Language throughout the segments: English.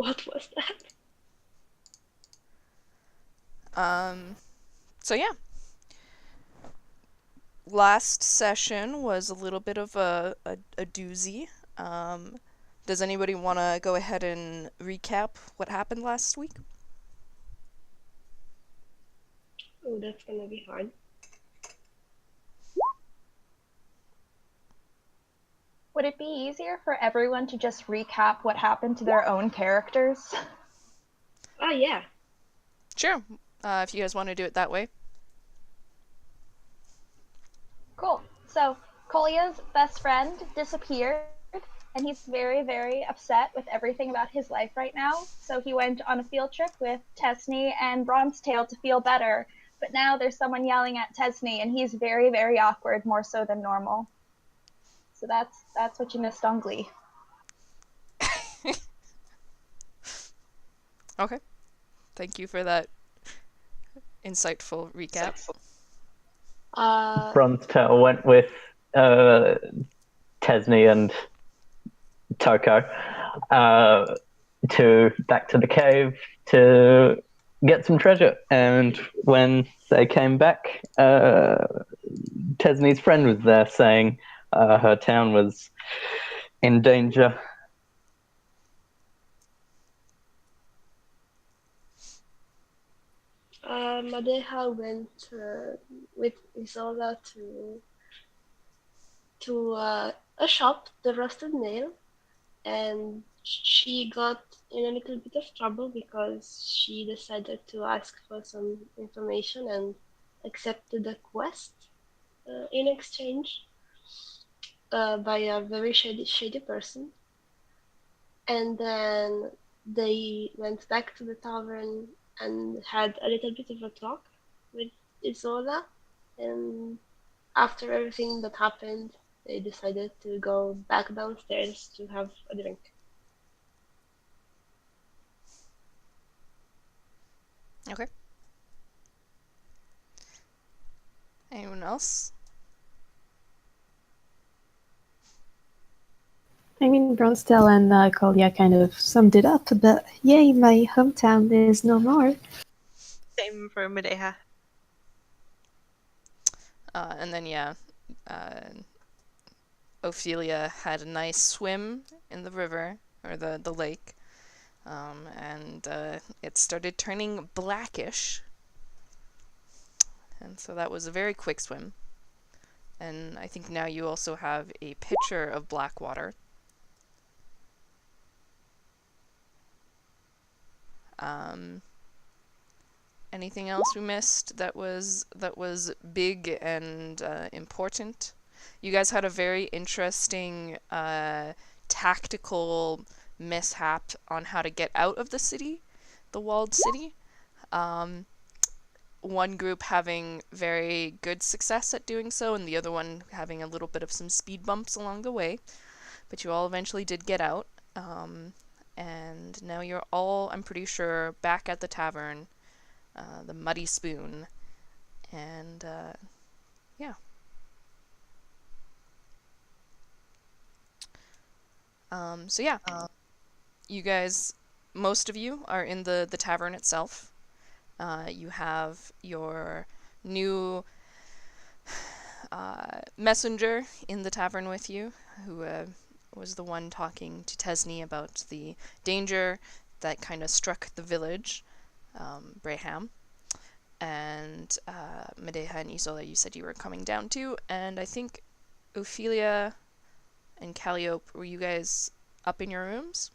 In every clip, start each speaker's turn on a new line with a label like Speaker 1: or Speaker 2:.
Speaker 1: What was that?
Speaker 2: So yeah, last session was a little bit of a doozy. Um, does anybody want to go ahead and recap what happened last week?
Speaker 1: Oh, that's gonna be hard.
Speaker 3: Would it be easier for everyone to just recap what happened to their own characters?
Speaker 1: Ah, yeah.
Speaker 2: Sure, if you guys want to do it that way.
Speaker 3: Cool. So, Kolya's best friend disappeared, and he's very, very upset with everything about his life right now. So, he went on a field trip with Tesney and Bronzetail to feel better. But now there's someone yelling at Tesney, and he's very, very awkward, more so than normal. So that's what you missed on Glee.
Speaker 2: Okay, thank you for that insightful recap.
Speaker 1: Uh,
Speaker 4: Bronzetail went with uh, Tesney and Toko to back to the cave to get some treasure. And when they came back, Tesney's friend was there saying her town was in danger.
Speaker 1: Madeha went with Isola to a shop, the Rusted Nail, and she got in a little bit of trouble because she decided to ask for some information and accepted a quest in exchange by a very shady person. And then they went back to the tavern and had a little bit of a talk with Isola. And after everything that happened, they decided to go back downstairs to have a drink.
Speaker 2: Okay. Anyone else?
Speaker 5: I mean, Bronstell and Kolya kind of summed it up, but yay, my hometown is no more.
Speaker 6: Same for Madeha.
Speaker 2: And then yeah, uh, Ophelia had a nice swim in the river or the lake, and it started turning blackish, and so that was a very quick swim. And I think now you also have a pitcher of black water. Um, Anything else we missed that was big and important? You guys had a very interesting tactical mishap on how to get out of the city, the walled city. Um, One group having very good success at doing so, and the other one having a little bit of some speed bumps along the way. But you all eventually did get out. And now you're all, I'm pretty sure, back at the tavern, the Muddy Spoon, and yeah. So yeah, you guys, most of you are in the tavern itself. You have your new messenger in the tavern with you, who was the one talking to Tesney about the danger that kind of struck the village, Braham. And Madeha and Isola, you said you were coming down to, and I think Ophelia and Calliope, were you guys up in your rooms?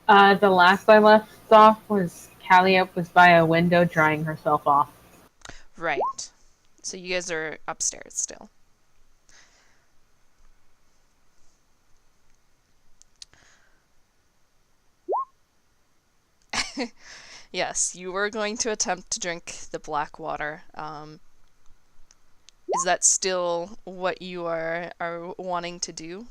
Speaker 7: The last I left off was Calliope was by a window drying herself off.
Speaker 2: Right. So you guys are upstairs still. Yes, you were going to attempt to drink the black water. Is that still what you are wanting to do?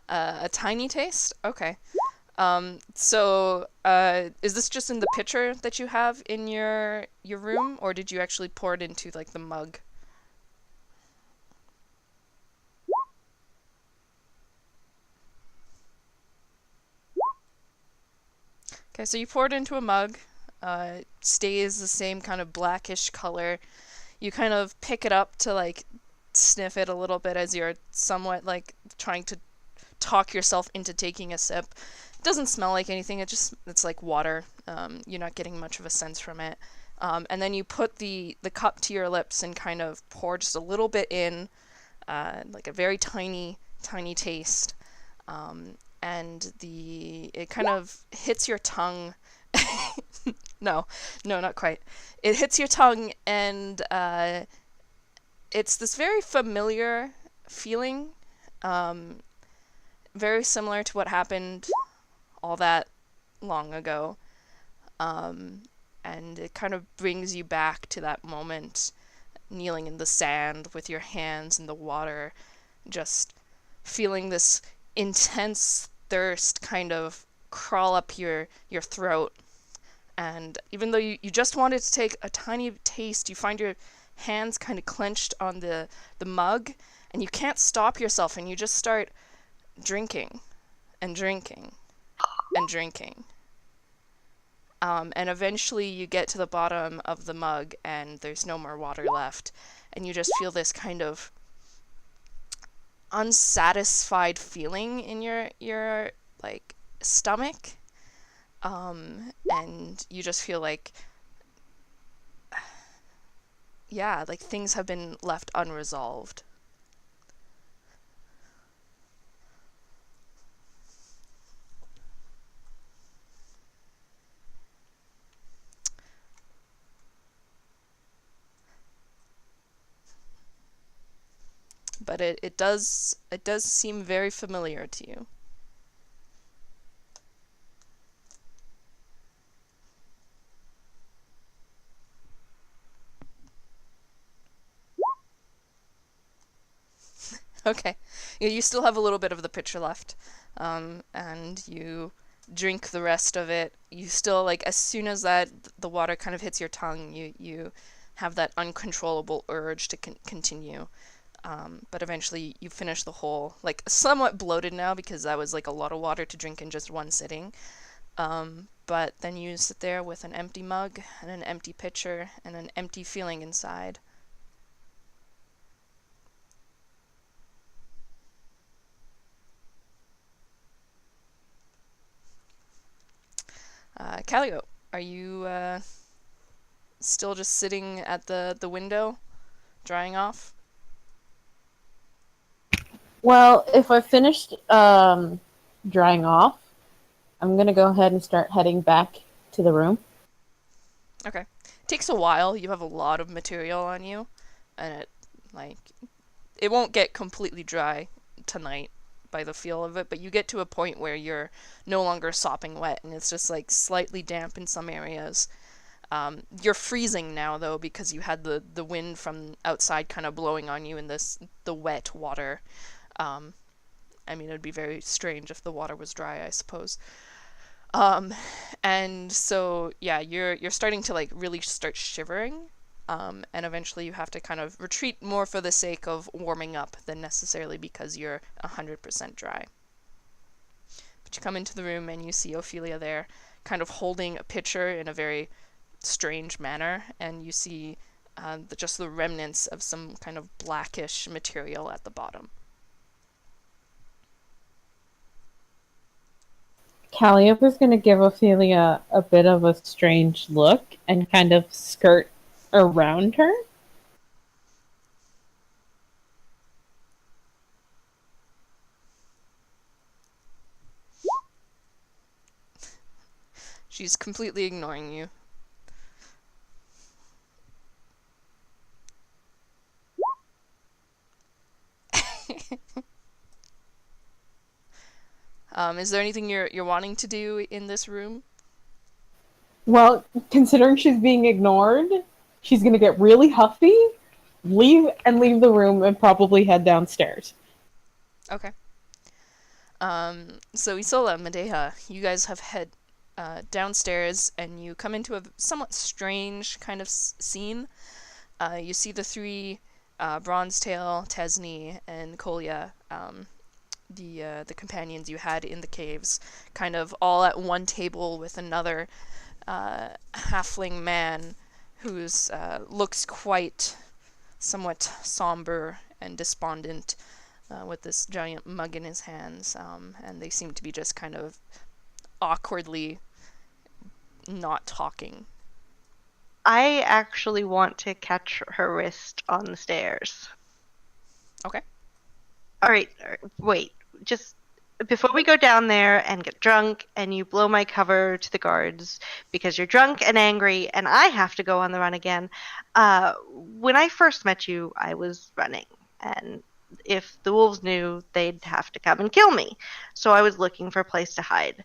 Speaker 2: A tiny taste? Okay. So, is this just in the pitcher that you have in your room, or did you actually pour it into like the mug? Okay, so you pour it into a mug. Stays the same kind of blackish color. You kind of pick it up to like sniff it a little bit as you're somewhat like trying to talk yourself into taking a sip. It doesn't smell like anything. It's like water. You're not getting much of a sense from it. And then you put the cup to your lips and kind of pour just a little bit in, like a very tiny taste. And it kind of hits your tongue. No, not quite. It hits your tongue, and it's this very familiar feeling, very similar to what happened all that long ago. And it kind of brings you back to that moment, kneeling in the sand with your hands in the water, just feeling this intense thirst kind of crawl up your throat. And even though you just wanted to take a tiny taste, you find your hands kind of clenched on the mug, and you can't stop yourself, and you just start drinking and drinking and drinking. And eventually you get to the bottom of the mug, and there's no more water left, and you just feel this kind of unsatisfied feeling in your like stomach. And you just feel like, yeah, like things have been left unresolved. But it does seem very familiar to you. Okay, you still have a little bit of the pitcher left, and you drink the rest of it. You still, like, as soon as the water kind of hits your tongue, you have that uncontrollable urge to continue. But eventually you finish the whole, like, somewhat bloated now because that was like a lot of water to drink in just one sitting. But then you sit there with an empty mug and an empty pitcher and an empty feeling inside. Callio, are you still just sitting at the window, drying off?
Speaker 7: Well, if I finished drying off, I'm gonna go ahead and start heading back to the room.
Speaker 2: Okay. It takes a while. You have a lot of material on you, and it won't get completely dry tonight by the feel of it, but you get to a point where you're no longer sopping wet, and it's just like slightly damp in some areas. You're freezing now though because you had the wind from outside kind of blowing on you in the wet water. I mean, it'd be very strange if the water was dry, I suppose. And so yeah, you're starting to like really start shivering. And eventually you have to kind of retreat more for the sake of warming up than necessarily because you're 100% dry. But you come into the room and you see Ophelia there, kind of holding a pitcher in a very strange manner, and you see just the remnants of some kind of blackish material at the bottom.
Speaker 7: Calliope is going to give Ophelia a bit of a strange look and kind of skirt around her.
Speaker 2: She's completely ignoring you. Is there anything you're wanting to do in this room?
Speaker 7: Well, considering she's being ignored, she's going to get really huffy, leave the room, and probably head downstairs.
Speaker 2: Okay. So Isola, Medea, you guys have head downstairs, and you come into a somewhat strange kind of scene. You see the three, Bronzetail, Tesni, and Kolya, the companions you had in the caves, kind of all at one table with another halfling man who's looks quite somewhat somber and despondent, with this giant mug in his hands, and they seem to be just kind of awkwardly not talking.
Speaker 6: I actually want to catch her wrist on the stairs.
Speaker 2: Okay.
Speaker 6: All right, wait. Just before we go down there and get drunk and you blow my cover to the guards because you're drunk and angry and I have to go on the run again. When I first met you, I was running, and if the wolves knew, they'd have to come and kill me. So I was looking for a place to hide.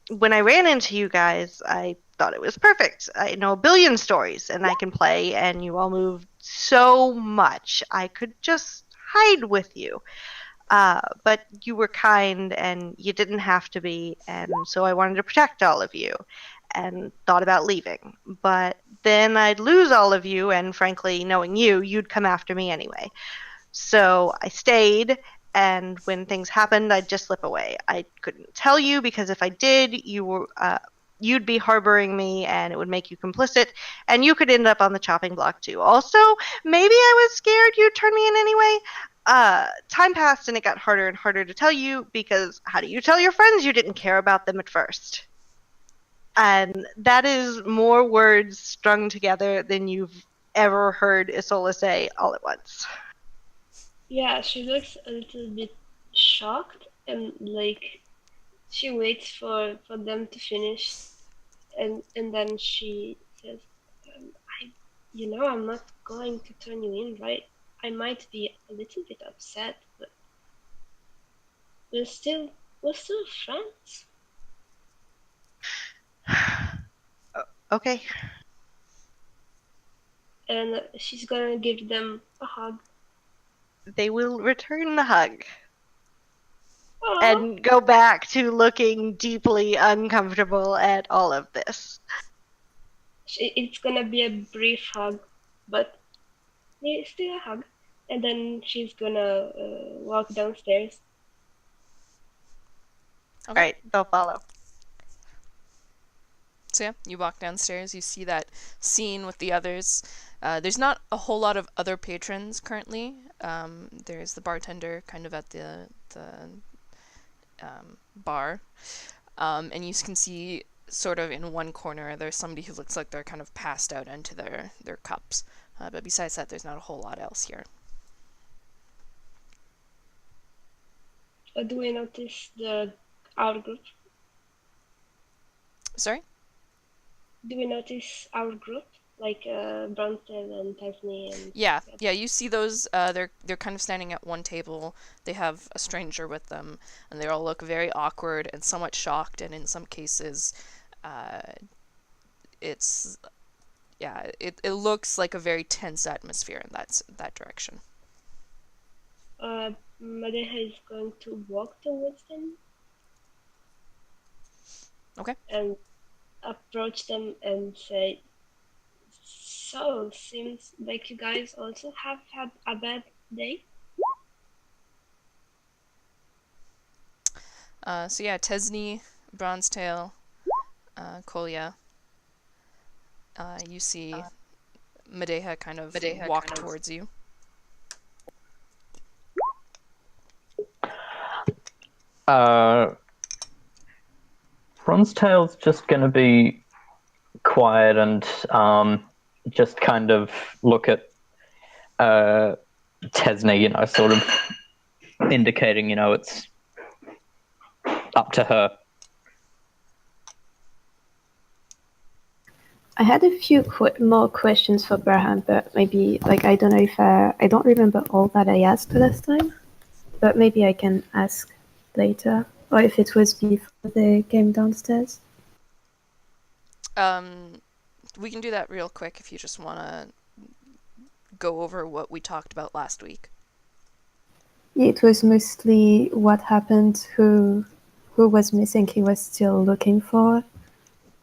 Speaker 6: When I ran into you guys, I thought it was perfect. I know a billion stories and I can play, and you all moved so much. I could just hide with you. But you were kind and you didn't have to be, and so I wanted to protect all of you and thought about leaving. But then I'd lose all of you, and frankly, knowing you, you'd come after me anyway. So I stayed, and when things happened, I'd just slip away. I couldn't tell you because if I did, you'd be harboring me, and it would make you complicit, and you could end up on the chopping block too. Also, maybe I was scared you'd turn me in anyway. Time passed, and it got harder and harder to tell you, because how do you tell your friends you didn't care about them at first? And that is more words strung together than you've ever heard Isola say all at once.
Speaker 1: Yeah, she looks a little bit shocked, and like she waits for them to finish, and then she says, I'm not going to turn you in, right? I might be a little bit upset, but we're still friends.
Speaker 6: Okay.
Speaker 1: And she's gonna give them a hug.
Speaker 6: They will return the hug.
Speaker 1: Aww.
Speaker 6: And go back to looking deeply uncomfortable at all of this.
Speaker 1: It's gonna be a brief hug, but still a hug. And then she's gonna walk downstairs.
Speaker 2: Okay.
Speaker 6: Alright, they'll follow.
Speaker 2: So yeah, you walk downstairs, you see that scene with the others. There's not a whole lot of other patrons currently. There's the bartender kind of at the bar. And you can see sort of in one corner there's somebody who looks like they're kind of passed out into their cups. But besides that, there's not a whole lot else here.
Speaker 1: Do we notice our group?
Speaker 2: Sorry?
Speaker 1: Do we notice our group? Like Brontel and Tiffany and...
Speaker 2: Yeah, you see those, they're kind of standing at one table. They have a stranger with them, and they all look very awkward and somewhat shocked, and in some cases, it looks like a very tense atmosphere in that direction.
Speaker 1: Madeha is going to walk towards them.
Speaker 2: Okay.
Speaker 1: And approach them and say, so, seems like you guys also have had a bad day?
Speaker 2: So yeah, Tesni, Bronzetail, Kolya. You see Madeha kind of walk towards you.
Speaker 4: Bronzetail's just going to be quiet and just kind of look at Tesni, sort of indicating, it's up to her.
Speaker 5: I had a few more questions for Berhan, but maybe, I don't know if I don't remember all that I asked last time, but maybe I can ask later, or if it was before they came downstairs.
Speaker 2: We can do that real quick if you just want to go over what we talked about last week.
Speaker 5: It was mostly what happened, who was missing he was still looking for,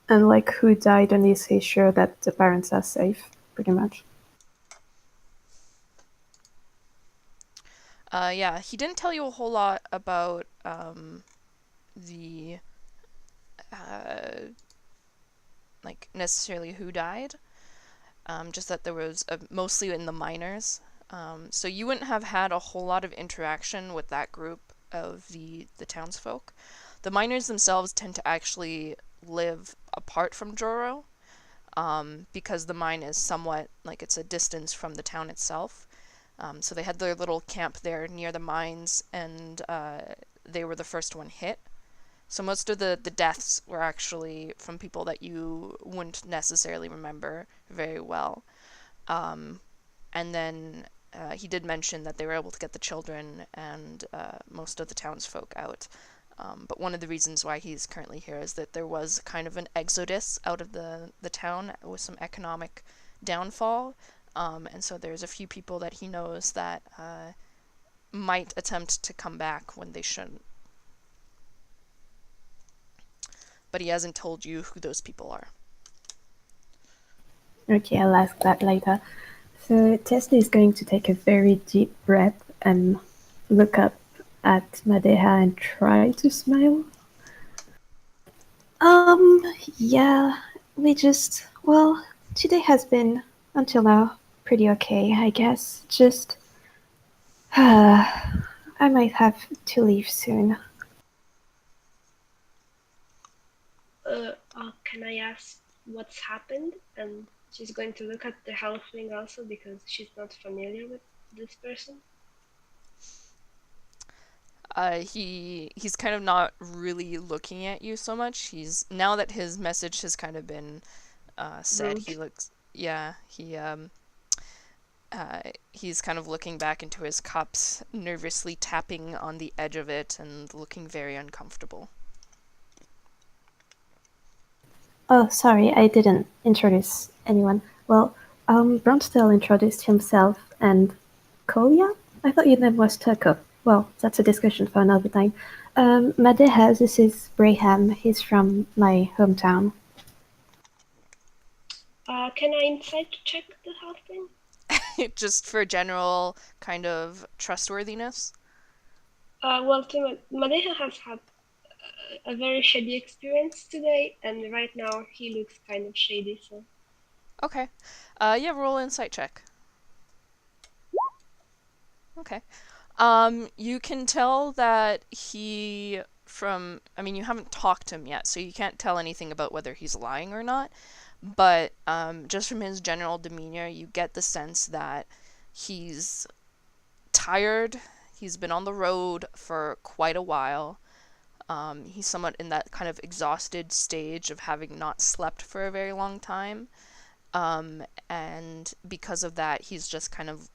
Speaker 5: and like who died, and is he sure that the parents are safe, pretty much.
Speaker 2: Yeah, he didn't tell you a whole lot about the like necessarily who died. Just that there was mostly in the miners. So you wouldn't have had a whole lot of interaction with that group of the townsfolk. The miners themselves tend to actually live apart from Joro, because the mine is somewhat like it's a distance from the town itself. So they had their little camp there near the mines, and they were the first one hit. So most of the deaths were actually from people that you wouldn't necessarily remember very well. And then he did mention that they were able to get the children and most of the townsfolk out. But one of the reasons why he's currently here is that there was kind of an exodus out of the town with some economic downfall. And so there's a few people that he knows that might attempt to come back when they shouldn't. But he hasn't told you who those people are.
Speaker 5: Okay, I'll ask that later. So Tesla is going to take a very deep breath and look up at Madeha and try to smile. Yeah, well, today has been, until now, pretty okay, I guess. Just, I might have to leave soon.
Speaker 1: Can I ask what's happened? And she's going to look at the halfling also because she's not familiar with this person.
Speaker 2: He's kind of not really looking at you so much. He's now that his message has kind of been said. He looks, yeah, he's kind of looking back into his cups, nervously tapping on the edge of it and looking very uncomfortable.
Speaker 5: Oh, sorry, I didn't introduce anyone. Well, Bronstel introduced himself, and Kolya? I thought your name was Turko. Well, that's a discussion for another time. Madeha, this is Braham. He's from my hometown.
Speaker 1: Can I insight check the halfling?
Speaker 2: Just for general kind of trustworthiness.
Speaker 1: Well, Madeha has had a very shady experience today, and right now he looks kind of shady, so...
Speaker 2: Okay. Yeah, roll insight check. Okay. You can tell that you haven't talked to him yet, so you can't tell anything about whether he's lying or not, but just from his general demeanor, you get the sense that he's tired. He's been on the road for quite a while. He's somewhat in that kind of exhausted stage of having not slept for a very long time. And because of that, he's just kind of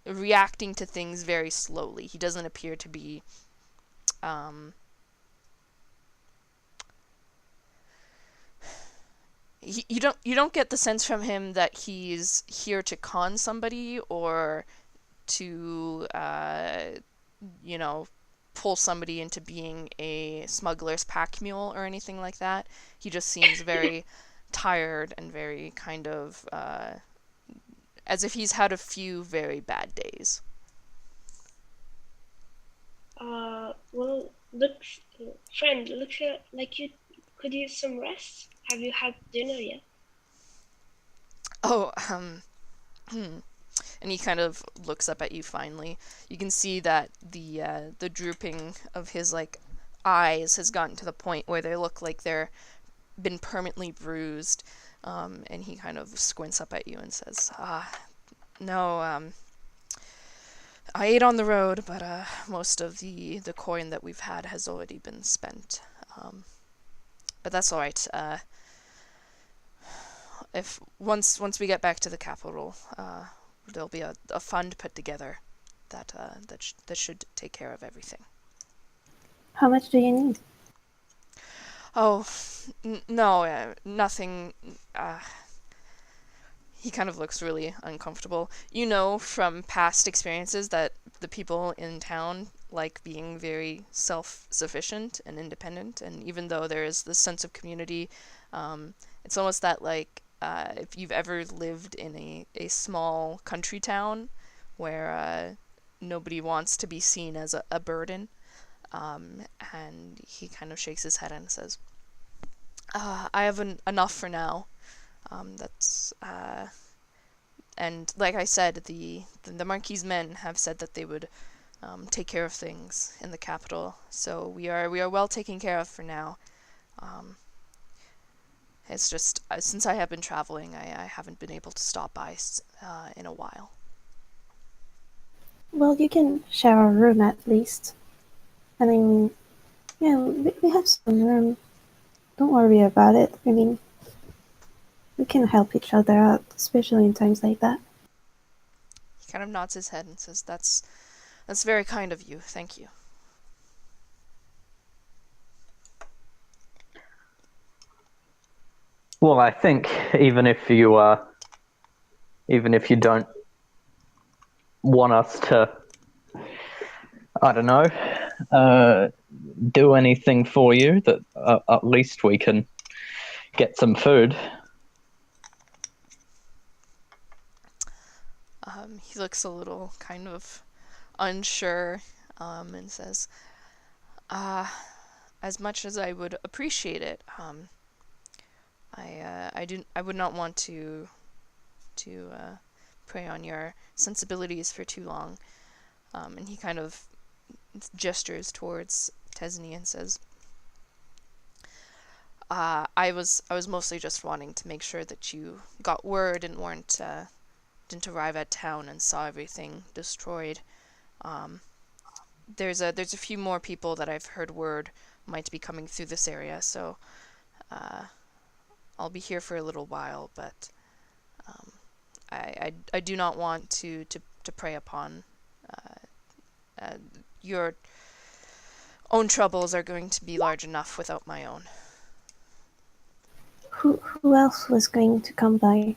Speaker 2: reacting to things very slowly. He doesn't appear to be you don't get the sense from him that he's here to con somebody or to pull somebody into being a smuggler's pack mule or anything like that. He just seems very tired and very kind of as if he's had a few very bad days.
Speaker 1: Well, friend, looks like you could use some rest. Have you had dinner yet?
Speaker 2: Oh, and he kind of looks up at you finally. You can see that the drooping of his eyes has gotten to the point where they look like they're been permanently bruised. And he kind of squints up at you and says, no, I ate on the road, but most of the coin that we've had has already been spent. But that's all right. If once we get back to the capital, there'll be a fund put together that should take care of everything.
Speaker 5: How much do you need?
Speaker 2: Oh, no, nothing. He kind of looks really uncomfortable. You know from past experiences that the people in town like being very self-sufficient and independent, and even though there is this sense of community, it's almost that like if you've ever lived in a small country town where nobody wants to be seen as a burden. And he kind of shakes his head and says, I have enough for now. That's and like I said, the Marquis' men have said that they would take care of things in the capital. So we are well taken care of for now. It's just since I have been traveling, I haven't been able to stop by in a while.
Speaker 5: Well, you can share a room at least. I mean, yeah, we have some room. Don't worry about it. I mean, we can help each other out, especially in times like that.
Speaker 2: He kind of nods his head and says, That's very kind of you. Thank you."
Speaker 4: Well, I think even if you don't want us to, I don't know, do anything for you, that at least we can get some food.
Speaker 2: He looks a little kind of unsure, and says, "As much as I would appreciate it, I would not want to prey on your sensibilities for too long." And he kind of gestures towards Tesni and says, I was mostly just wanting to make sure that you got word and didn't arrive at town and saw everything destroyed. There's a few more people that I've heard word might be coming through this area, so I'll be here for a little while, but I do not want to prey upon your own troubles are going to be large enough without my own.
Speaker 5: Who else was going to come by?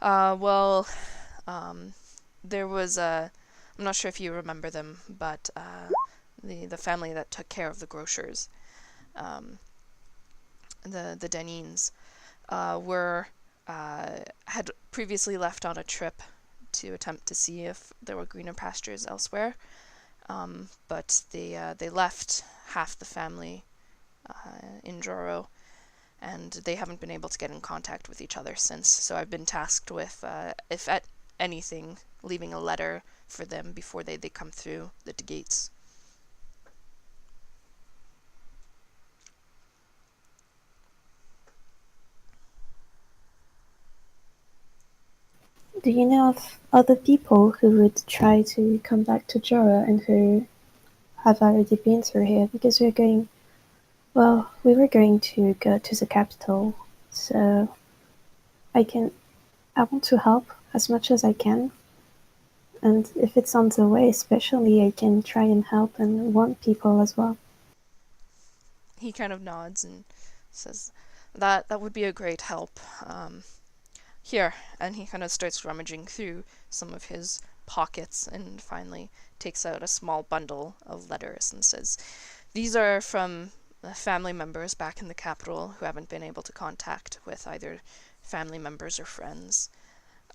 Speaker 2: Well, there was I'm not sure if you remember them, but the family that took care of the grocers, the Denines, had previously left on a trip to attempt to see if there were greener pastures elsewhere, but they left half the family in Joro, and they haven't been able to get in contact with each other since. So I've been tasked with, if at anything, leaving a letter for them before they come through the gates.
Speaker 5: Do you know of other people who would try to come back to Jora and who have already been through here? Because we were going to go to the capital, so I want to help as much as I can. And if it's on the way, especially, I can try and help and warn people as well.
Speaker 2: He kind of nods and says, that would be a great help. Here, and he kind of starts rummaging through some of his pockets and finally takes out a small bundle of letters and says, "These are from family members back in the capital who haven't been able to contact with either family members or friends."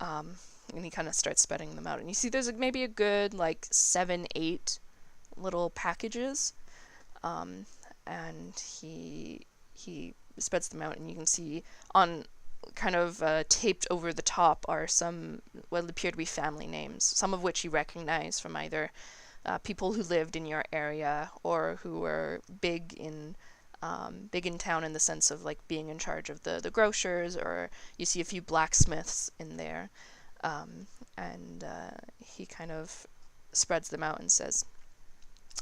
Speaker 2: And he kind of starts spreading them out. And you see there's maybe a good 7-8 little packages. And he spreads them out, and you can see on kind of taped over the top are some what appear to be family names, some of which you recognize from either people who lived in your area or who were big in town in the sense of being in charge of the grocers, or you see a few blacksmiths in there. And he kind of spreads them out and says,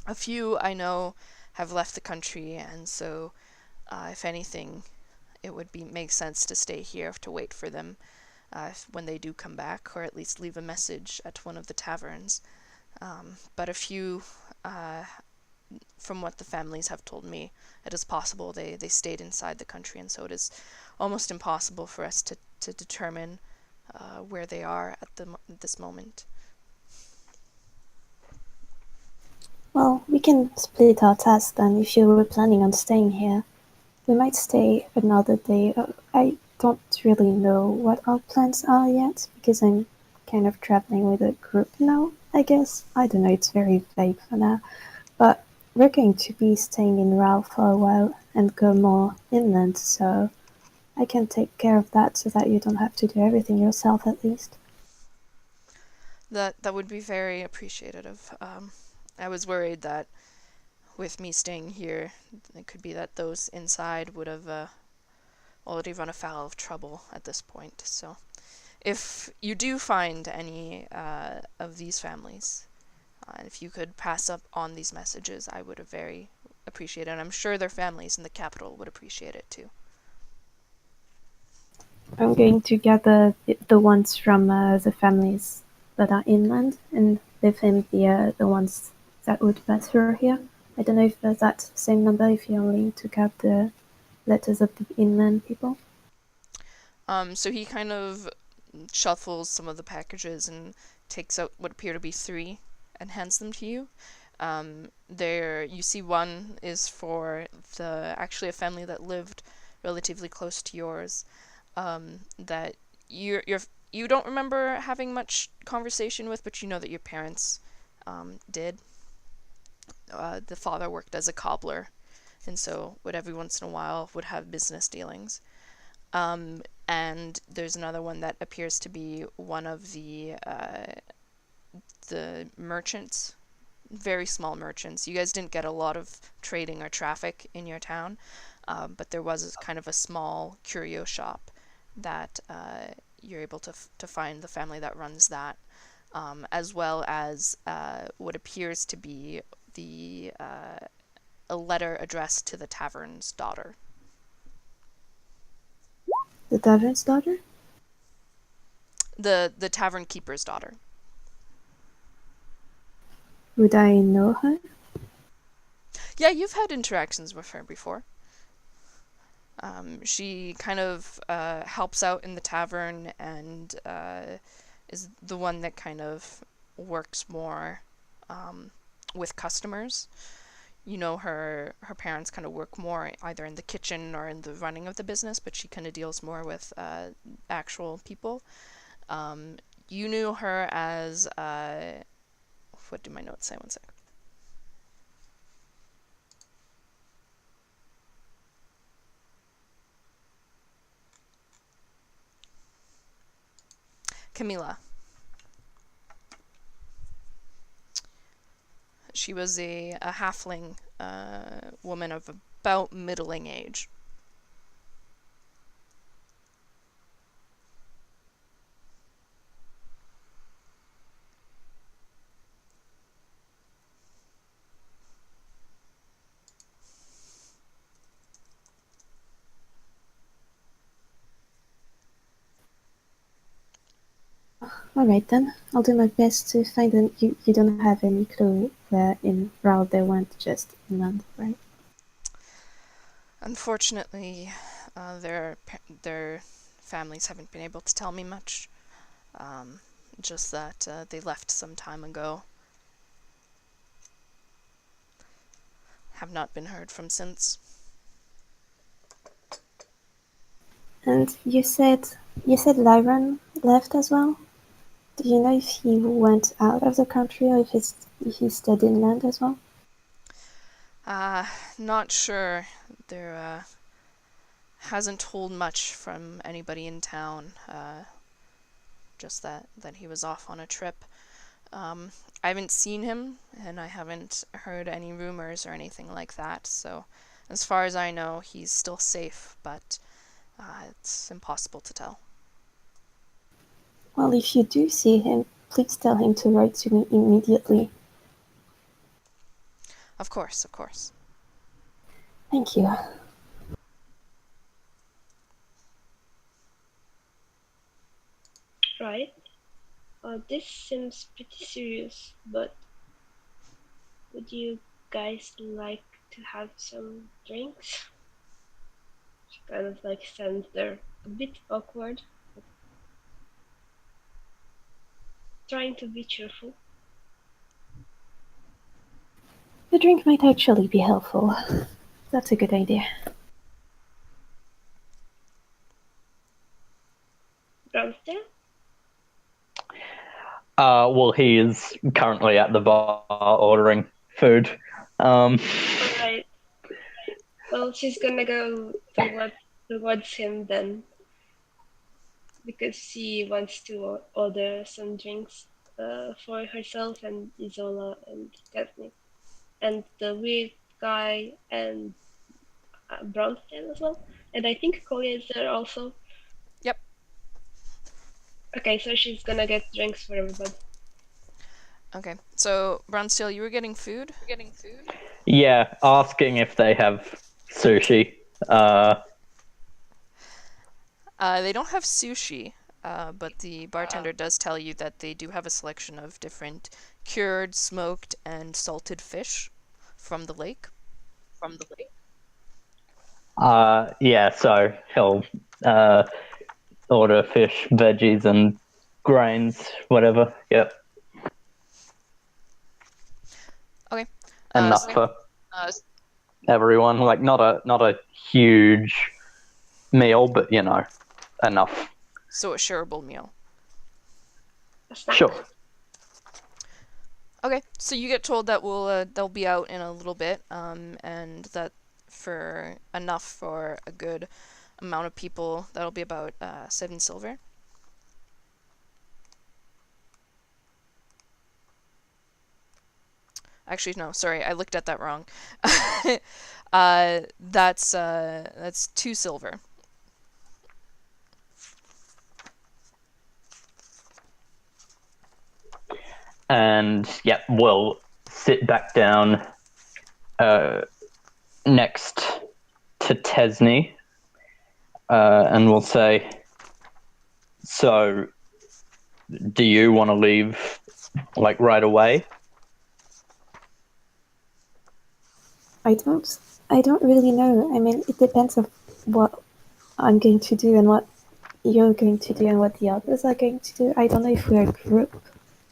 Speaker 2: "A few I know have left the country, and so if anything, it would make sense to stay here to wait for them when they do come back, or at least leave a message at one of the taverns. But a few, from what the families have told me, it is possible they stayed inside the country, and so it is almost impossible for us to determine where they are at this moment.
Speaker 5: Well, we can split our tasks then if you were planning on staying here. We might stay another day. I don't really know what our plans are yet because I'm kind of traveling with a group now, I guess. I don't know, it's very vague for now. But we're going to be staying in Rao for a while and go more inland, so I can take care of that so that you don't have to do everything yourself at least.
Speaker 2: That would be very appreciative. I was worried that with me staying here, it could be that those inside would have already run afoul of trouble at this point. So, if you do find any of these families, if you could pass up on these messages, I would have very appreciate it. And I'm sure their families in the capital would appreciate it too.
Speaker 5: I'm going to gather the ones from the families that are inland and with him the ones that would pass through here. I don't know if that's the same number if you only took out the letters of the inland people.
Speaker 2: So he kind of shuffles some of the packages and takes out what appear to be 3 and hands them to you. There, you see one is for actually a family that lived relatively close to yours. That you don't remember having much conversation with, but you know that your parents did. The father worked as a cobbler, and so would every once in a while would have business dealings. And there's another one that appears to be one of the merchants, very small merchants. You guys didn't get a lot of trading or traffic in your town, but there was kind of a small curio shop that you're able to find the family that runs that, as well as what appears to be a letter addressed to the tavern's daughter.
Speaker 5: The tavern's daughter?
Speaker 2: The tavern keeper's daughter.
Speaker 5: Would I know her?
Speaker 2: Yeah, you've had interactions with her before. She kind of helps out in the tavern and is the one that kind of works more with customers. You know, her parents kind of work more either in the kitchen or in the running of the business, but she kind of deals more with actual people. You knew her as what do my notes say? One sec. Camilla. She was a halfling woman of about middling age.
Speaker 5: Alright then, I'll do my best to find them. You don't have any clue where in Rao they went, just inland, right?
Speaker 2: Unfortunately, their families haven't been able to tell me much. Just that they left some time ago. Have not been heard from since.
Speaker 5: And you said Lyron left as well? Do you know if he went out of the country or if he stayed inland as well?
Speaker 2: Not sure. There hasn't told much from anybody in town. Just that he was off on a trip. I haven't seen him, and I haven't heard any rumors or anything like that. So, as far as I know, he's still safe, but it's impossible to tell.
Speaker 5: Well, if you do see him, please tell him to write to me immediately.
Speaker 2: Of course, of course.
Speaker 5: Thank you.
Speaker 1: Right. This seems pretty serious, but would you guys like to have some drinks? She kind of like stands there, a bit awkward, but trying to be cheerful.
Speaker 5: The drink might actually be helpful. That's a good idea.
Speaker 1: Bronsdale?
Speaker 4: Well, he is currently at the bar ordering food.
Speaker 1: Alright. Well, she's gonna go towards him then. Because she wants to order some drinks for herself and Isola and Kathleen. And the weird guy and Bronsdale as well. And I think Kolya is there also.
Speaker 2: Yep.
Speaker 1: Okay, so she's gonna get drinks for everybody.
Speaker 2: Okay. So, Bronsdale, you were getting food?
Speaker 4: Yeah, asking if they have sushi.
Speaker 2: They don't have sushi, but the bartender does tell you that they do have a selection of different cured, smoked, and salted fish from the lake.
Speaker 4: Yeah, so he'll order fish, veggies, and grains, whatever. Yep.
Speaker 2: Okay.
Speaker 4: Enough for everyone. Like not a huge meal, but enough.
Speaker 2: So a shareable meal.
Speaker 4: Sure.
Speaker 2: Okay, so you get told that they'll be out in a little bit, and that for enough for a good amount of people, that'll be about 7 silver. Actually, no, sorry, I looked at that wrong. That's 2 silver.
Speaker 4: And yep, we'll sit back down next to Tesney, and we'll say, so do you want to leave like right away?
Speaker 5: I don't really know. I mean, it depends on what I'm going to do and what you're going to do and what the others are going to do. I don't know if we're a group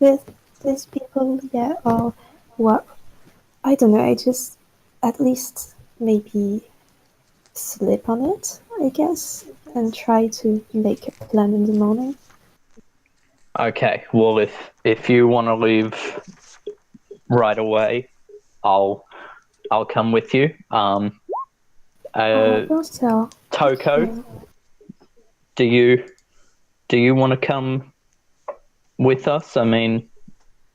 Speaker 5: with these people yet or what. I don't know. I just at least maybe sleep on it, I guess, and try to make a plan in the morning.
Speaker 4: Okay. Well, if you want to leave right away, I'll come with you.
Speaker 5: Also,
Speaker 4: Toko, do you want to come with us? I mean,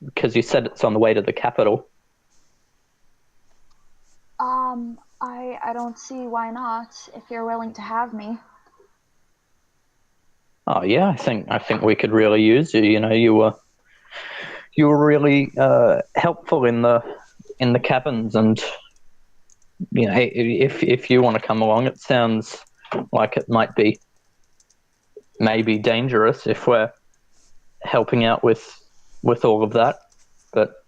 Speaker 4: because you said it's on the way to the capital.
Speaker 3: I don't see why not if you're willing to have me.
Speaker 4: Oh yeah, I think we could really use you. You know, you were really helpful in the cabins, and if you want to come along, it sounds like it might be maybe dangerous if we're helping out with all of that, but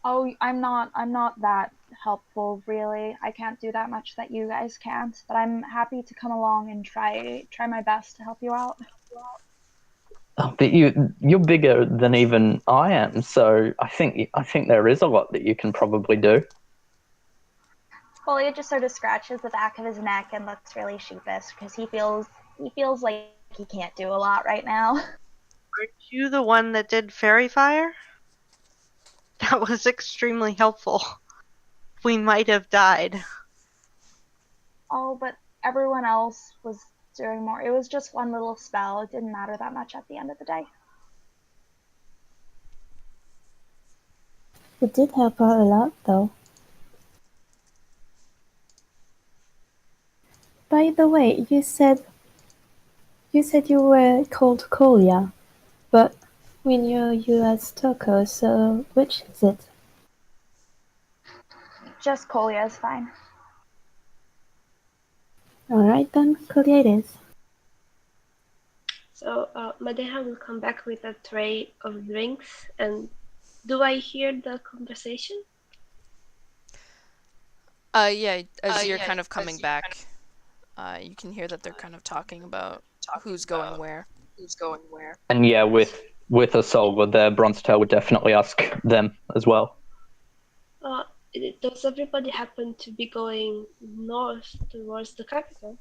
Speaker 3: Oh, I'm not that helpful, really. I can't do that much that you guys can't, but I'm happy to come along and try my best to help you out.
Speaker 4: but you're bigger than even I am, so I think there is a lot that you can probably do.
Speaker 3: Foley just sort of scratches the back of his neck and looks really sheepish because he feels like he can't do a lot right now.
Speaker 6: Aren't you the one that did fairy fire? That was extremely helpful. We might have died.
Speaker 3: Oh, but everyone else was doing more. It was just one little spell. It didn't matter that much at the end of the day.
Speaker 5: it did help out a lot, though. By the way, you said you were called Kolya, but we knew you as Toko, so which is it?
Speaker 3: Just Kolya is fine.
Speaker 5: Alright then, Kolya it is.
Speaker 1: So Madeha will come back with a tray of drinks. And do I hear the conversation?
Speaker 2: Yeah, as you're kind of coming back, you can hear that they're kind of talking about who's going where.
Speaker 4: And yeah, with a Solva there, Bronzetail would definitely ask them as well.
Speaker 1: Uh, does everybody happen to be going north towards the capital?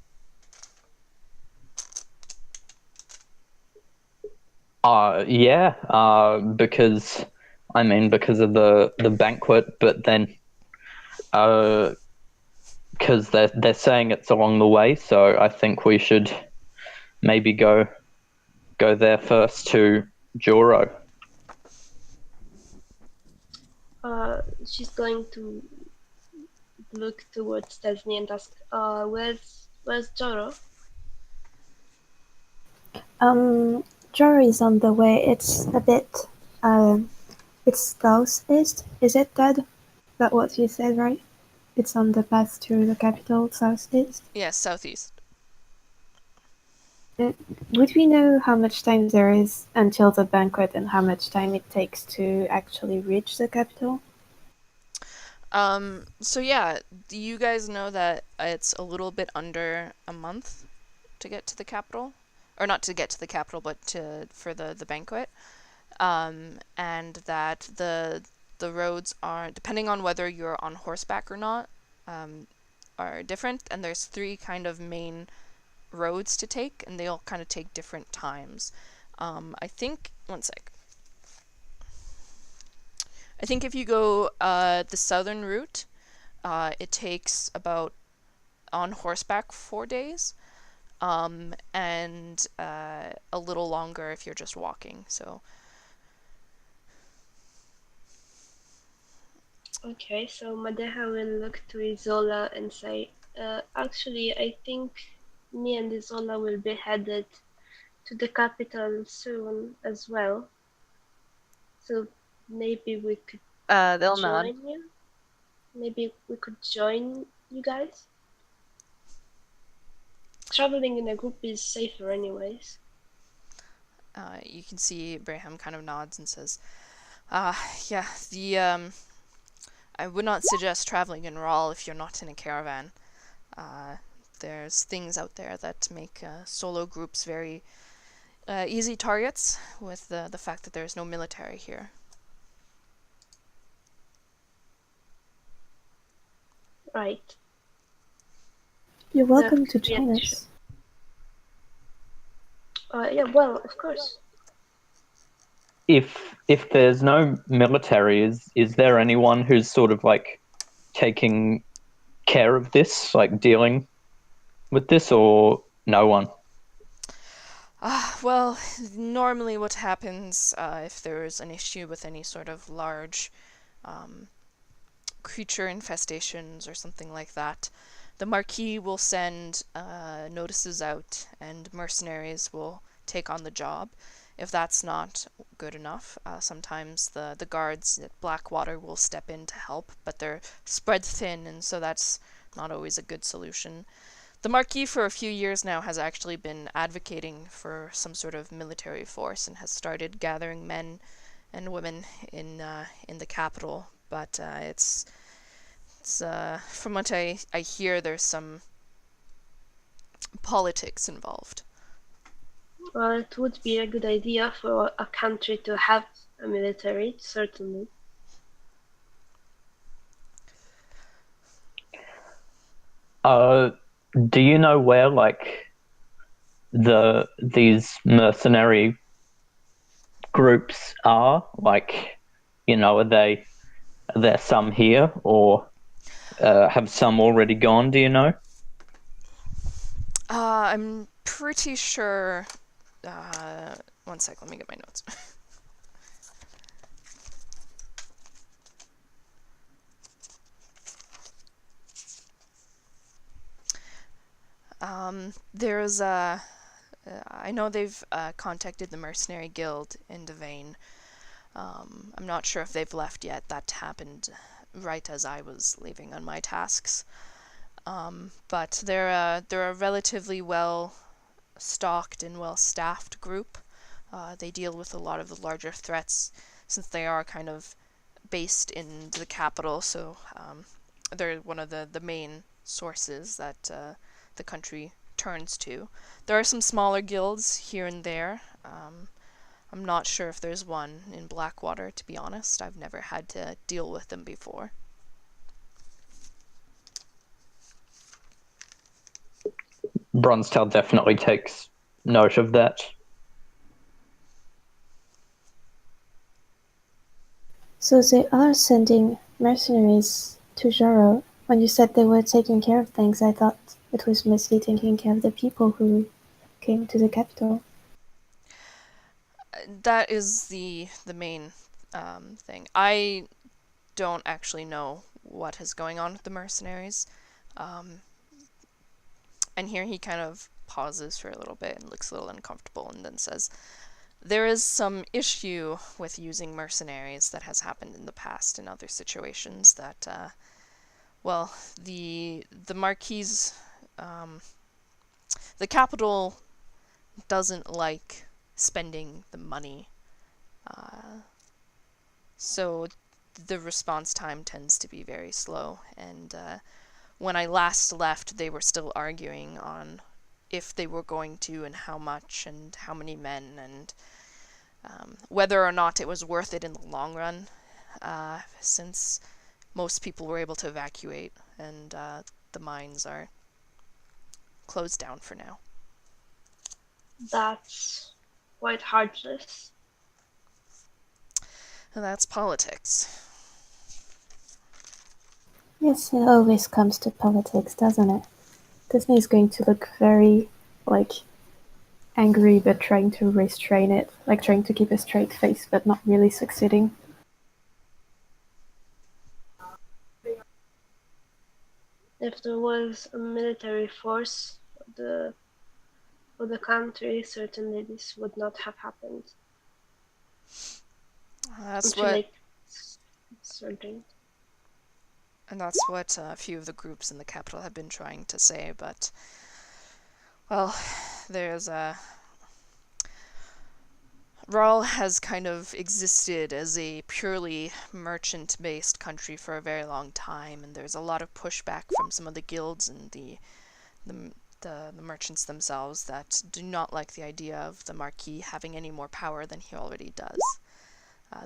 Speaker 4: Yeah, because because of the banquet, but then because they're saying it's along the way, so I think we should maybe go there first to Joro.
Speaker 1: She's going to look towards Tesni and ask, where's Joro?
Speaker 5: Joro is on the way. It's a bit, it's southeast. Is it, Dad? That what you said, right? It's on the path to the capital, southeast.
Speaker 2: Yes, southeast.
Speaker 5: Would we know how much time there is until the banquet and how much time it takes to actually reach the capital?
Speaker 2: So yeah, do you guys know that it's a little bit under a month to get to the capital? Or not to get to the capital, but for the banquet. And that the roads are, depending on whether you're on horseback or not, are different, and there's 3 kind of main roads to take, and they all kind of take different times. I think, one sec. I think if you go the southern route, it takes about, on horseback, 4 days, and a little longer if you're just walking. So
Speaker 1: Okay, so Madeha will look to Isola and say, actually, I think me and Isola will be headed to the capital soon as well. So maybe we could
Speaker 6: They'll nod.
Speaker 1: join you. Maybe we could join you guys. Traveling in a group is safer anyways.
Speaker 2: you can see Braham kind of nods and says, yeah, I would not suggest traveling in Rawl if you're not in a caravan. There's things out there that make solo groups very easy targets, with the fact that there's no military here.
Speaker 1: Right.
Speaker 5: You're welcome to
Speaker 1: Yeah,
Speaker 5: join
Speaker 1: sure.
Speaker 5: us.
Speaker 1: Yeah, well, of course.
Speaker 4: If there's no military, is there anyone who's sort of like taking care of this, like dealing with this, or no one?
Speaker 2: Well, normally what happens if there's an issue with any sort of large creature infestations or something like that, the Marquis will send notices out, and mercenaries will take on the job. If that's not good enough, sometimes the guards at Blackwater will step in to help, but they're spread thin, and so that's not always a good solution. The Marquis for a few years now has actually been advocating for some sort of military force, and has started gathering men and women in the capital. But it's from what I hear, there's some politics involved.
Speaker 1: Well, it would be a good idea for a country to have a military, certainly.
Speaker 4: Do you know where like these mercenary groups are? Like, are there some here, or have some already gone? Do you know?
Speaker 2: I'm pretty sure. One sec, let me get my notes. There's I know they've contacted the Mercenary Guild in Devane. I'm not sure if they've left yet. That happened right as I was leaving on my tasks. But they're a relatively well stocked and well staffed group. They deal with a lot of the larger threats, since they are kind of based in the capital, so they're one of the main sources that the country turns to. There are some smaller guilds here and there. I'm not sure if there's one in Blackwater, to be honest. I've never had to deal with them before.
Speaker 4: Bronzetail definitely takes note of that.
Speaker 5: So they are sending mercenaries to Jaro. When you said they were taking care of things, I thought it was mostly taking care of the people who came to the capital.
Speaker 2: That is the main thing. I don't actually know what is going on with the mercenaries. And here he kind of pauses for a little bit and looks a little uncomfortable and then says, there is some issue with using mercenaries that has happened in the past in other situations that, well, the Marquis, the capital doesn't like spending the money. So the response time tends to be very slow. And when I last left, they were still arguing on if they were going to and how much and how many men and whether or not it was worth it in the long run, since most people were able to evacuate and the mines are closed down for now.
Speaker 1: That's quite heartless.
Speaker 2: And that's politics.
Speaker 5: Yes, it always comes to politics, doesn't it? Disney is going to look very, angry but trying to restrain it, trying to keep a straight face but not really succeeding.
Speaker 1: If there was a military force for the country, certainly this would not have happened.
Speaker 2: That's
Speaker 1: Until
Speaker 2: what,
Speaker 1: it surging.
Speaker 2: and that's what a few of the groups in the capital have been trying to say. But well, there's a Rahl has kind of existed as a purely merchant-based country for a very long time, and there's a lot of pushback from some of the guilds and the merchants themselves that do not like the idea of the Marquis having any more power than he already does.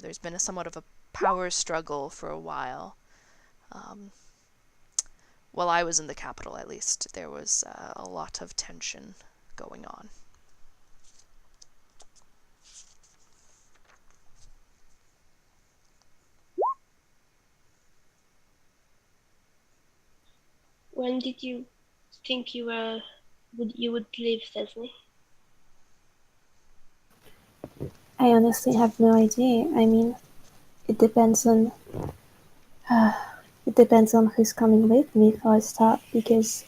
Speaker 2: There's been somewhat of a power struggle for a while. While I was in the capital, at least, there was a lot of tension going on.
Speaker 1: When did you think you would leave Cesny?
Speaker 5: I honestly have no idea. I mean, it depends on who's coming with me for a start. Because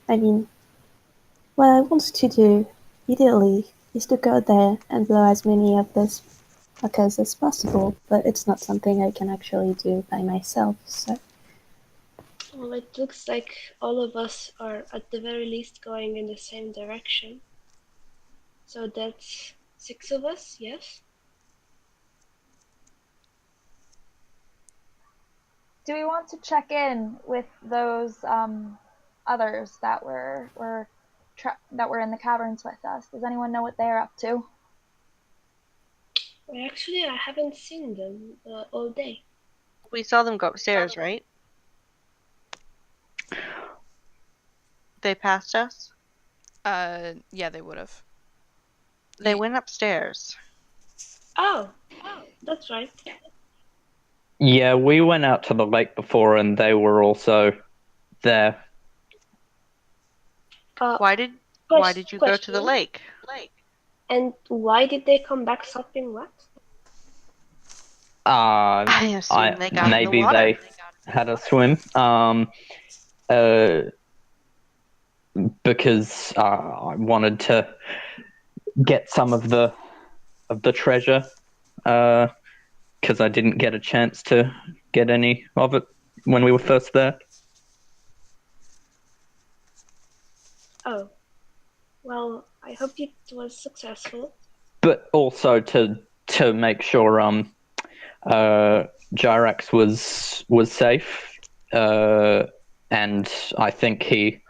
Speaker 5: I mean, what I want to do, ideally, is to go there and blow as many of those fuckers as possible. But it's not something I can actually do by myself. So
Speaker 1: Well, it looks like all of us are at the very least going in the same direction. So that's 6 of us, yes?
Speaker 3: Do we want to check in with those others that were in the caverns with us? Does anyone know what they're up to?
Speaker 1: Well, actually, I haven't seen them all day.
Speaker 6: We saw them go upstairs, right? They passed us?
Speaker 2: Yeah, they would have.
Speaker 6: They went upstairs.
Speaker 1: Oh, that's right.
Speaker 4: Yeah, we went out to the lake before and they were also there.
Speaker 6: Why did you go to the lake?
Speaker 1: And why did they come back sopping wet?
Speaker 6: I assume they got in the water.
Speaker 4: Maybe they had a swim. Because I wanted to get some of the treasure. Because I didn't get a chance to get any of it when we were first there.
Speaker 1: Oh, well, I hope it was successful.
Speaker 4: But also to make sure Gyrax was safe. And I think he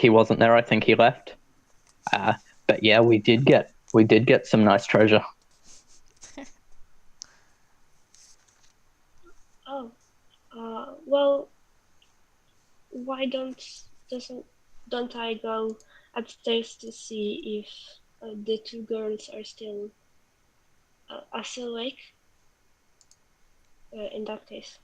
Speaker 4: wasn't there. I think he left. But yeah, we did get some nice treasure.
Speaker 1: Well, why don't I go upstairs to see if the two girls are still awake. In that case,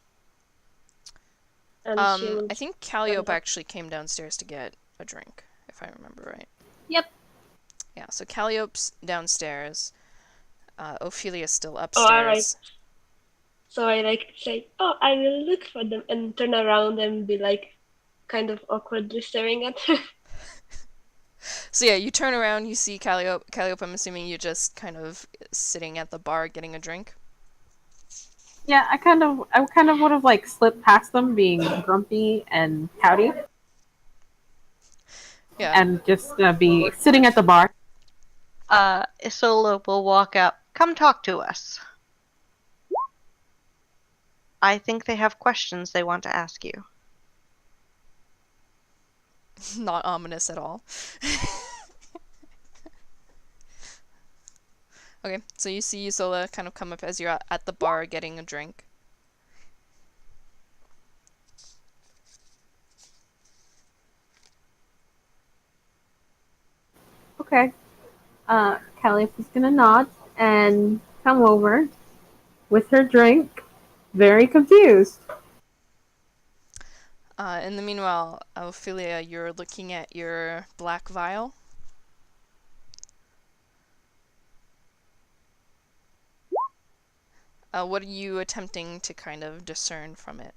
Speaker 1: and she will
Speaker 2: I think
Speaker 1: stand
Speaker 2: Calliope
Speaker 1: up.
Speaker 2: actually came downstairs to get a drink, if I remember right.
Speaker 3: Yep.
Speaker 2: Yeah, so Calliope's downstairs. Ophelia's still
Speaker 1: Oh, all right.
Speaker 2: upstairs.
Speaker 1: So I like say, "Oh, I will look for them," and turn around and be like, kind of awkwardly staring at her.
Speaker 2: So yeah, you turn around, you see Calliope. Calliope, I'm assuming you're just kind of sitting at the bar getting a drink.
Speaker 7: Yeah, I kind of would have like slipped past them, being grumpy and pouty,
Speaker 2: Yeah.
Speaker 7: and just be sitting at the bar.
Speaker 6: Isola will walk up. Come talk to us. I think they have questions they want to ask you.
Speaker 2: Not ominous at all. Okay, so you see Isola kind of come up as you're at the bar getting a drink.
Speaker 7: Okay. Calliope is gonna nod and come over with her drink, very confused.
Speaker 2: In the meanwhile, Ophelia, you're looking at your black vial. What are you attempting to kind of discern from it?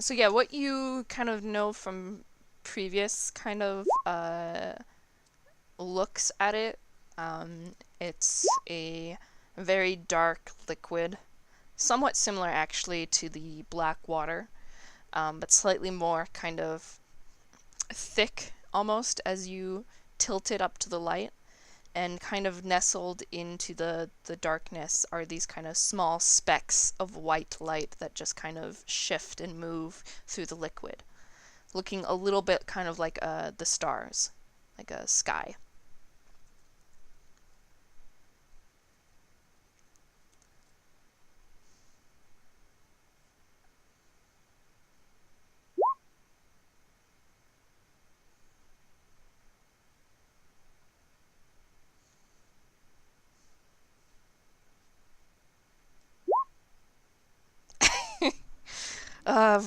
Speaker 2: So yeah, what you kind of know from previous kind of looks at it, it's a very dark liquid, somewhat similar actually to the black water, but slightly more kind of thick almost as you tilt it up to the light. And kind of nestled into the darkness are these kind of small specks of white light that just kind of shift and move through the liquid, looking a little bit kind of like the stars, like a sky.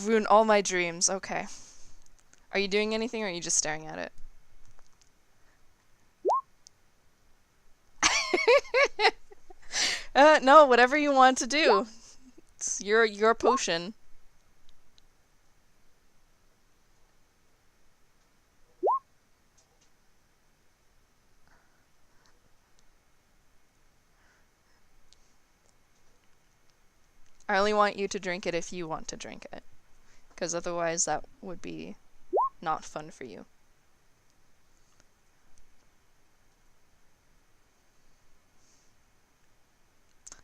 Speaker 2: Ruined all my dreams. Okay. Are you doing anything or are you just staring at it? No, whatever you want to do. It's your potion. I only want you to drink it if you want to drink it. Because otherwise that would be not fun for you.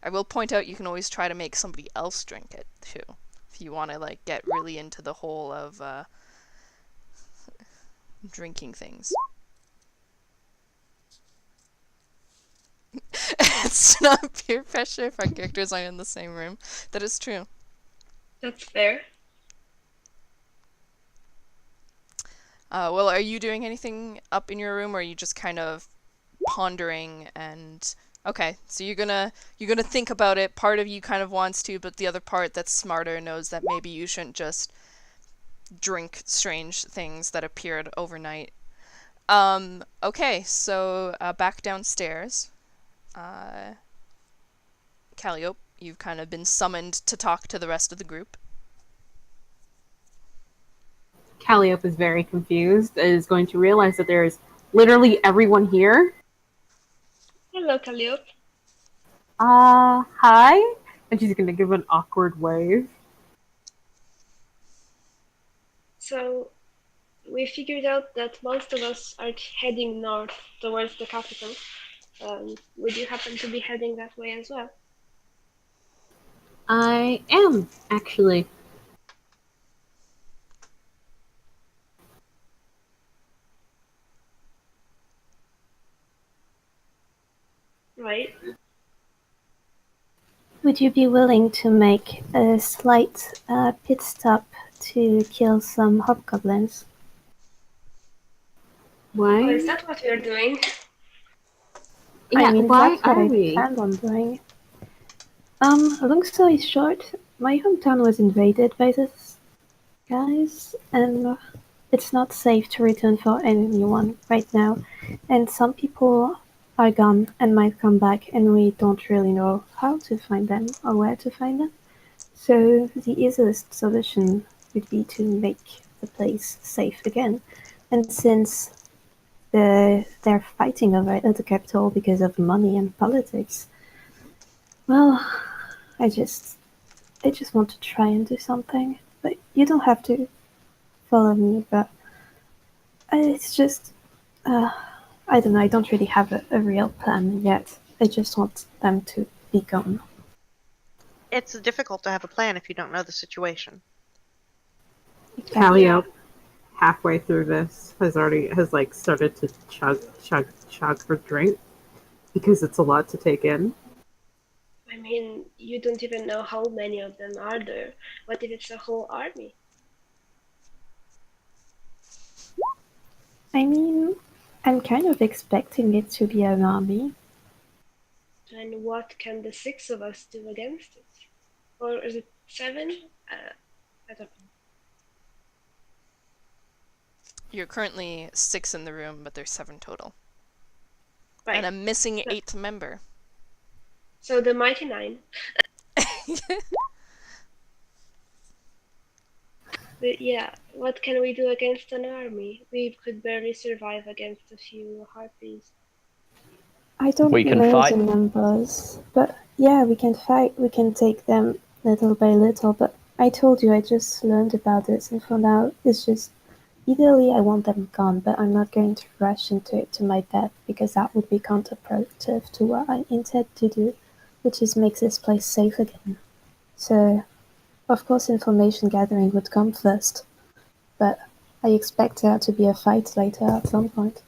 Speaker 2: I will point out you can always try to make somebody else drink it, too. If you want to, like, get really into the whole of, drinking things. It's not peer pressure if our characters are in the same room. That is true.
Speaker 1: That's fair.
Speaker 2: Well, are you doing anything up in your room, or are you just kind of pondering and... Okay, so you're gonna think about it. Part of you kind of wants to, but the other part that's smarter knows that maybe you shouldn't just drink strange things that appeared overnight. Okay, so back downstairs. Calliope, you've kind of been summoned to talk to the rest of the group.
Speaker 7: Calliope is very confused, is going to realize that there is literally everyone here.
Speaker 1: Hello, Calliope.
Speaker 7: Hi? And she's gonna give an awkward wave.
Speaker 1: So, we figured out that most of us are heading north towards the capital. Would you happen to be heading that way as well?
Speaker 7: I am, actually.
Speaker 1: Right.
Speaker 5: Would you be willing to make a slight pit stop to kill some hobgoblins?
Speaker 7: Why?
Speaker 1: Oh, is that what you're doing?
Speaker 7: Yeah,
Speaker 5: I mean,
Speaker 7: why
Speaker 5: that's what
Speaker 7: are
Speaker 5: I
Speaker 7: we?
Speaker 5: planned on doing. Long story short, my hometown was invaded by these guys, and it's not safe to return for anyone right now. And some people are gone and might come back, and we don't really know how to find them or where to find them. So the easiest solution would be to make the place safe again. And since they're fighting over it at the capital because of money and politics, well, I just want to try and do something. But you don't have to follow me. But it's just I don't know. I don't really have a real plan yet. I just want them to be gone.
Speaker 6: It's difficult to have a plan if you don't know the situation.
Speaker 7: Calliope, halfway through this, has started to chug her drink because it's a lot to take in.
Speaker 1: I mean, you don't even know how many of them are there. What if it's a whole army?
Speaker 5: I mean, I'm kind of expecting it to be an army.
Speaker 1: And what can the 6 of us do against it? Or is it 7? I don't know.
Speaker 2: You're currently 6 in the room, but there's 7 total.
Speaker 1: Right.
Speaker 2: And a missing 8th member.
Speaker 1: So the mighty 9. But yeah, what can we do against an army? We could barely survive against a few harpies.
Speaker 5: I don't
Speaker 4: We can
Speaker 5: know
Speaker 4: fight.
Speaker 5: the numbers, but yeah, we can fight. We can take them little by little. But I told you, I just learned about this, and for now, it's just ideally I want them gone, but I'm not going to rush into it to my death because that would be counterproductive to what I intend to do, which is make this place safe again. So, of course, information gathering would come first, but I expect there to be a fight later at some point.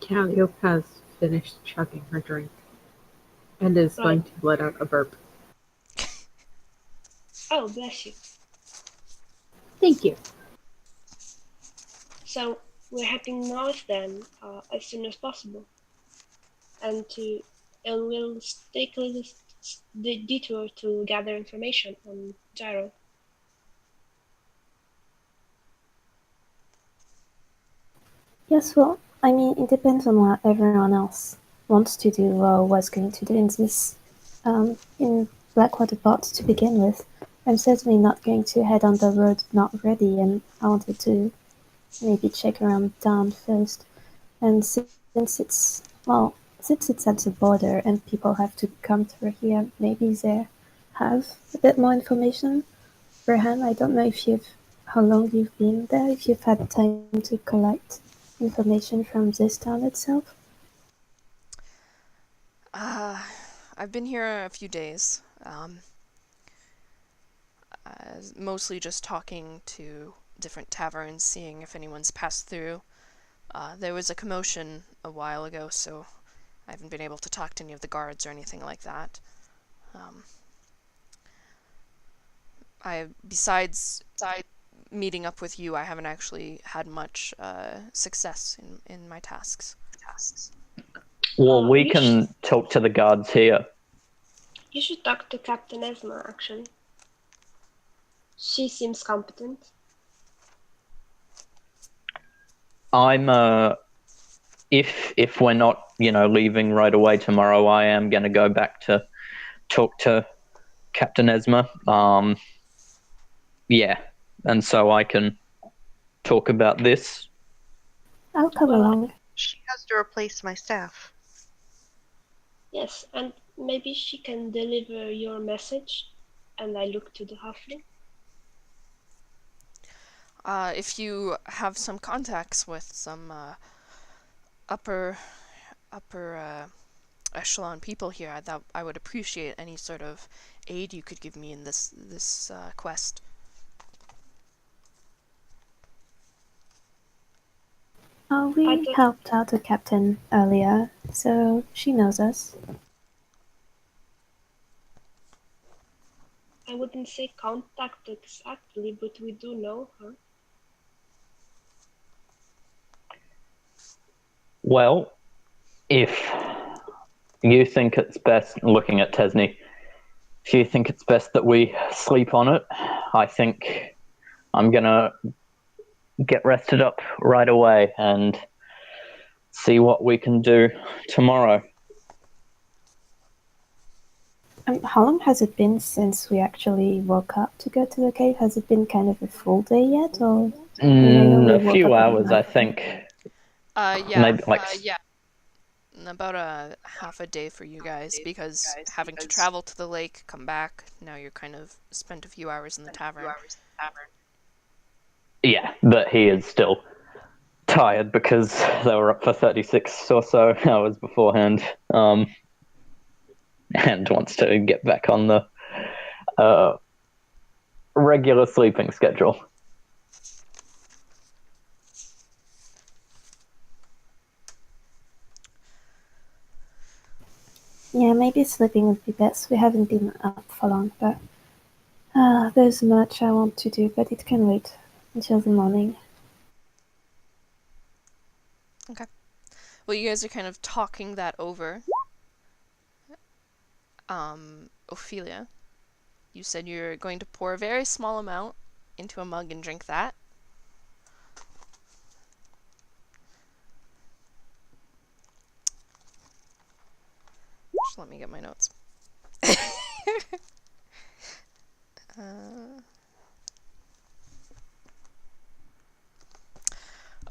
Speaker 7: Calliope has finished chugging her drink and is going to let out a burp.
Speaker 1: Oh, bless you.
Speaker 7: Thank you.
Speaker 1: So we're heading north then, as soon as possible, and we'll take a little detour to gather information on Gyro.
Speaker 5: Yes, well, I mean, it depends on what everyone else wants to do or was going to do in Blackwater Port to begin with. I'm certainly not going to head on the road not ready, and I wanted to maybe check around town first. And since it's at the border and people have to come through here, maybe they have a bit more information. Berhan, I don't know how long you've been there, if you've had time to collect information from this town itself.
Speaker 2: I've been here a few days. Mostly just talking to different taverns, seeing if anyone's passed through. There was a commotion a while ago, so I haven't been able to talk to any of the guards or anything like that. Besides meeting up with you, I haven't actually had much success in my tasks.
Speaker 4: Well, we can talk to the guards here.
Speaker 1: You should talk to Captain Esma, actually. She seems competent.
Speaker 4: I'm if we're not, leaving right away tomorrow, I am going to go back to talk to Captain Esma. Yeah, and so I can talk about this.
Speaker 5: I'll come along.
Speaker 6: She has to replace my staff.
Speaker 1: Yes, and maybe she can deliver your message. And I look to the halfling.
Speaker 2: If you have some contacts with some upper echelon people here, that I would appreciate any sort of aid you could give me in this quest.
Speaker 5: Oh,
Speaker 1: I
Speaker 5: we
Speaker 1: don't-
Speaker 5: helped out the captain earlier, so she knows us.
Speaker 1: I wouldn't say contact exactly, but we do know her.
Speaker 4: Well, if you think it's best, looking at Tesney, if you think it's best that we sleep on it, I think I'm gonna get rested up right away and see what we can do tomorrow.
Speaker 5: How long has it been since we actually woke up to go to the cave? Has it been kind of a full day yet, or I know we
Speaker 4: A
Speaker 5: woke
Speaker 4: few
Speaker 5: up
Speaker 4: hours, I
Speaker 5: overnight.
Speaker 4: think.
Speaker 2: Yeah.
Speaker 4: Maybe like
Speaker 2: About a half a day for you guys, because having to travel to the lake, come back, now you're kind of spent a few hours in the tavern.
Speaker 4: yeah, but he is still tired because they were up for 36 or so hours beforehand, and wants to get back on the regular sleeping schedule.
Speaker 5: Yeah, maybe sleeping would be best. We haven't been up for long, but there's much I want to do, but it can wait until the morning.
Speaker 2: Okay. Well, you guys are kind of talking that over. Ophelia, you said you're going to pour a very small amount into a mug and drink that. Just let me get my notes.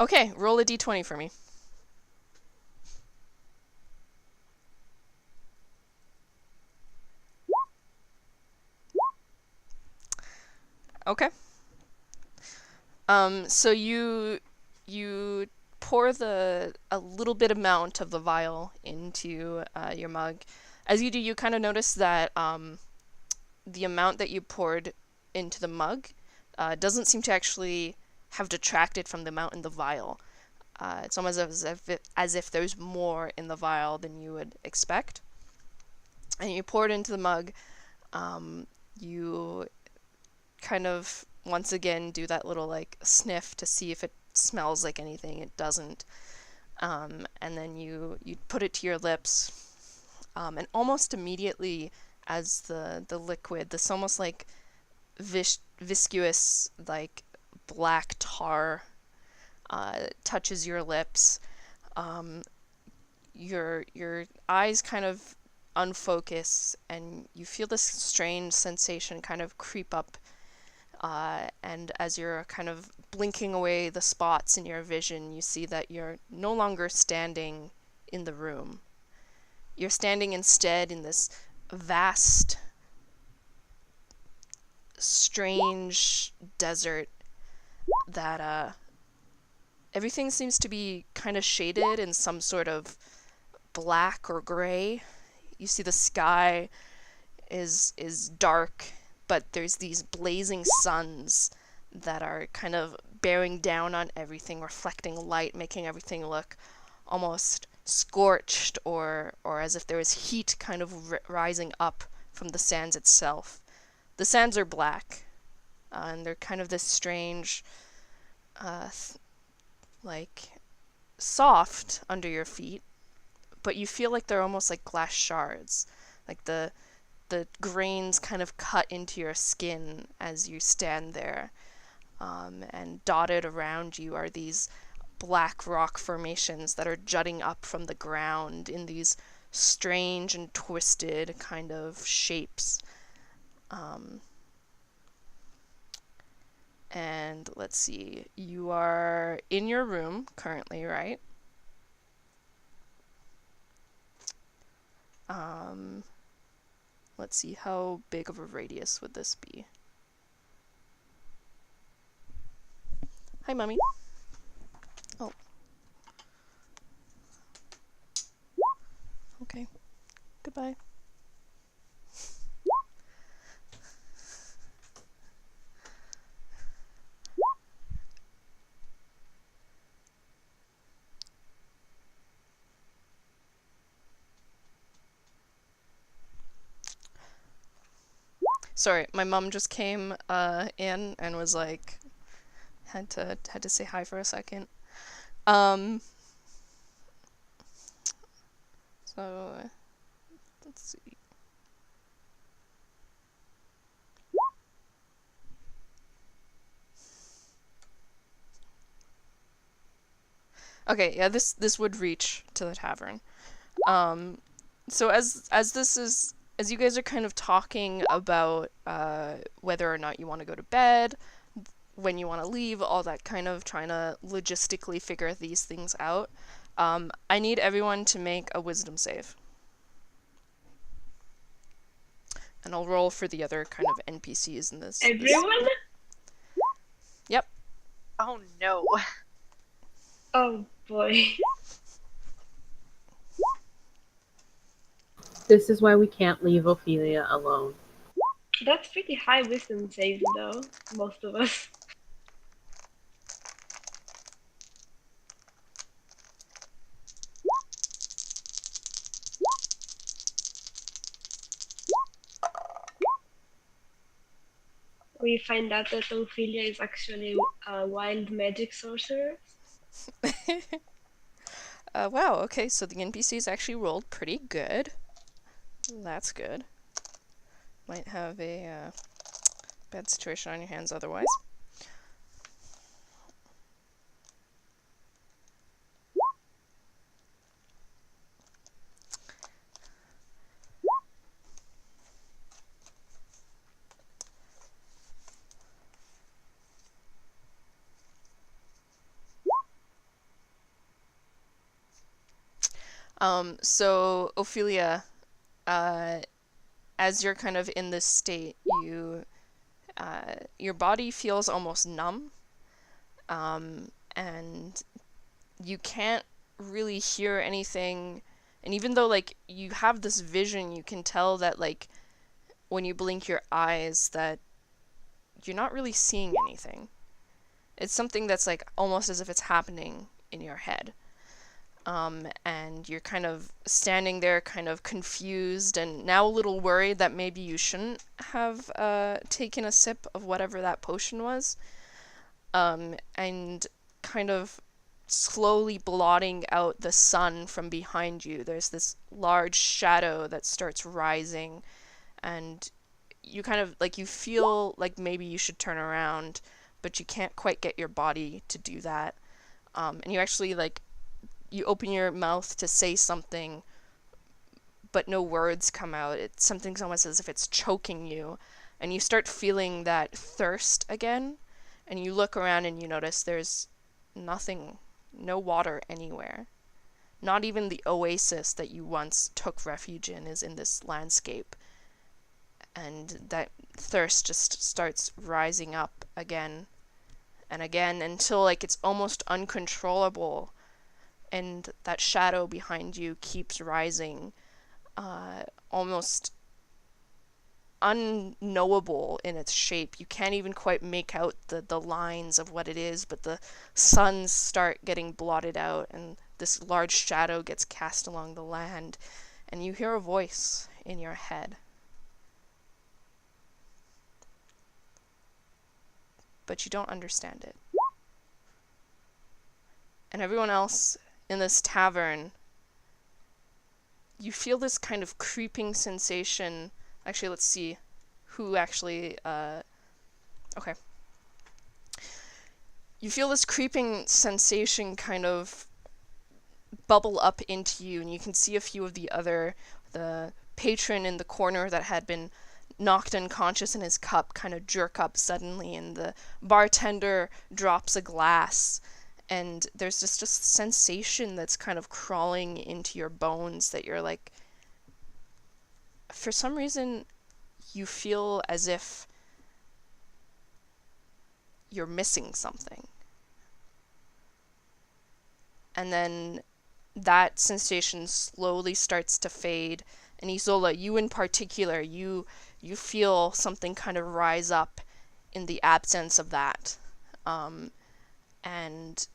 Speaker 2: Okay, roll a d20 for me. Okay. So you pour a little bit amount of the vial into your mug. As you do, you kind of notice that the amount that you poured into the mug doesn't seem to actually have detracted from the amount in the vial. It's almost as if there's more in the vial than you would expect. And you pour it into the mug. You kind of once again do that little like sniff to see if it smells like anything. It doesn't. And then you put it to your lips, and almost immediately, as the liquid, this almost like viscous like black tar touches your lips, your eyes kind of unfocus, and you feel this strange sensation kind of creep up. And as you're kind of blinking away the spots in your vision, you see that you're no longer standing in the room. You're standing instead in this vast, strange desert that everything seems to be kind of shaded in some sort of black or gray. You see the sky is dark, but there's these blazing suns that are kind of bearing down on everything, reflecting light, making everything look almost scorched, or as if there was heat kind of rising up from the sands itself. The sands are black, and they're kind of this strange, like, soft under your feet, but you feel like they're almost like glass shards. Like the grains kind of cut into your skin as you stand there. And dotted around you are these black rock formations that are jutting up from the ground in these strange and twisted kind of shapes. And let's see, you are in your room currently, right? Let's see, how big of a radius would this be? Hi, Mummy. Oh. Okay. Goodbye. Sorry, my mom just came in and was like, had to say hi for a second. So let's see. Okay, yeah, this would reach to the tavern. So as you guys are kind of talking about whether or not you want to go to bed, when you want to leave, all that kind of trying to logistically figure these things out, I need everyone to make a wisdom save. And I'll roll for the other kind of NPCs in this.
Speaker 1: Everyone?
Speaker 2: Yep.
Speaker 6: Oh no.
Speaker 1: Oh boy.
Speaker 7: This is why we can't leave Ophelia alone.
Speaker 1: That's pretty high wisdom save though, most of us. We find out that Ophelia is actually a wild magic sorcerer.
Speaker 2: Wow, okay, so the NPCs actually rolled pretty good. That's good. Might have a bad situation on your hands otherwise. So Ophelia, as you're kind of in this state, your body feels almost numb, and you can't really hear anything. And even though like you have this vision, you can tell that like when you blink your eyes that you're not really seeing anything. It's something that's like almost as if it's happening in your head. And you're kind of standing there kind of confused and now a little worried that maybe you shouldn't have taken a sip of whatever that potion was. And kind of slowly blotting out the sun from behind you. There's this large shadow that starts rising, and you kind of like you feel like maybe you should turn around, but you can't quite get your body to do that. And you actually like you open your mouth to say something, but no words come out. It's something's almost as if it's choking you, and you start feeling that thirst again, and you look around and you notice there's nothing, no water anywhere. Not even the oasis that you once took refuge in is in this landscape. And that thirst just starts rising up again and again until like it's almost uncontrollable, and that shadow behind you keeps rising, almost unknowable in its shape. You can't even quite make out the lines of what it is, but the suns start getting blotted out and this large shadow gets cast along the land, and you hear a voice in your head. But you don't understand it. And everyone else in this tavern, you feel this kind of creeping sensation. Actually, let's see who actually, okay. You feel this creeping sensation kind of bubble up into you, and you can see a few of the patron in the corner that had been knocked unconscious in his cup kind of jerk up suddenly, and the bartender drops a glass, and there's just a sensation that's kind of crawling into your bones that you're like, for some reason, you feel as if you're missing something. And then that sensation slowly starts to fade. And Isola, you in particular, you feel something kind of rise up in the absence of that. And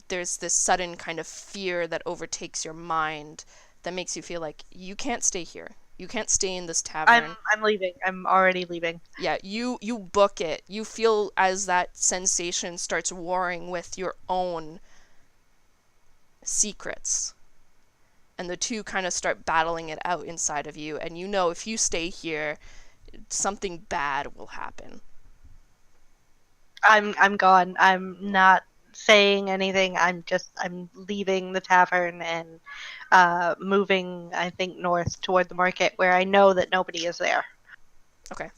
Speaker 2: there's this sudden kind of fear that overtakes your mind that makes you feel like you can't stay here. You can't stay in this tavern.
Speaker 6: I'm leaving. I'm already leaving.
Speaker 2: Yeah, you book it. You feel as that sensation starts warring with your own secrets. And the two kind of start battling it out inside of you, and you know if you stay here, something bad will happen.
Speaker 6: I'm gone. I'm not saying anything. I'm leaving the tavern and moving, I think, north toward the market where I know that nobody is there.
Speaker 2: Okay.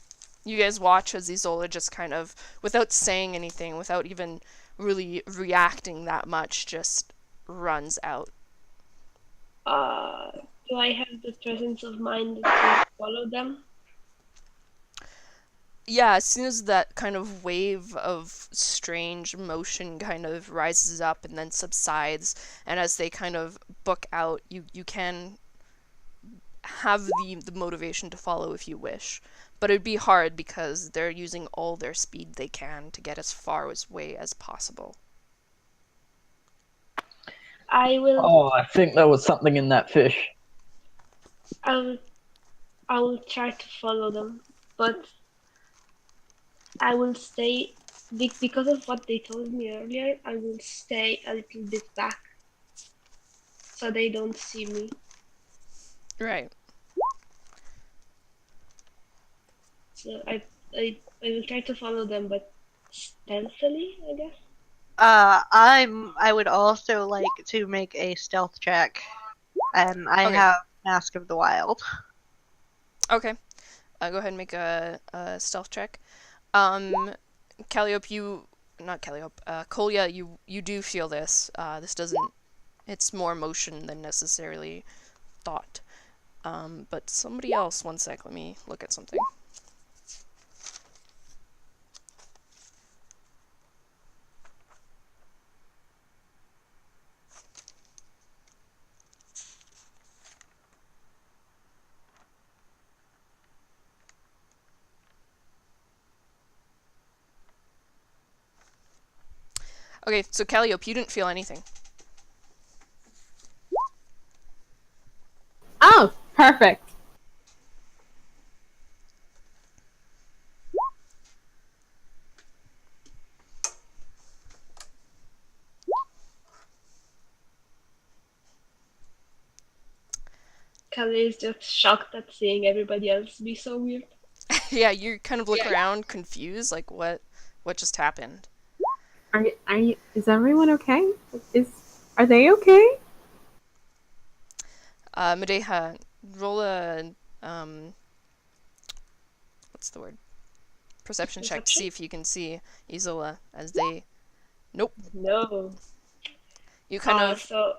Speaker 2: You guys watch as Isola just kind of, without saying anything, without even really reacting that much, just runs out.
Speaker 1: Do I have the presence of mind to follow them?
Speaker 2: Yeah, as soon as that kind of wave of strange motion kind of rises up and then subsides, and as they kind of book out, you can have the motivation to follow if you wish. But it'd be hard because they're using all their speed they can to get as far away as possible.
Speaker 1: I will.
Speaker 4: Oh, I think there was something in that fish.
Speaker 1: I will try to follow them, but I will stay because of what they told me earlier. I will stay a little bit back so they don't see me.
Speaker 2: Right.
Speaker 1: So I will try to follow them, but stealthily, I guess.
Speaker 6: I would also like to make a stealth check, and I
Speaker 2: Okay.
Speaker 6: have Mask of the Wild.
Speaker 2: Okay. Go ahead and make a stealth check. Calliope, Kolya, you do feel this. This doesn't. It's more motion than necessarily thought. But somebody else, one sec. Let me look at something. Okay, so Calliope, you didn't feel anything.
Speaker 7: Oh, perfect.
Speaker 1: Kelly is just shocked at seeing everybody else be so weird.
Speaker 2: Yeah, you kind of look around, confused, like what just happened?
Speaker 7: Is everyone okay? Are they okay?
Speaker 2: Madeha, roll a what's the word? Perception check to see if you can see Isola as they. Nope.
Speaker 1: No.
Speaker 2: You kind of
Speaker 1: So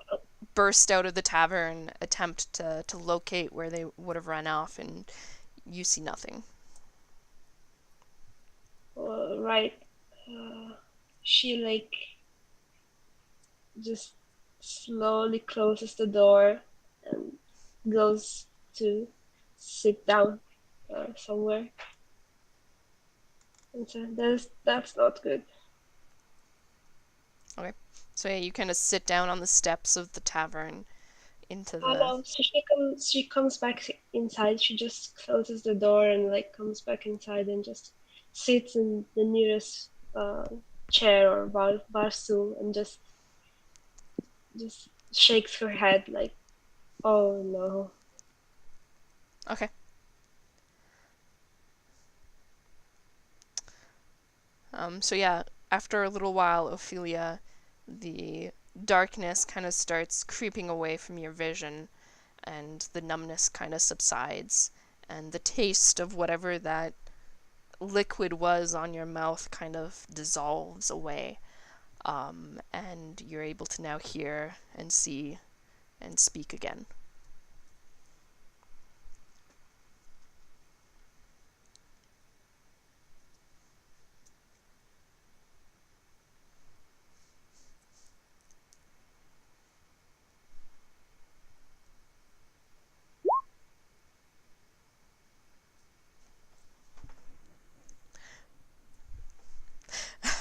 Speaker 2: burst out of the tavern, attempt to locate where they would have run off, and you see nothing.
Speaker 1: right. She just slowly closes the door and goes to sit down somewhere. And so that's not good.
Speaker 2: So yeah, you kind of sit down on the steps of the tavern into the.
Speaker 1: No, so she comes back inside. She just closes the door and comes back inside and just sits in the nearest chair or bar stool and just shakes her head like, oh no.
Speaker 2: Okay. So yeah, after a little while, Ophelia, the darkness kind of starts creeping away from your vision, and the numbness kind of subsides, and the taste of whatever that liquid was on your mouth kind of dissolves away, and you're able to now hear and see and speak again.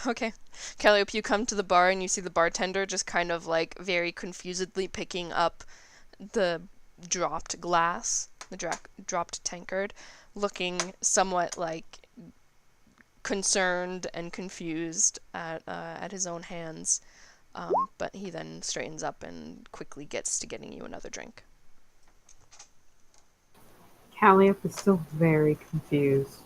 Speaker 2: Okay. Calliope, you come to the bar and you see the bartender just kind of like very confusedly picking up the dropped glass, the dropped tankard, looking somewhat like concerned and confused at his own hands. But he then straightens up and quickly gets to getting you another drink.
Speaker 7: Calliope is still very confused.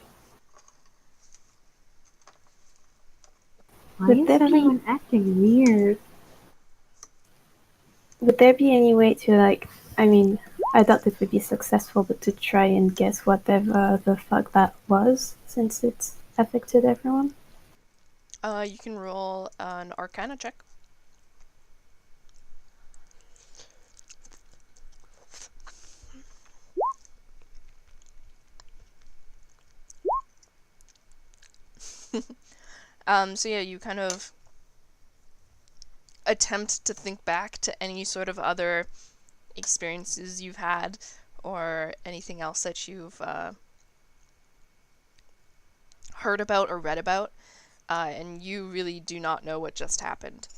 Speaker 7: Why
Speaker 5: Would
Speaker 7: is
Speaker 5: there be
Speaker 7: everyone acting weird?
Speaker 5: would there be any way to like? I mean, I doubt it would be successful, but to try and guess whatever the fuck that was, since it's affected everyone.
Speaker 2: You can roll an Arcana check. So yeah, you kind of attempt to think back to any sort of other experiences you've had or anything else that you've heard about or read about, and you really do not know what just happened.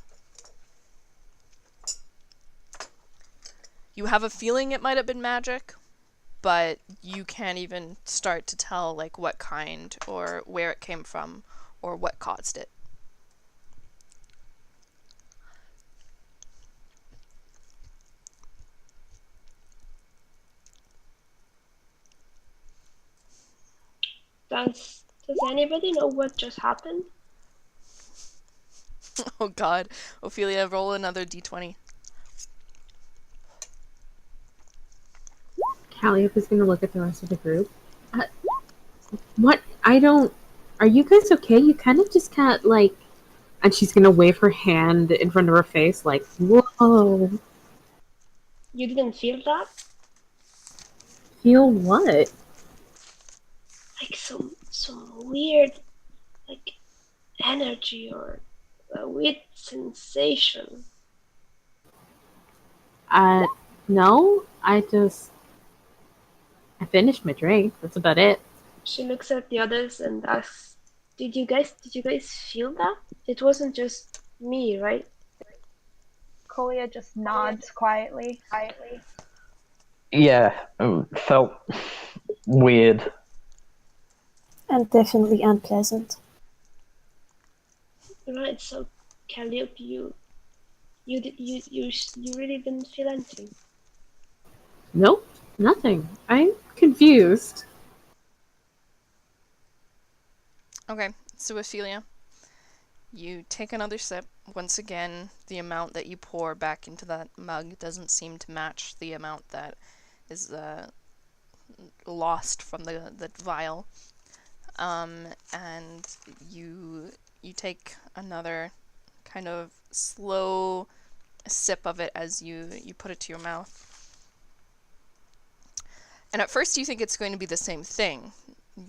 Speaker 2: You have a feeling it might have been magic, but you can't even start to tell like what kind or where it came from or what caused it.
Speaker 1: Does anybody know what just happened?
Speaker 2: Oh god. Ophelia, roll another d20.
Speaker 7: Calliope is gonna look at the rest of the group. What? I don't. Are you guys okay? You kind of just can't like. And she's gonna wave her hand in front of her face, like, "Whoa!"
Speaker 1: You didn't feel that?
Speaker 7: Feel what?
Speaker 1: Like some weird like energy or a weird sensation.
Speaker 7: No. I finished my drink. That's about it.
Speaker 1: She looks at the others and asks, did you guys feel that? It wasn't just me, right?
Speaker 3: Colia just nods quietly.
Speaker 4: Yeah, felt weird.
Speaker 5: And definitely unpleasant.
Speaker 1: Right, so Calliope, you really didn't feel anything.
Speaker 7: Nope, nothing. I'm confused.
Speaker 2: Okay, so Ophelia, you take another sip. Once again, the amount that you pour back into that mug doesn't seem to match the amount that is lost from the vial. And you take another kind of slow sip of it as you put it to your mouth. And at first you think it's going to be the same thing.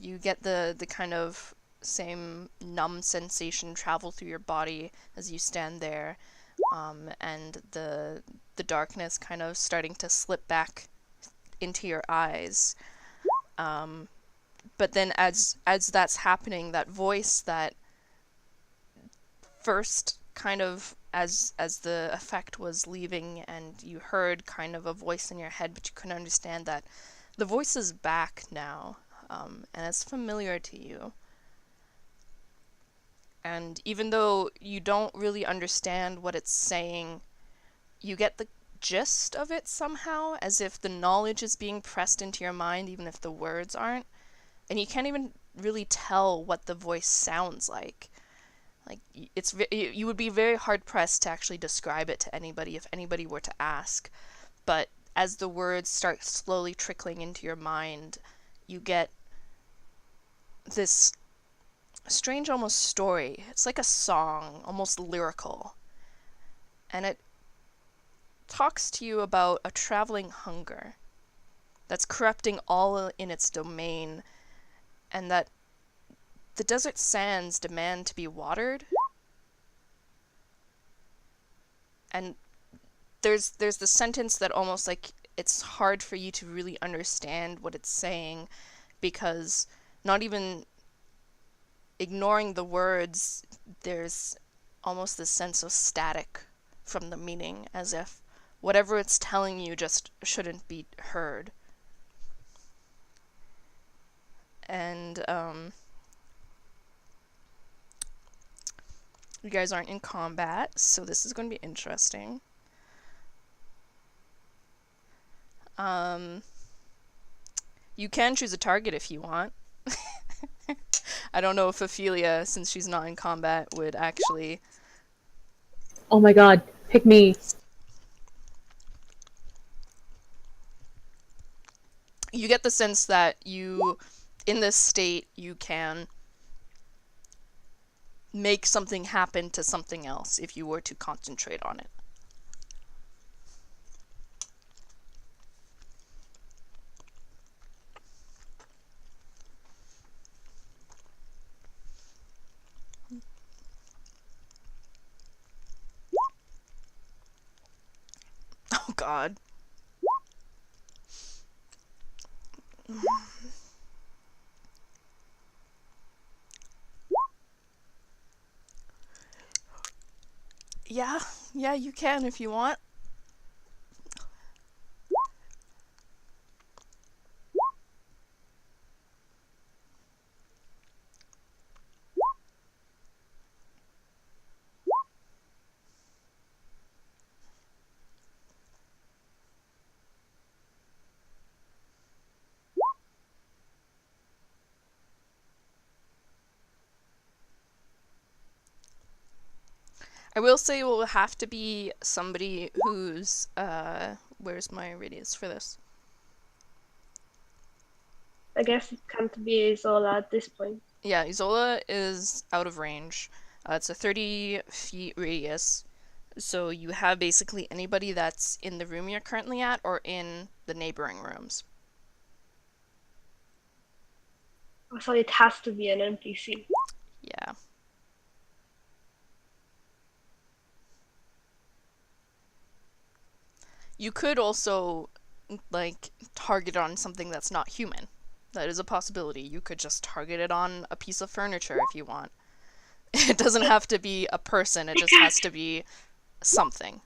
Speaker 2: You get the kind of same numb sensation travel through your body as you stand there, and the darkness kind of starting to slip back into your eyes. But then as that's happening, that voice that first kind of as the effect was leaving and you heard kind of a voice in your head but you couldn't understand that, the voice is back now, and it's familiar to you. And even though you don't really understand what it's saying, you get the gist of it somehow, as if the knowledge is being pressed into your mind even if the words aren't. And you can't even really tell what the voice sounds like. Like, you would be very hard pressed to actually describe it to anybody if anybody were to ask. But as the words start slowly trickling into your mind, you get this strange almost story. It's like a song, almost lyrical. And it talks to you about a traveling hunger that's corrupting all in its domain, and that the desert sands demand to be watered. And there's the sentence that almost like it's hard for you to really understand what it's saying, because not even ignoring the words, there's almost this sense of static from the meaning, as if whatever it's telling you just shouldn't be heard. And you guys aren't in combat, so this is going to be interesting. You can choose a target if you want. I don't know if Ophelia, since she's not in combat, would actually...
Speaker 7: Oh my god, pick me.
Speaker 2: You get the sense that you, in this state, you can make something happen to something else if you were to concentrate on it. Oh god. Yeah, you can if you want. I will say it will have to be somebody who's, where's my radius for this?
Speaker 1: I guess it can't be Isola at this point.
Speaker 2: Yeah, Isola is out of range. It's a 30 feet radius, so you have basically anybody that's in the room you're currently at or in the neighboring rooms.
Speaker 1: So it has to be an NPC.
Speaker 2: Yeah. You could also, like, target on something that's not human. That is a possibility. You could just target it on a piece of furniture if you want. It doesn't have to be a person, it just has to be something.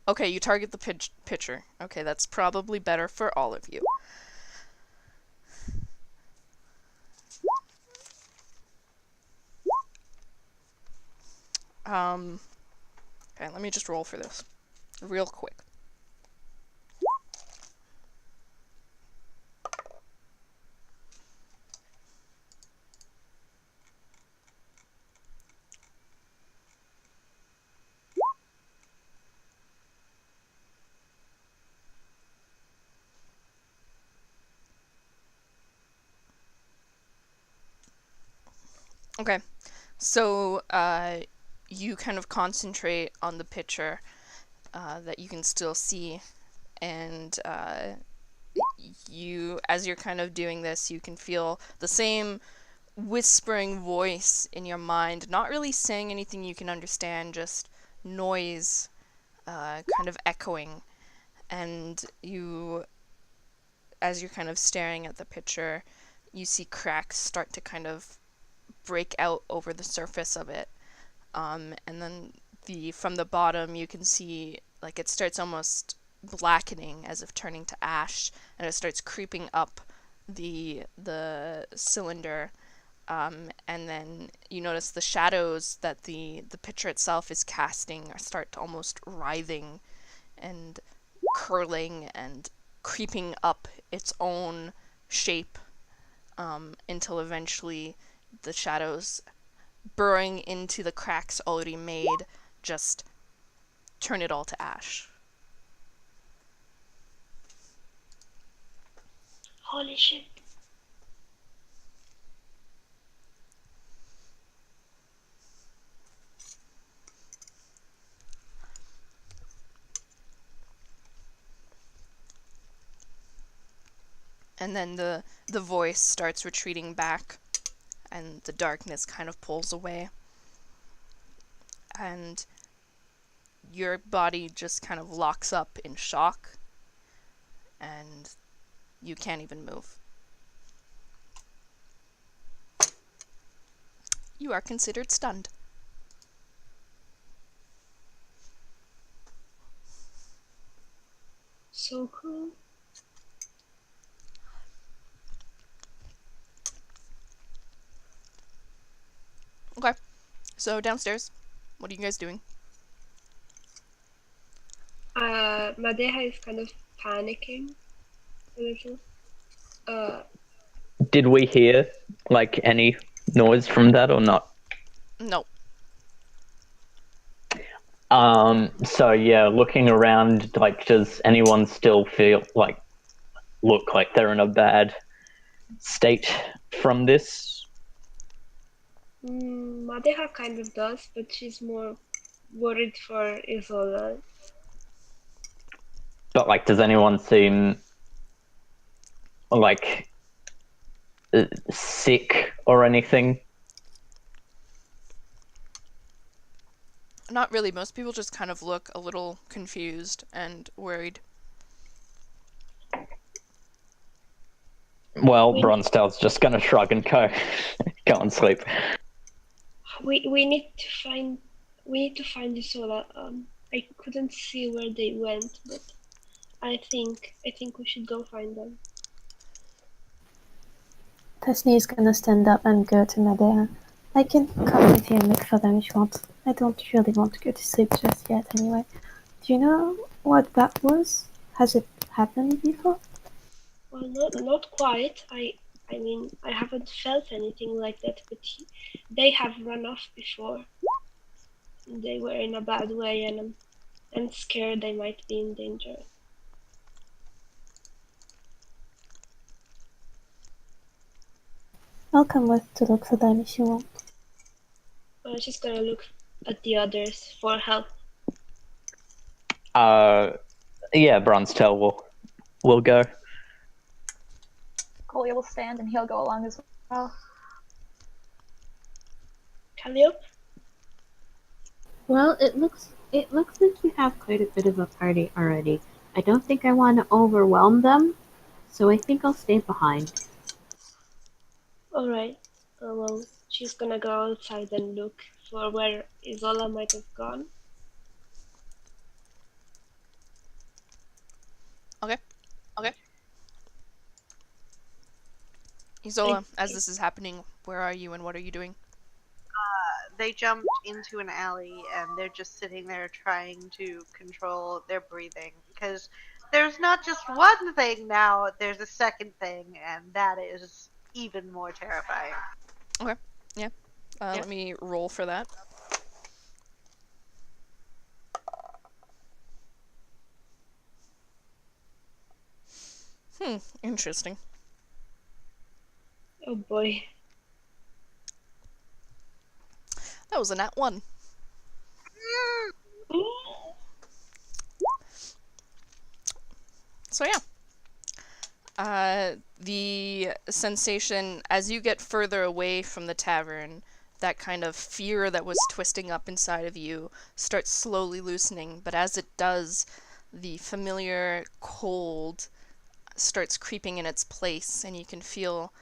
Speaker 2: Okay, you target the pitcher. Okay, that's probably better for all of you. Okay, let me just roll for this real quick. Okay, so you kind of concentrate on the picture that you can still see, and you, as you're kind of doing this, you can feel the same whispering voice in your mind, not really saying anything you can understand, just noise kind of echoing. And you, as you're kind of staring at the picture, you see cracks start to kind of break out over the surface of it. And then from the bottom you can see, like, it starts almost blackening as if turning to ash, and it starts creeping up the cylinder. And then you notice the shadows that the picture itself is casting start to almost writhing and curling and creeping up its own shape, until eventually the shadows, burrowing into the cracks already made, just turn it all to ash.
Speaker 1: Holy shit.
Speaker 2: And then the voice starts retreating back, and the darkness kind of pulls away. And your body just kind of locks up in shock, and you can't even move. you are considered stunned.
Speaker 1: So cool.
Speaker 2: Okay, so downstairs, what are you guys doing?
Speaker 1: Madeha is kind of panicking a little.
Speaker 4: Did we hear like any noise from that or not?
Speaker 2: No.
Speaker 4: So yeah, looking around, like, does anyone still feel like look like they're in a bad state from this?
Speaker 1: Madeha kind of does, but she's more worried for Isola.
Speaker 4: But like, does anyone seem like sick or anything?
Speaker 2: Not really. Most people just kind of look a little confused and worried.
Speaker 4: Well, Bronstail's just gonna shrug and go and sleep.
Speaker 1: We need to find Isola. I couldn't see where they went, but I think we should go find them.
Speaker 5: Tesney is gonna stand up and go to Madeira. I can come with you and look for them if you want. I don't really want to go to sleep just yet anyway. Do you know what that was? Has it happened before?
Speaker 1: Well, not quite. I mean, I haven't felt anything like that, but they have run off before. They were in a bad way, and I'm scared they might be in danger.
Speaker 5: I'll come with to look for them if you want.
Speaker 1: I'm just gonna look at the others for help.
Speaker 4: Yeah, Bronstail will go.
Speaker 3: Colia will stand and he'll go along as well.
Speaker 1: Calliope?
Speaker 7: Well, it looks like you have quite a bit of a party already. I don't think I want to overwhelm them, so I think I'll stay behind.
Speaker 1: Alright. Well, she's gonna go outside and look for where Isola might have gone.
Speaker 2: Okay. Isola, as this is happening, where are you and what are you doing?
Speaker 6: They jumped into an alley and they're just sitting there trying to control their breathing because there's not just one thing now, there's a second thing, and that is even more terrifying.
Speaker 2: Okay, yeah. Let me roll for that. Interesting.
Speaker 1: Oh boy.
Speaker 2: That was a nat 1. So yeah. The sensation, as you get further away from the tavern, that kind of fear that was twisting up inside of you starts slowly loosening, but as it does, the familiar cold starts creeping in its place, and you can feel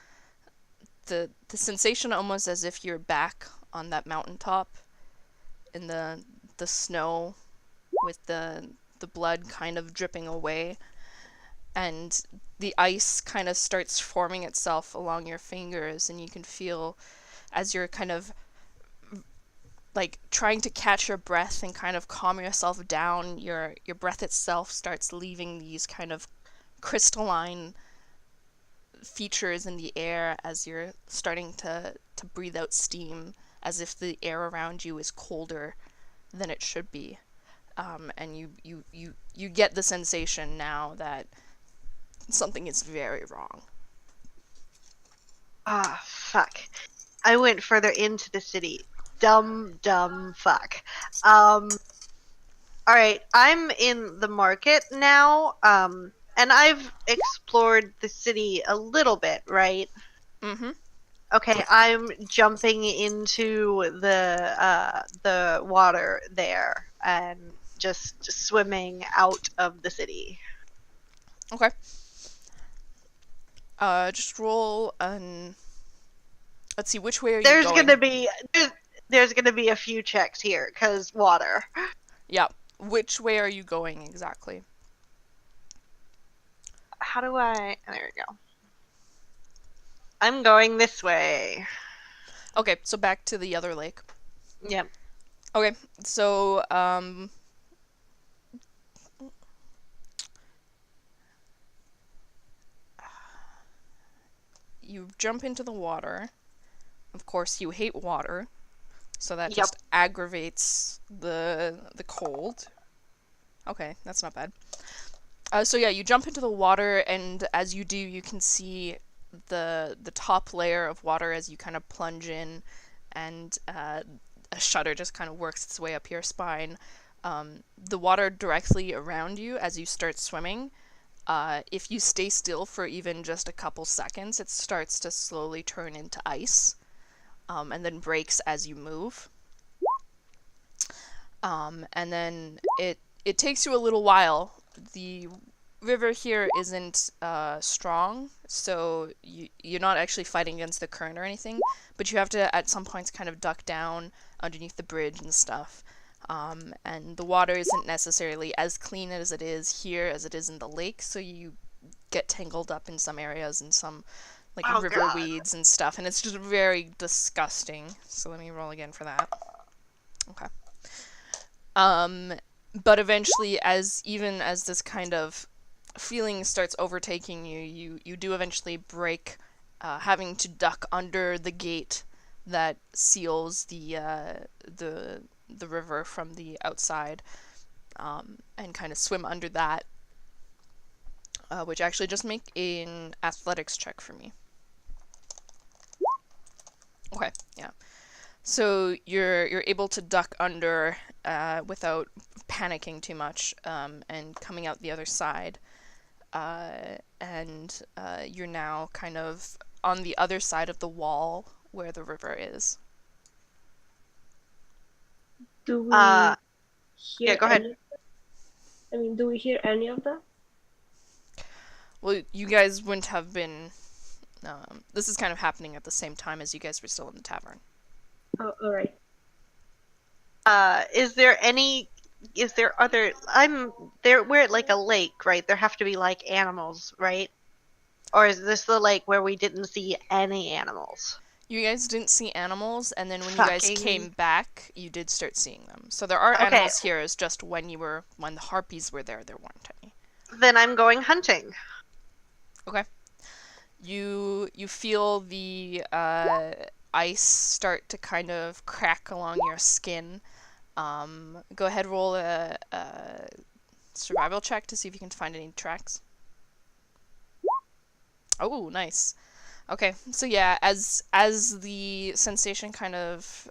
Speaker 2: the sensation almost as if you're back on that mountaintop in the snow with the blood kind of dripping away, and the ice kind of starts forming itself along your fingers, and you can feel as you're kind of like trying to catch your breath and kind of calm yourself down, your breath itself starts leaving these kind of crystalline features in the air as you're starting to breathe out steam, as if the air around you is colder than it should be. And you get the sensation now that something is very wrong.
Speaker 6: Ah, fuck. I went further into the city. Dumb fuck. Alright, I'm in the market now, and I've explored the city a little bit, right?
Speaker 2: Mm-hmm.
Speaker 6: Okay, I'm jumping into the water there and just swimming out of the city.
Speaker 2: Okay. Just roll an Let's see, which way are you
Speaker 6: There's
Speaker 2: going?
Speaker 6: there's gonna be a few checks here because water.
Speaker 2: Yeah. Which way are you going exactly?
Speaker 6: How do I? There we go. I'm going this way.
Speaker 2: Okay, so back to the other lake.
Speaker 6: Yep.
Speaker 2: Okay, so you jump into the water. Of course, you hate water, so that
Speaker 6: Yep.
Speaker 2: just aggravates the cold. Okay, that's not bad. So yeah, you jump into the water, and as you do, you can see the top layer of water as you kind of plunge in, and a shudder just kind of works its way up your spine. The water directly around you as you start swimming, if you stay still for even just a couple seconds, it starts to slowly turn into ice, and then breaks as you move. And then it takes you a little while. The river here isn't strong, so you're not actually fighting against the current or anything, but you have to at some points kind of duck down underneath the bridge and stuff. And the water isn't necessarily as clean as it is here as it is in the lake, so you get tangled up in some areas and some like
Speaker 6: Oh,
Speaker 2: river
Speaker 6: God.
Speaker 2: weeds and stuff, and it's just very disgusting. So let me roll again for that. Okay. But eventually, even as this kind of feeling starts overtaking you, you do eventually break, having to duck under the gate that seals the river from the outside, and kind of swim under that, which actually just make an athletics check for me. Okay, yeah. So you're able to duck under without panicking too much, and coming out the other side, and you're now kind of on the other side of the wall where the river is.
Speaker 1: Do we
Speaker 6: Yeah,
Speaker 1: hear
Speaker 6: go ahead.
Speaker 1: any of that? I mean, do we hear any of that?
Speaker 2: Well, you guys wouldn't have been. This is kind of happening at the same time as you guys were still in the tavern.
Speaker 1: Oh, all right.
Speaker 6: Is there other? We're at like a lake, right? There have to be like animals, right? Or is this the lake where we didn't see any animals?
Speaker 2: You guys didn't see animals, and then when you guys
Speaker 6: Fucking-
Speaker 2: came back, you did start seeing them. So there are
Speaker 6: Okay.
Speaker 2: animals here. It's just when the harpies were there weren't any.
Speaker 6: Then I'm going hunting.
Speaker 2: Okay. You feel the ice start to kind of crack along your skin. Go ahead, roll a survival check to see if you can find any tracks. Oh, nice. Okay, so yeah, as the sensation kind of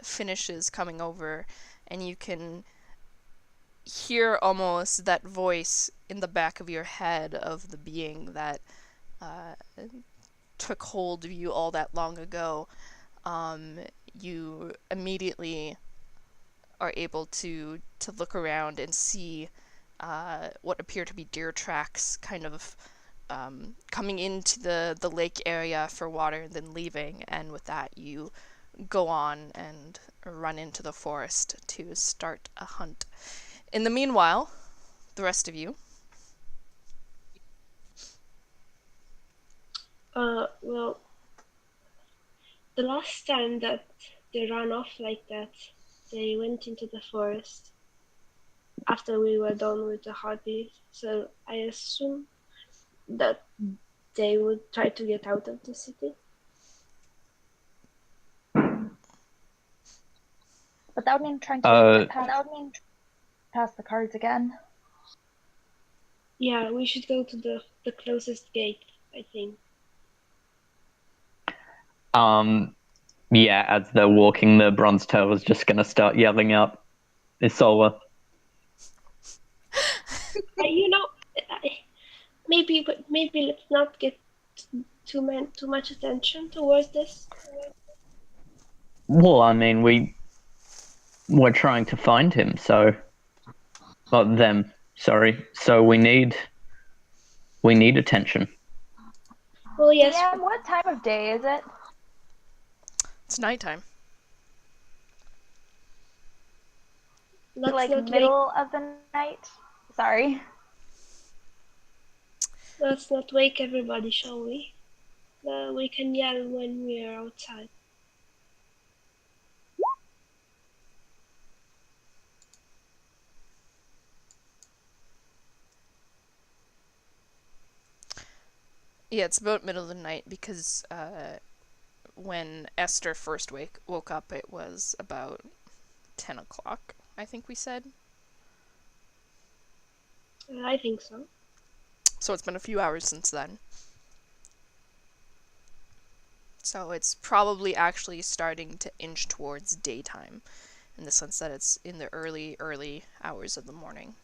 Speaker 2: finishes coming over, and you can hear almost that voice in the back of your head of the being that took hold of you all that long ago, you immediately are able to look around and see what appear to be deer tracks kind of coming into the lake area for water and then leaving, and with that you go on and run into the forest to start a hunt. In the meanwhile, the rest of you.
Speaker 1: Well, the last time that they ran off like that, they went into the forest after we were done with the harpies. So I assume that they would try to get out of the city.
Speaker 3: But that would mean trying to pass the cards again.
Speaker 1: Yeah, we should go to the closest gate, I think.
Speaker 4: Yeah, as they're walking, the bronze tail was just gonna start yelling out, Isola.
Speaker 1: You know, maybe let's not get too much attention towards this.
Speaker 4: Well, I mean, we're trying to find him, so... them, sorry. So we need attention.
Speaker 1: Well, yes,
Speaker 3: Yeah, what time of day is it?
Speaker 2: It's nighttime.
Speaker 1: Let's
Speaker 3: Like
Speaker 1: not wake.
Speaker 3: middle of the night. Sorry.
Speaker 1: Let's not wake everybody, shall we? We can yell when we're outside.
Speaker 2: Yeah, it's about middle of the night because when Esther first woke up, it was about 10 o'clock, I think we said.
Speaker 1: I think so.
Speaker 2: So it's been a few hours since then. So it's probably actually starting to inch towards daytime, in the sense that it's in the early hours of the morning.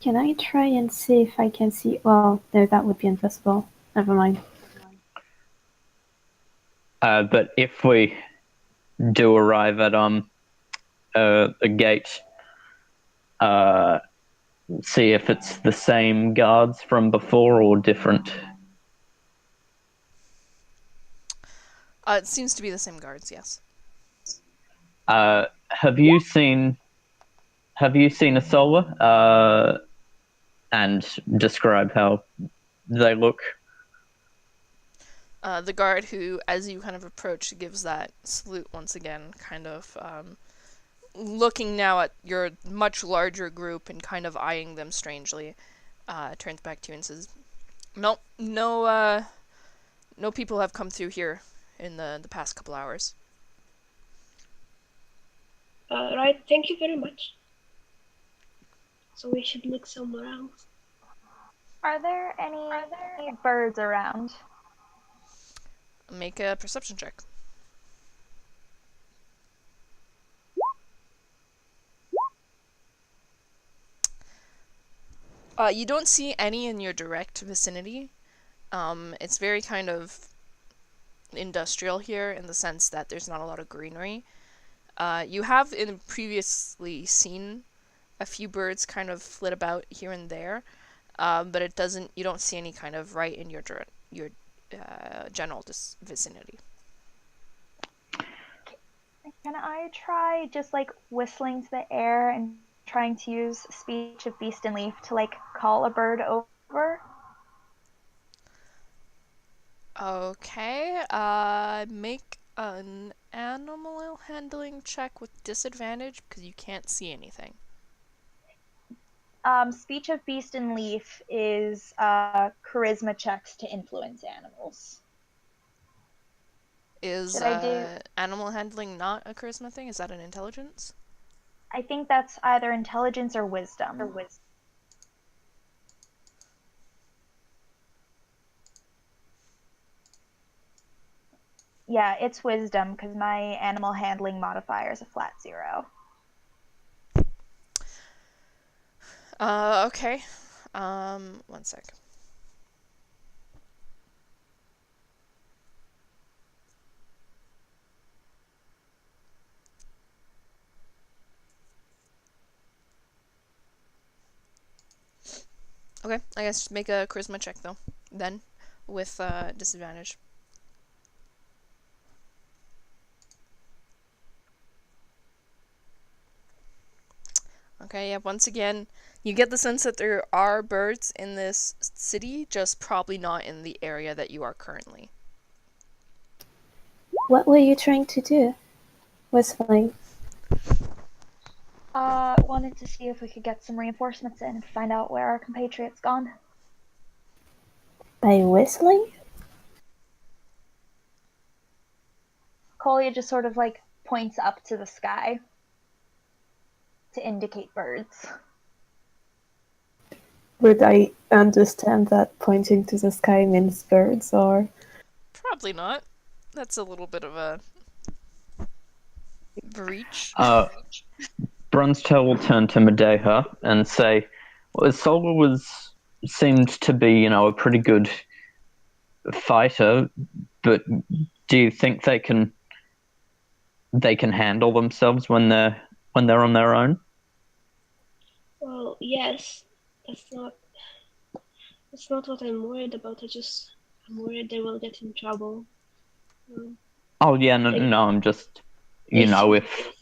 Speaker 5: Can I try and see if I can see? Well, no, that would be invisible. Never mind.
Speaker 4: But if we do arrive at a gate, see if it's the same guards from before or different.
Speaker 2: It seems to be the same guards, yes.
Speaker 4: Have you seen a Solar? And describe how they look.
Speaker 2: The guard who, as you kind of approach, gives that salute once again, kind of looking now at your much larger group and kind of eyeing them strangely, turns back to you and says, "No people have come through here in the past couple hours."
Speaker 1: Right, thank you very much. So we should look somewhere else.
Speaker 3: Are there any birds around?
Speaker 2: Make a perception check. You don't see any in your direct vicinity. It's very kind of industrial here in the sense that there's not a lot of greenery. You have previously seen a few birds kind of flit about here and there, but you don't see any kind of right in your general vicinity.
Speaker 3: Can I try just like whistling to the air and trying to use speech of beast and leaf to like call a bird over?
Speaker 2: Okay, make an animal handling check with disadvantage because you can't see anything.
Speaker 3: Speech of beast and leaf is charisma checks to influence animals.
Speaker 2: Is
Speaker 3: Should I do?
Speaker 2: animal handling not a charisma thing? Is that an intelligence?
Speaker 3: I think that's either intelligence or wisdom. Yeah, it's wisdom because my animal handling modifier is a flat 0.
Speaker 2: Okay. One sec. Okay, I guess just make a charisma check though, then, with disadvantage. Okay, yeah, once again, you get the sense that there are birds in this city, just probably not in the area that you are currently.
Speaker 5: What were you trying to do? Whistling.
Speaker 3: Wanted to see if we could get some reinforcements in and find out where our compatriot's gone.
Speaker 5: By whistling?
Speaker 3: Kolya just sort of like points up to the sky to indicate birds.
Speaker 5: Would I understand that pointing to the sky means birds, or?
Speaker 2: Probably not. That's a little bit of a reach.
Speaker 4: Brunstail will turn to Madeha and say, well, Solar seemed to be, a pretty good fighter, but do you think they can handle themselves when they're on their own?
Speaker 1: Well, yes. It's not what I'm worried about. I'm worried they will get in trouble.
Speaker 4: Oh yeah, no,
Speaker 1: Like,
Speaker 4: no, I'm just,
Speaker 1: they
Speaker 4: if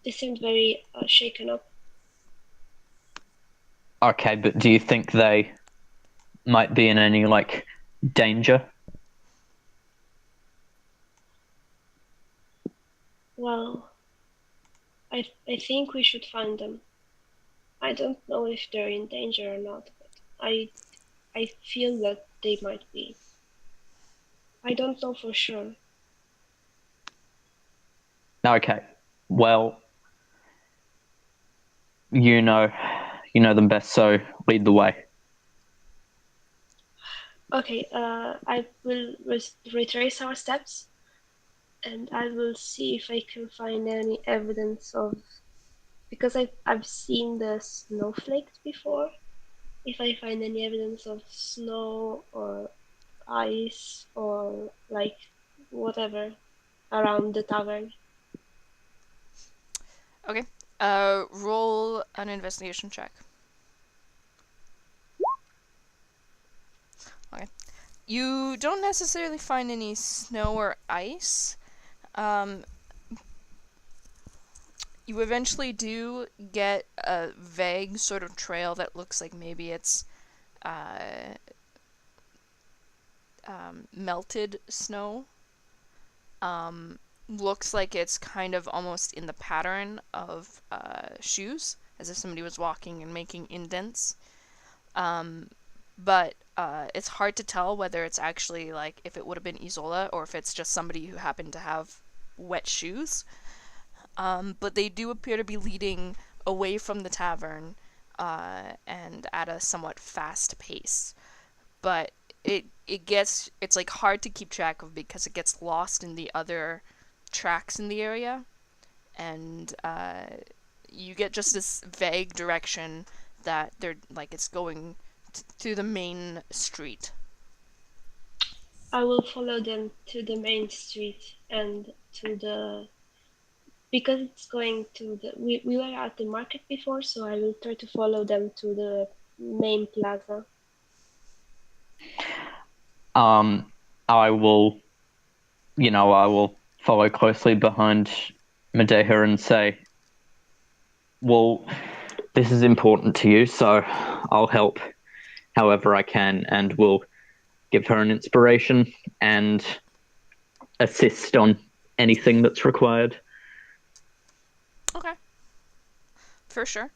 Speaker 1: they seemed very shaken up.
Speaker 4: okay, but do you think they might be in any like danger?
Speaker 1: Well, I think we should find them. I don't know if they're in danger or not, but I feel that they might be. I don't know for sure.
Speaker 4: Okay, well, you know them best, so lead the way.
Speaker 1: Okay, I will retrace our steps, and I will see if I can find any evidence of, because I've seen the snowflakes before. If I find any evidence of snow or ice or like whatever around the tavern.
Speaker 2: Okay. Roll an investigation check. Okay. You don't necessarily find any snow or ice. You eventually do get a vague sort of trail that looks like maybe it's melted snow. Looks like it's kind of almost in the pattern of shoes, as if somebody was walking and making indents. But it's hard to tell whether it's actually like if it would have been Isola or if it's just somebody who happened to have wet shoes. But they do appear to be leading away from the tavern and at a somewhat fast pace. But it's like hard to keep track of because it gets lost in the other tracks in the area, and you get just this vague direction that they're like it's going to the main street.
Speaker 1: I will follow them to the main street and to the, because it's going to the, we were at the market before, so I will try to follow them to the main plaza.
Speaker 4: I will, I will follow closely behind Madeha and say, well, this is important to you, so I'll help however I can, and will give her an inspiration and assist on anything that's required.
Speaker 2: Okay. For sure.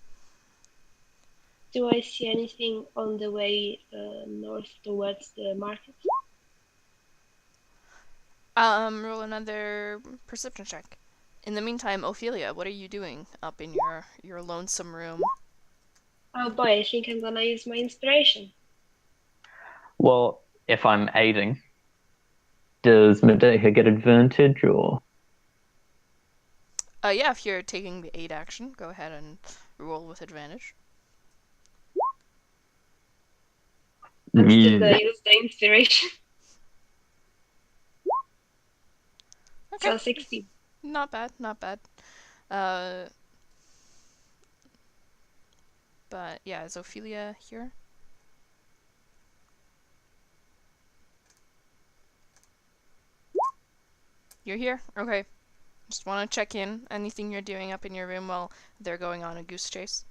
Speaker 1: Do I see anything on the way north towards the market?
Speaker 2: Roll another perception check. In the meantime, Ophelia, what are you doing up in your lonesome room?
Speaker 1: Oh boy, I think I'm gonna use my inspiration.
Speaker 4: Well, if I'm aiding, does Madeha get advantage or?
Speaker 2: Yeah, if you're taking the aid action, go ahead and roll with advantage.
Speaker 1: I'm still gonna use the inspiration.
Speaker 2: Okay.
Speaker 1: So 60.
Speaker 2: Not bad, not bad. But yeah, is Ophelia here? You're here? Okay. Just want to check in. Anything you're doing up in your room while they're going on a goose chase?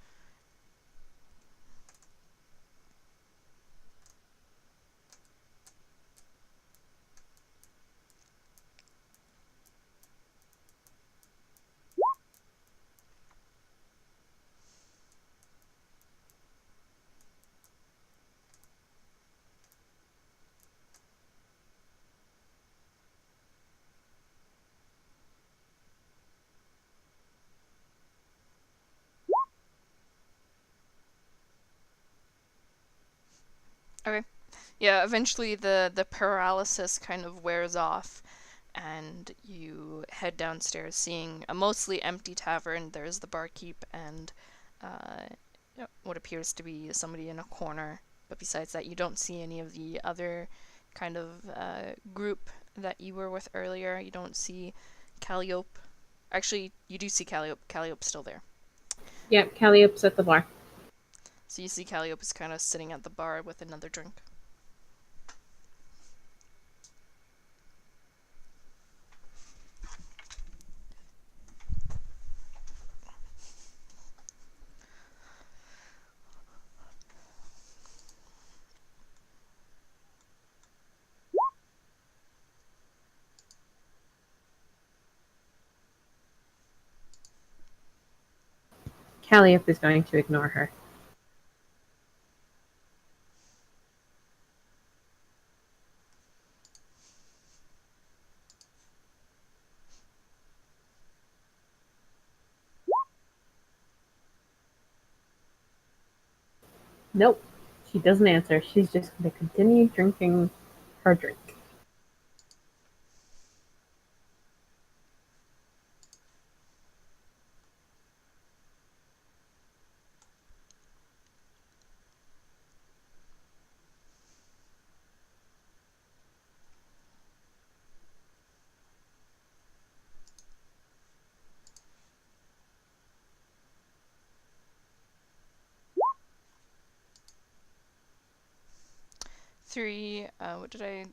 Speaker 2: Okay. Yeah, eventually the paralysis kind of wears off, and you head downstairs, seeing a mostly empty tavern. There's the barkeep and what appears to be somebody in a corner. But besides that, you don't see any of the other kind of group that you were with earlier. You don't see Calliope. Actually, you do see Calliope. Calliope's still there.
Speaker 7: Yep, Calliope's at the bar.
Speaker 2: So you see Calliope is kind of sitting at the bar with another drink.
Speaker 7: Calliope is going to ignore her. Nope. She doesn't answer. She's just going to continue drinking her drink.
Speaker 2: Three, what did I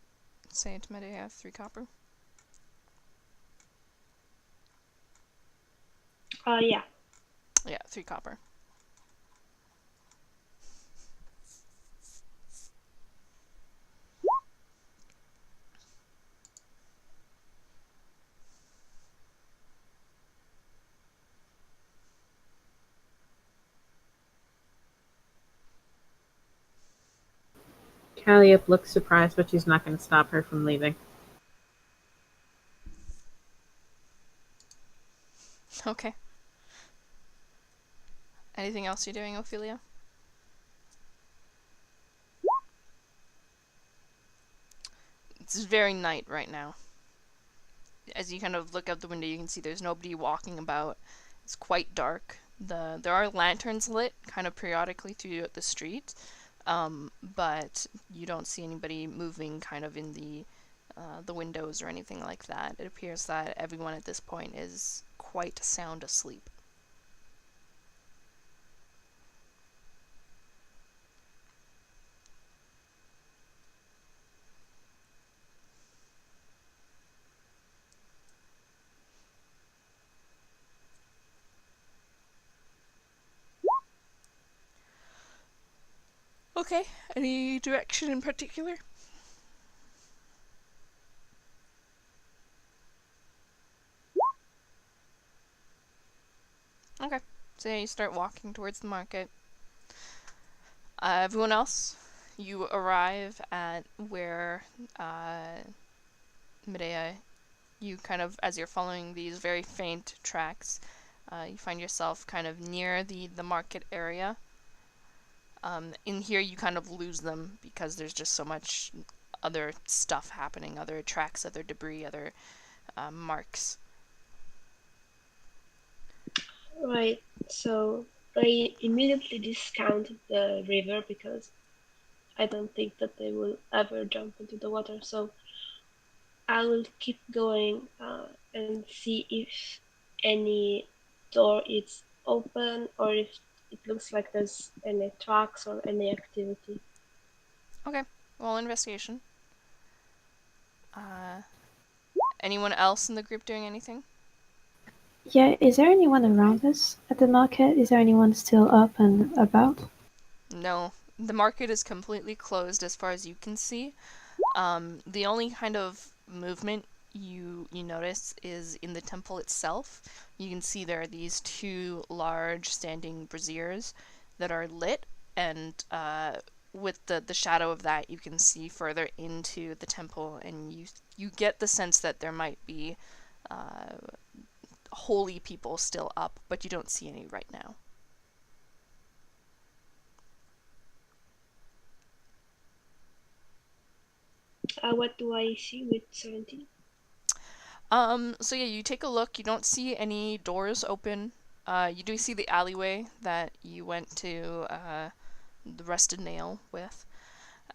Speaker 2: say to Medea? 3 copper?
Speaker 1: Yeah.
Speaker 2: Yeah, 3 copper.
Speaker 7: Calliope looks surprised, but she's not going to stop her from leaving.
Speaker 2: Okay. Anything else you're doing, Ophelia? It's very night right now. As you kind of look out the window, you can see there's nobody walking about. It's quite dark. There are lanterns lit kind of periodically throughout the street, but you don't see anybody moving kind of in the windows or anything like that. It appears that everyone at this point is quite sound asleep. Okay, any direction in particular? Okay, so you start walking towards the market. Everyone else, you arrive at where Medea, you kind of, as you're following these very faint tracks, you find yourself kind of near the market area. In here you kind of lose them because there's just so much other stuff happening, other tracks, other debris, other marks.
Speaker 1: Right. So I immediately discount the river because I don't think that they will ever jump into the water. So I will keep going and see if any door is open or if it looks like there's any tracks or any activity.
Speaker 2: Okay, well, investigation. Anyone else in the group doing anything?
Speaker 5: Yeah, is there anyone around us at the market? Is there anyone still up and about?
Speaker 2: No, the market is completely closed as far as you can see. The only kind of movement you notice is in the temple itself. You can see there are these 2 large standing braziers that are lit, and with the shadow of that, you can see further into the temple, and you get the sense that there might be holy people still up, but you don't see any right now.
Speaker 1: What do I see with 17?
Speaker 2: So yeah, you take a look. You don't see any doors open. You do see the alleyway that you went to the Rusted Nail with.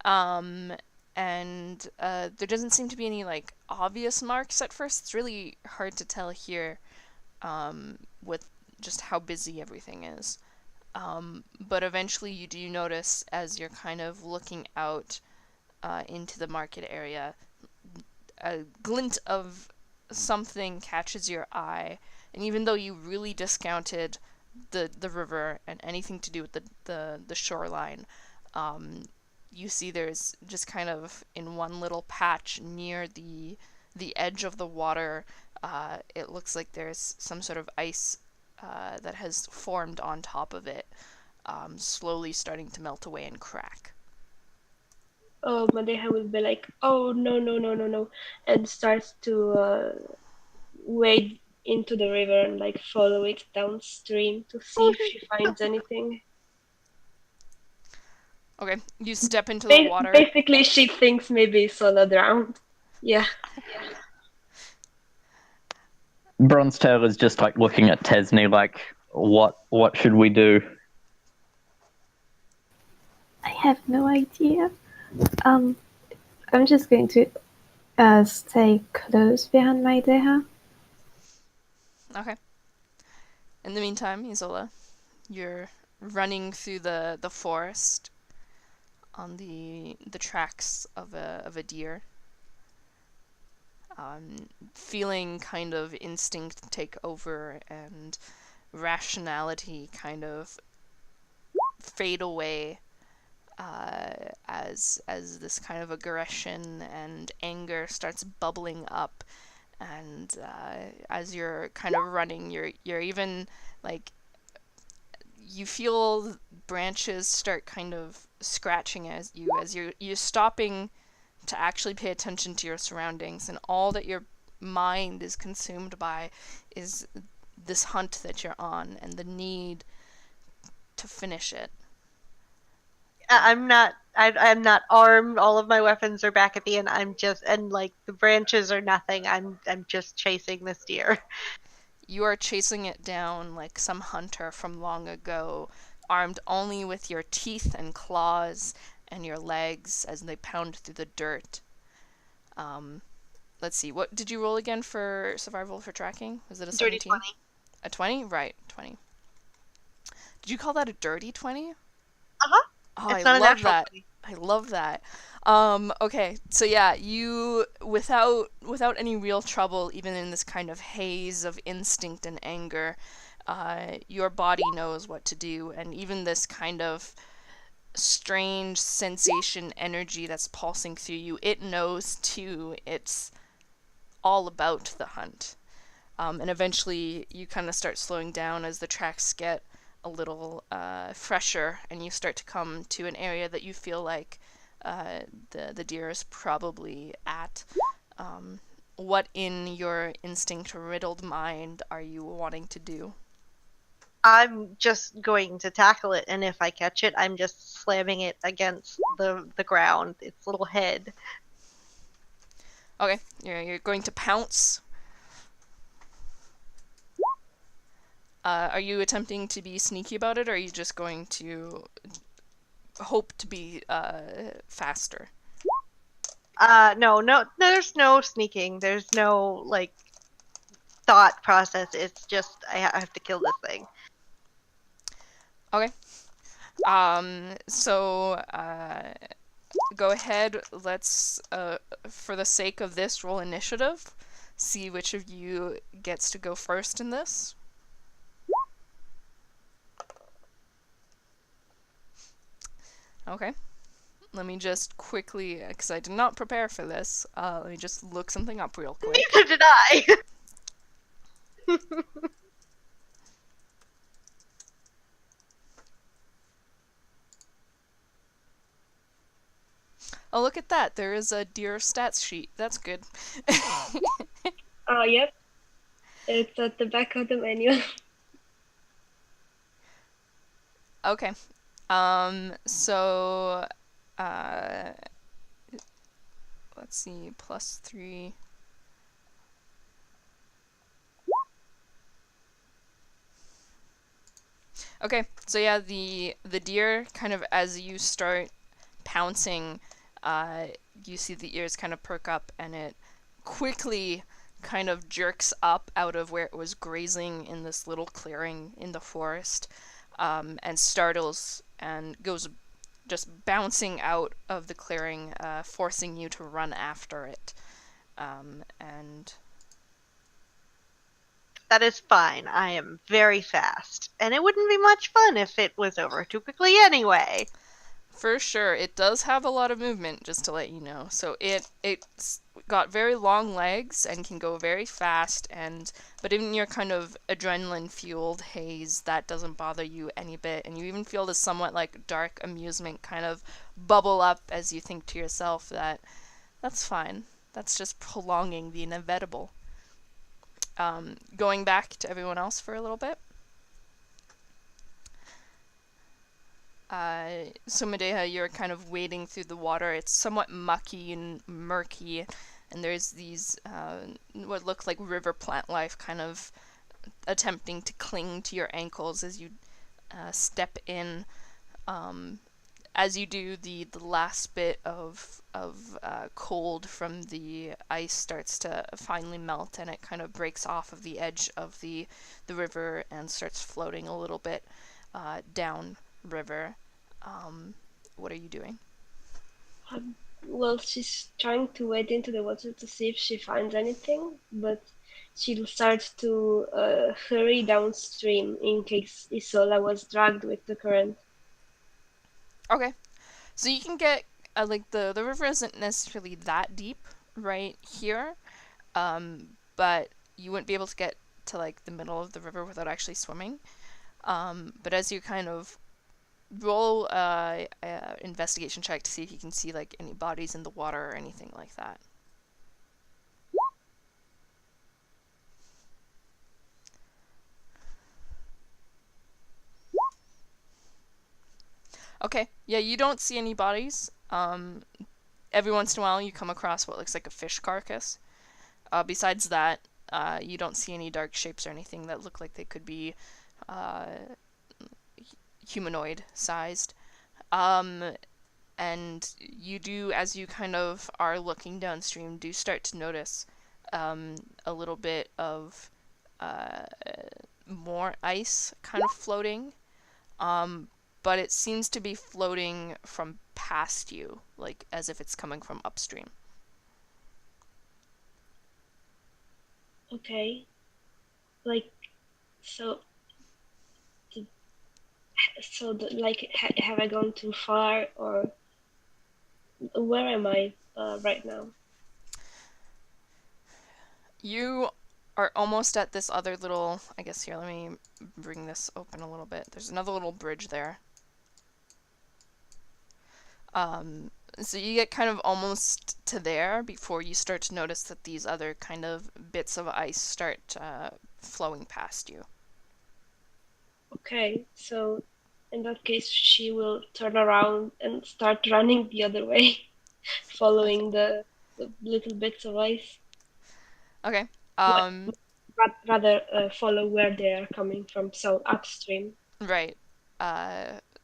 Speaker 2: And there doesn't seem to be any, like, obvious marks at first. It's really hard to tell here with just how busy everything is. But eventually you do notice, as you're kind of looking out into the market area, a glint of something catches your eye, and even though you really discounted the river and anything to do with the shoreline, you see there's just kind of in one little patch near the edge of the water, it looks like there's some sort of ice that has formed on top of it, slowly starting to melt away and crack.
Speaker 1: Madeha will be like, "Oh no, no, no, no, no," and starts to wade into the river and like follow it downstream to see if she finds anything.
Speaker 2: Okay, you step into the water.
Speaker 1: Basically, she thinks maybe Sola drowned. Yeah.
Speaker 4: Bronzetail is just like looking at Tesney like, what should we do?
Speaker 5: I have no idea. I'm just going to stay close behind Madeha.
Speaker 2: Okay. In the meantime, Isola, you're running through the forest on the tracks of a deer, feeling kind of instinct take over and rationality kind of fade away, as this kind of aggression and anger starts bubbling up, and as you're kind of running, you're even like, you feel branches start kind of scratching as you're stopping to actually pay attention to your surroundings, and all that your mind is consumed by is this hunt that you're on and the need to finish it.
Speaker 6: I'm not armed. All of my weapons are back at the end. And like the branches are nothing. I'm just chasing this deer.
Speaker 2: You are chasing it down like some hunter from long ago, armed only with your teeth and claws and your legs as they pound through the dirt. Let's see, what did you roll again for survival for tracking? Was it a 17?
Speaker 6: Dirty 20.
Speaker 2: A 20? Right, 20. Did you call that a dirty 20?
Speaker 6: Uh-huh.
Speaker 2: Oh,
Speaker 6: It's
Speaker 2: I
Speaker 6: not a
Speaker 2: love
Speaker 6: natural
Speaker 2: that.
Speaker 6: 20.
Speaker 2: I love that. Okay, so yeah, you, without any real trouble, even in this kind of haze of instinct and anger, your body knows what to do, and even this kind of strange sensation energy that's pulsing through you, it knows too. It's all about the hunt. And eventually you kind of start slowing down as the tracks get a little fresher, and you start to come to an area that you feel like the deer is probably at. What in your instinct-riddled mind are you wanting to do?
Speaker 6: I'm just going to tackle it, and if I catch it, I'm just slamming it against the ground, its little head.
Speaker 2: Okay, you're going to pounce. Are you attempting to be sneaky about it, or are you just going to hope to be faster?
Speaker 6: No, there's no sneaking. There's no, like, thought process. It's just, I have to kill this thing.
Speaker 2: Okay. So, go ahead, let's, for the sake of this, roll initiative. See which of you gets to go first in this. Okay. Let me just quickly, because I did not prepare for this, let me just look something up real quick.
Speaker 6: Neither did I!
Speaker 2: Oh, look at that. There is a deer stats sheet. That's good.
Speaker 1: Oh, yep. It's at the back of the manual.
Speaker 2: Okay. So, let's see, +3. Okay, so yeah, the deer kind of, as you start pouncing, you see the ears kind of perk up, and it quickly kind of jerks up out of where it was grazing in this little clearing in the forest, and startles and goes just bouncing out of the clearing, forcing you to run after it. And
Speaker 6: That is fine. I am very fast. And it wouldn't be much fun if it was over too quickly anyway.
Speaker 2: for sure, it does have a lot of movement, just to let you know. So it's got very long legs and can go very fast, but in your kind of adrenaline fueled haze, that doesn't bother you any bit, and you even feel this somewhat like dark amusement kind of bubble up as you think to yourself that that's fine. That's just prolonging the inevitable. Going back to everyone else for a little bit. So Medea, you're kind of wading through the water. It's somewhat mucky and murky, and there's these what look like river plant life kind of attempting to cling to your ankles as you step in. As you do, the last bit of cold from the ice starts to finally melt, and it kind of breaks off of the edge of the river and starts floating a little bit down river. What are you doing?
Speaker 1: Well, she's trying to wade into the water to see if she finds anything, but she'll start to hurry downstream in case Isola was dragged with the current.
Speaker 2: Okay, so you can get like the river isn't necessarily that deep right here, but you wouldn't be able to get to like the middle of the river without actually swimming. But as you kind of roll a investigation check to see if you can see like any bodies in the water or anything like that. Okay, yeah, you don't see any bodies. Every once in a while you come across what looks like a fish carcass. Besides that, you don't see any dark shapes or anything that look like they could be humanoid sized. And you do, as you kind of are looking downstream, do start to notice a little bit of more ice kind of floating. But it seems to be floating from past you, like as if it's coming from upstream.
Speaker 1: Okay. Like, so, have I gone too far, or where am I right now?
Speaker 2: You are almost at this other little, I guess here, let me bring this open a little bit. There's another little bridge there. So you get kind of almost to there before you start to notice that these other kind of bits of ice start flowing past you.
Speaker 1: Okay, so in that case, she will turn around and start running the other way, following the little bits of ice.
Speaker 2: Okay.
Speaker 1: Rather, follow where they are coming from, so upstream.
Speaker 2: Right.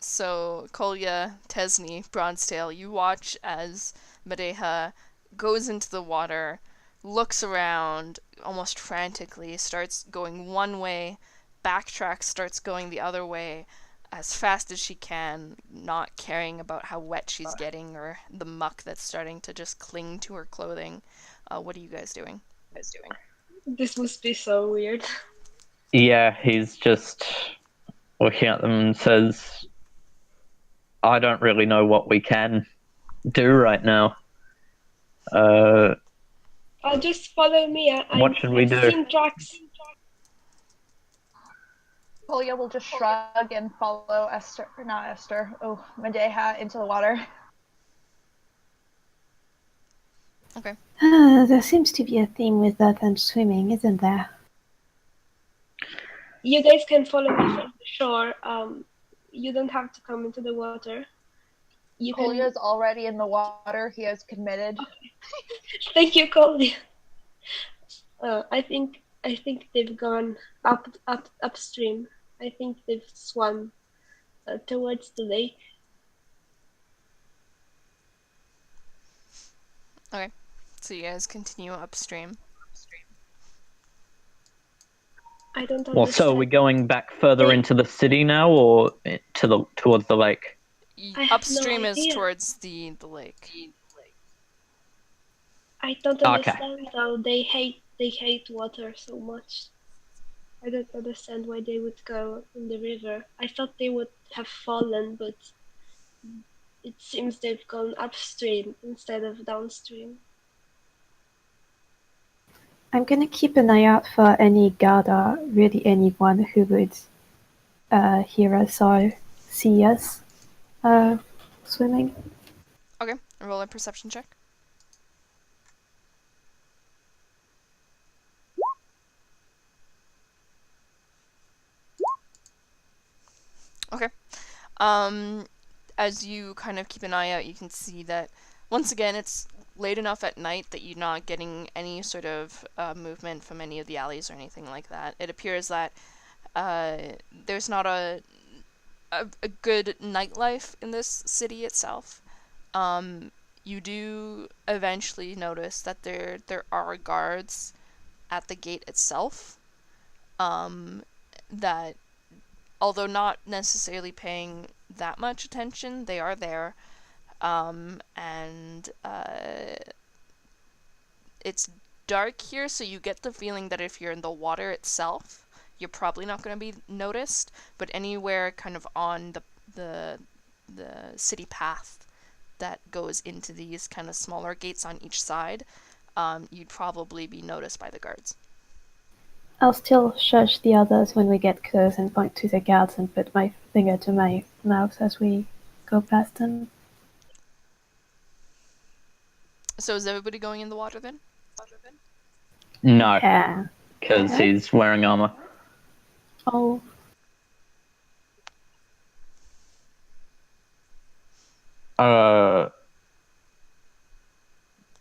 Speaker 2: So Kolya, Tesni, Bronzetail, you watch as Madeha goes into the water, looks around almost frantically, starts going one way, backtracks, starts going the other way as fast as she can, not caring about how wet she's getting or the muck that's starting to just cling to her clothing. What are you guys doing?
Speaker 1: This must be so weird.
Speaker 4: Yeah, he's just looking at them and says, I don't really know what we can do right now.
Speaker 1: Oh, just follow me.
Speaker 4: What should we
Speaker 1: I've
Speaker 4: do?
Speaker 1: seen tracks.
Speaker 3: Kolya will just shrug and follow Madeha into the water.
Speaker 2: Okay.
Speaker 5: There seems to be a theme with that and swimming, isn't there?
Speaker 1: You guys can follow me from the shore. You don't have to come into the water.
Speaker 3: Kolya's already in the water. He has committed.
Speaker 1: Thank you, Kolya. I think they've gone upstream. I think they've swum towards the lake.
Speaker 2: Okay. So you guys continue upstream.
Speaker 1: I don't
Speaker 4: Well, so are we
Speaker 1: understand.
Speaker 4: going back further
Speaker 1: They-
Speaker 4: into the city now, or towards the lake?
Speaker 1: I have no
Speaker 2: Upstream is
Speaker 1: idea.
Speaker 2: towards the lake.
Speaker 1: I don't
Speaker 4: Okay.
Speaker 1: understand though. They hate water so much. I don't understand why they would go in the river. I thought they would have fallen, but it seems they've gone upstream instead of downstream.
Speaker 5: I'm gonna keep an eye out for any guard or really anyone who would hear us or see us swimming.
Speaker 2: Okay, roll a perception check. Okay. As you kind of keep an eye out, you can see that once again it's late enough at night that you're not getting any sort of movement from any of the alleys or anything like that. It appears that there's not a good nightlife in this city itself. You do eventually notice that there are guards at the gate itself. That although not necessarily paying that much attention, they are there. And it's dark here, so you get the feeling that if you're in the water itself, you're probably not going to be noticed. But anywhere kind of on the city path that goes into these kind of smaller gates on each side, you'd probably be noticed by the guards.
Speaker 5: I'll still shush the others when we get close and point to the guards and put my finger to my mouth as we go past them.
Speaker 2: So is everybody going in the water then?
Speaker 4: No,
Speaker 5: Yeah.
Speaker 4: because he's wearing armor.
Speaker 5: Oh,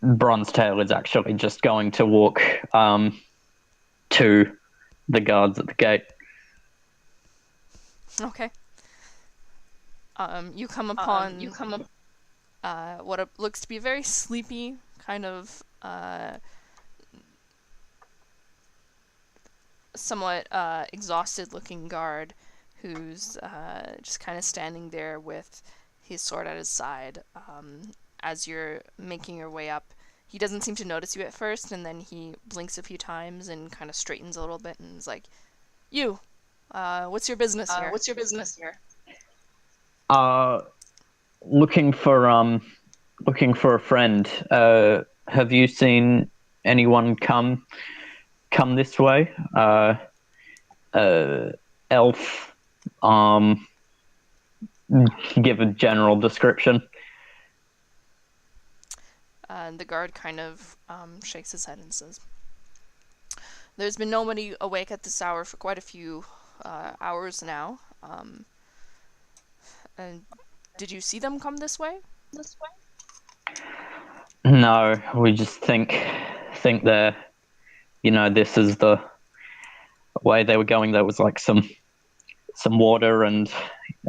Speaker 4: Bronzetail is actually just going to walk to the guards at the gate.
Speaker 2: Okay. You come upon what looks to be a very sleepy kind of somewhat exhausted looking guard who's just kind of standing there with his sword at his side. As you're making your way up, he doesn't seem to notice you at first, and then he blinks a few times and kind of straightens a little bit and is like, "You, what's your business here?
Speaker 4: Looking for a friend. Have you seen anyone come this way? Elf. Give a general description.
Speaker 2: And the guard kind of shakes his head and says, "There's been nobody awake at this hour for quite a few hours now. And did you see them come this way?"
Speaker 4: No, we just think they're, this is the way they were going. There was like some water and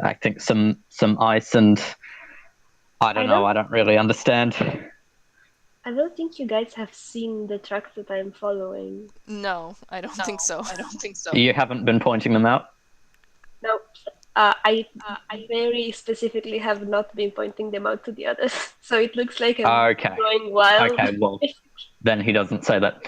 Speaker 4: I think some ice and I don't know. I don't really understand.
Speaker 1: I don't think you guys have seen the tracks that I'm following.
Speaker 2: No, I don't think so.
Speaker 4: You haven't been pointing them out?
Speaker 1: Nope. I very specifically have not been pointing them out to the others, so it looks like I'm
Speaker 4: Okay.
Speaker 1: going wild.
Speaker 4: Okay, well, then he doesn't say that.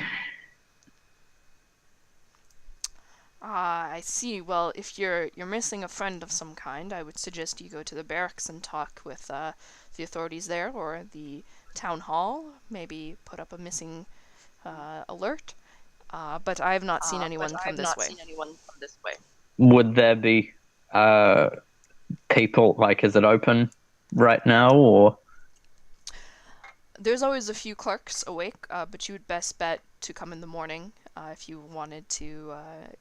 Speaker 2: I see. Well, if you're missing a friend of some kind, I would suggest you go to the barracks and talk with the authorities there or the town hall. Maybe put up a missing alert. But I have not seen anyone come this way.
Speaker 4: Would there be people, like, is it open right now, or?
Speaker 2: There's always a few clerks awake, but you would best bet to come in the morning if you wanted to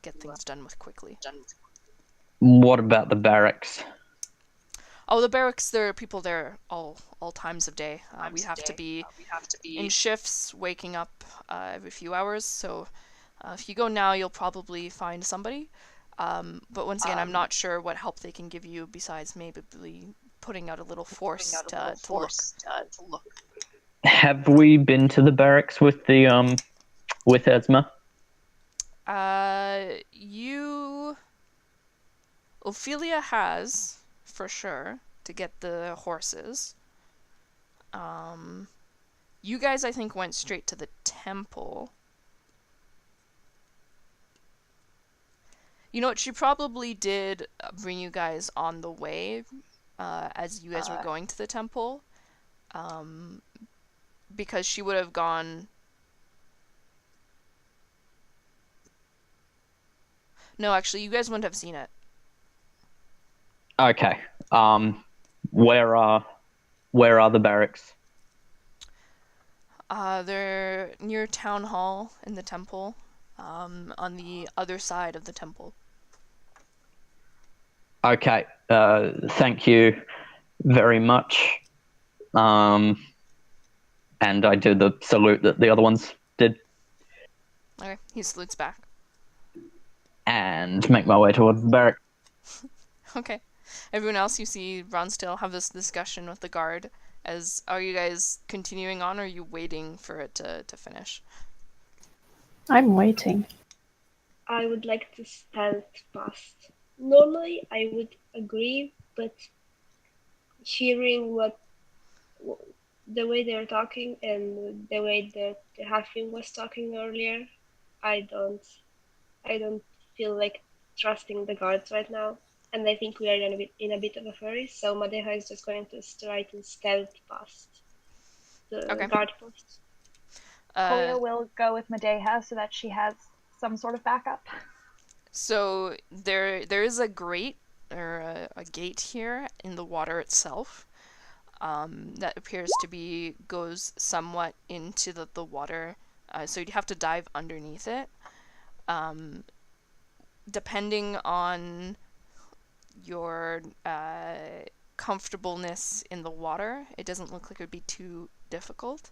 Speaker 2: get things done with quickly.
Speaker 4: What about the barracks?
Speaker 2: Oh, the barracks, there are people there all times of day. We have to be in shifts, waking up every few hours, so if you go now, you'll probably find somebody. But once again, I'm not sure what help they can give you besides maybe putting out a little force to look.
Speaker 4: Have we been to the barracks with the with Esma?
Speaker 2: Ophelia has, for sure, to get the horses. You guys, I think, went straight to the temple. You know what? She probably did bring you guys on the way as you guys were going to the temple. Because she would have gone... No, actually, you guys wouldn't have seen it.
Speaker 4: Okay. Where are the barracks?
Speaker 2: They're near Town Hall in the temple, on the other side of the temple.
Speaker 4: Okay. Thank you very much. And I do the salute that the other ones did.
Speaker 2: Okay, he salutes back.
Speaker 4: And make my way towards the barrack.
Speaker 2: Okay. Everyone else, you see Ronstill have this discussion with the guard. Are you guys continuing on, or are you waiting for it to finish?
Speaker 5: I'm waiting.
Speaker 1: I would like to stealth past. Normally, I would agree, but hearing the way they're talking and the way that the halfling was talking earlier, I don't feel like trusting the guards right now, and I think we are in a bit of a hurry. So Madeha is just going to try to stealth past the guard post.
Speaker 3: Kolia will go with Madeha so that she has some sort of backup.
Speaker 2: So there is a grate or a gate here in the water itself that appears to goes somewhat into the water. So you'd have to dive underneath it. Depending on your comfortableness in the water, it doesn't look like it would be too difficult.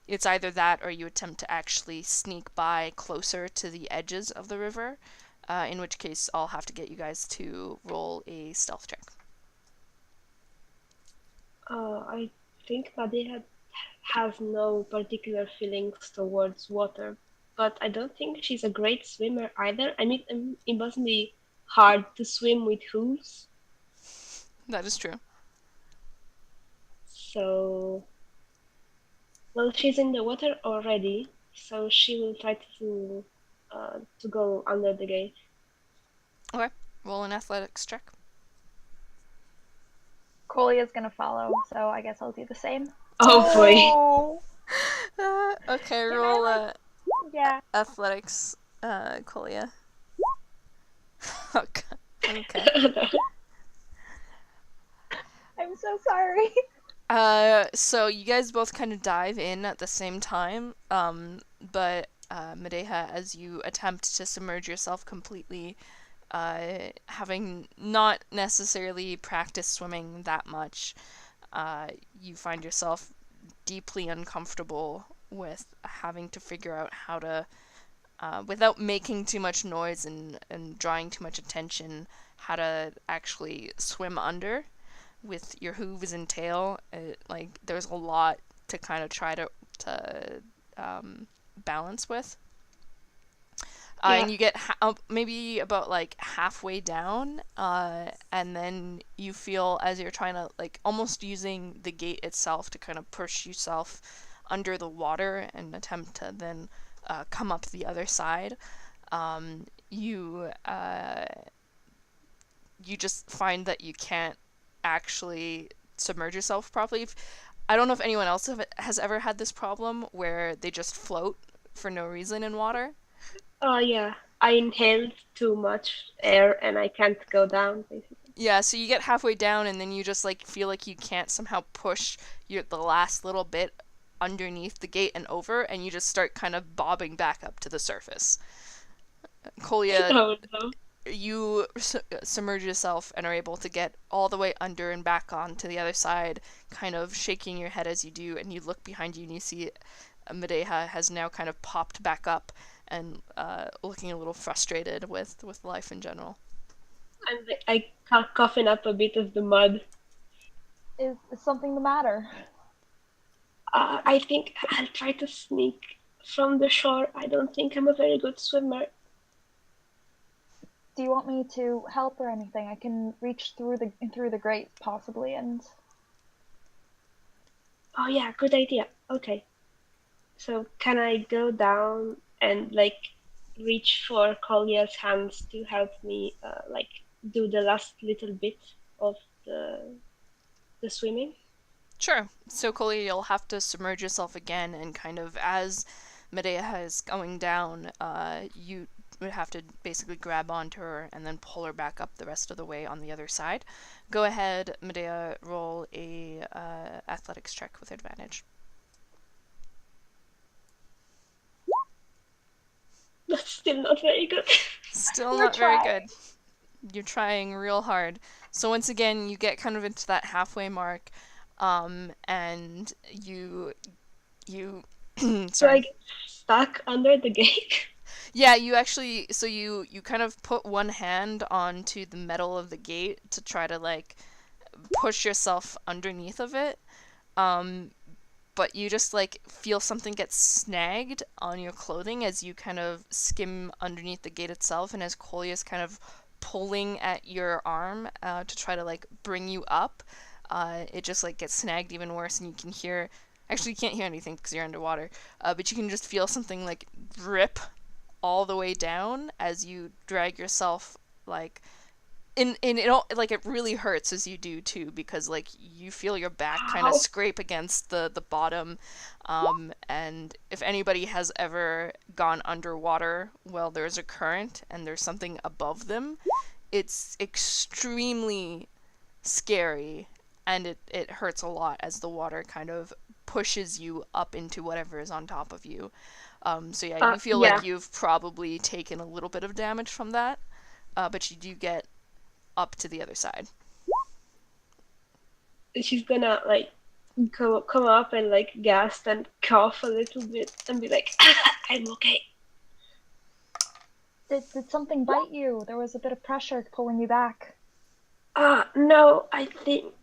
Speaker 2: It's either that or you attempt to actually sneak by closer to the edges of the river, in which case I'll have to get you guys to roll a stealth check.
Speaker 1: I think Madeha has no particular feelings towards water, but I don't think she's a great swimmer either. I mean, it must be hard to swim with hooves.
Speaker 2: That is true.
Speaker 1: So, well, she's in the water already, so she will try to go under the gate.
Speaker 2: Okay, roll an athletics check.
Speaker 3: Kolia's gonna follow, so I guess I'll do the same.
Speaker 1: Oh boy.
Speaker 2: Okay, roll
Speaker 3: Yeah.
Speaker 2: athletics, Kolia. Okay.
Speaker 3: I'm so sorry.
Speaker 2: So you guys both kind of dive in at the same time, but Madeha, as you attempt to submerge yourself completely, having not necessarily practiced swimming that much, you find yourself deeply uncomfortable with having to figure out how to, without making too much noise and drawing too much attention, how to actually swim under with your hooves and tail. There's a lot to kind of try to balance with. And you get maybe about halfway down, and then you feel as you're trying to almost using the gate itself to kind of push yourself under the water and attempt to then come up the other side. You just find that you can't actually submerge yourself properly. I don't know if anyone else has ever had this problem where they just float for no reason in water.
Speaker 1: Yeah. I inhaled too much air and I can't go down, basically.
Speaker 2: Yeah, so you get halfway down and then you just feel like you can't somehow push the last little bit underneath the gate and over, and you just start kind of bobbing back up to the surface. Kolia,
Speaker 1: Oh, no.
Speaker 2: you submerge yourself and are able to get all the way under and back on to the other side, kind of shaking your head as you do, and you look behind you and you see Madeha has now kind of popped back up and looking a little frustrated with life in general.
Speaker 1: And I coughing up a bit of the mud.
Speaker 3: Is something the matter?
Speaker 1: I think I'll try to sneak from the shore. I don't think I'm a very good swimmer.
Speaker 3: Do you want me to help or anything? I can reach through the grate possibly, and
Speaker 1: Oh yeah, good idea. Okay. So can I go down and like reach for Kolya's hands to help me like do the last little bit of the swimming?
Speaker 2: Sure. So, Coley, you'll have to submerge yourself again, and kind of as Medea is going down, you would have to basically grab onto her and then pull her back up the rest of the way on the other side. Go ahead, Medea, roll a athletics check with advantage.
Speaker 1: That's still not very good.
Speaker 2: Still
Speaker 3: We're
Speaker 2: not very
Speaker 3: trying.
Speaker 2: good. You're trying real hard. So once again, you get kind of into that halfway mark, and you
Speaker 1: Do
Speaker 2: sorry.
Speaker 1: I get stuck under the gate?
Speaker 2: Yeah, you actually, so you kind of put one hand onto the metal of the gate to try to like push yourself underneath of it. Um, but you just like feel something get snagged on your clothing as you kind of skim underneath the gate itself, and as Coley is kind of pulling at your arm to try to like bring you up, it just like gets snagged even worse, and you can hear. Actually, you can't hear anything because you're underwater, but you can just feel something like rip all the way down as you drag yourself like in it all, like it really hurts as you do too, because like you feel your back kind of
Speaker 1: Ow.
Speaker 2: scrape against the bottom, and if anybody has ever gone underwater while there's a current and there's something above them, it's extremely scary, and it hurts a lot as the water kind of pushes you up into whatever is on top of you. So yeah, you feel
Speaker 1: Yeah.
Speaker 2: like you've probably taken a little bit of damage from that, but you do get up to the other side.
Speaker 1: She's gonna like come up and like gasp and cough a little bit and be like, I'm okay.
Speaker 3: Did something bite you? There was a bit of pressure pulling you back.
Speaker 1: No, I think.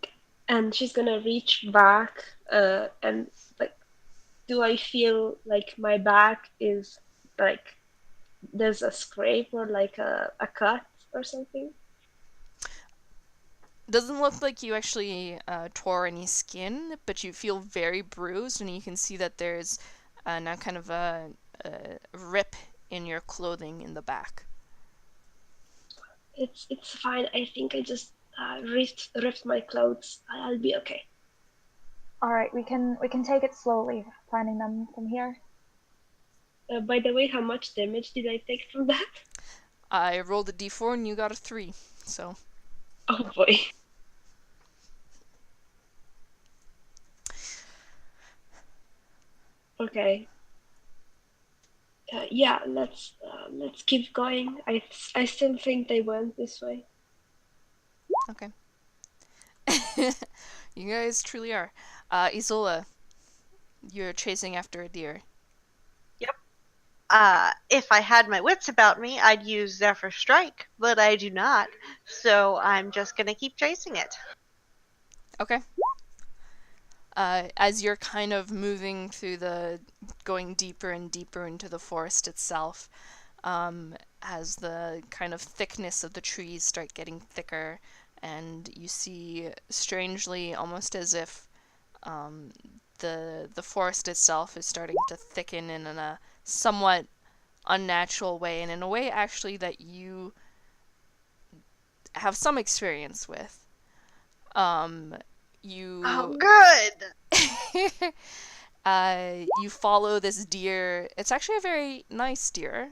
Speaker 1: And she's gonna reach back and like, do I feel like my back is like there's a scrape or like a cut or something?
Speaker 2: Doesn't look like you actually tore any skin, but you feel very bruised, and you can see that there's now kind of a rip in your clothing in the back.
Speaker 1: It's fine. I think I just ripped my clothes. I'll be okay.
Speaker 3: All right, we can take it slowly, finding them from here.
Speaker 1: By the way, how much damage did I take from that?
Speaker 2: I rolled a d4 and you got a 3, so
Speaker 1: Oh boy. Okay. Yeah, let's keep going. I still think they went this way.
Speaker 2: okay. You guys truly are. Isola, you're chasing after a deer.
Speaker 6: If I had my wits about me, I'd use Zephyr Strike, but I do not, so I'm just gonna keep chasing it.
Speaker 2: Okay. As you're kind of moving through going deeper and deeper into the forest itself, as the kind of thickness of the trees start getting thicker, and you see, strangely, almost as if the forest itself is starting to thicken in a somewhat unnatural way, and in a way actually that you have some experience with. You
Speaker 6: Oh, good!
Speaker 2: you follow this deer. It's actually a very nice deer.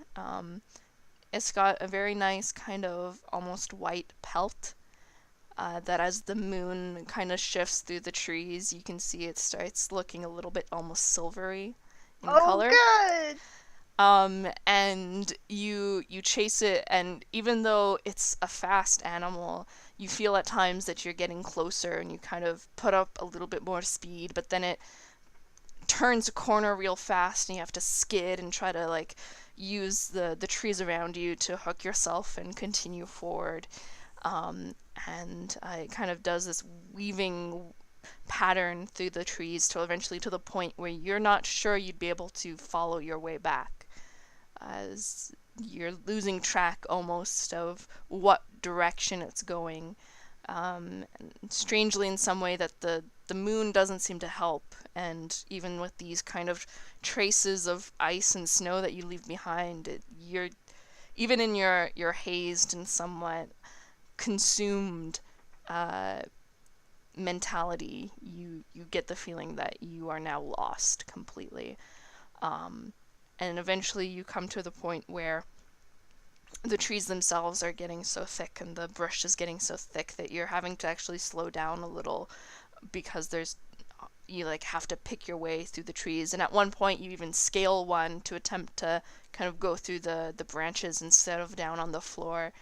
Speaker 2: It's got a very nice kind of almost white pelt. That as the moon kind of shifts through the trees, you can see it starts looking a little bit almost silvery in color.
Speaker 6: Good!
Speaker 2: And you chase it, and even though it's a fast animal, you feel at times that you're getting closer, and you kind of put up a little bit more speed, but then it turns a corner real fast, and you have to skid and try to like use the trees around you to hook yourself and continue forward. And it kind of does this weaving pattern through the trees till eventually to the point where you're not sure you'd be able to follow your way back, as you're losing track almost of what direction it's going. And strangely, in some way, that the moon doesn't seem to help, and even with these kind of traces of ice and snow that you leave behind, you're even in your hazed and somewhat consumed mentality, you get the feeling that you are now lost completely. And eventually you come to the point where the trees themselves are getting so thick and the brush is getting so thick that you're having to actually slow down a little, because you like have to pick your way through the trees, and at one point you even scale one to attempt to kind of go through the branches instead of down on the floor.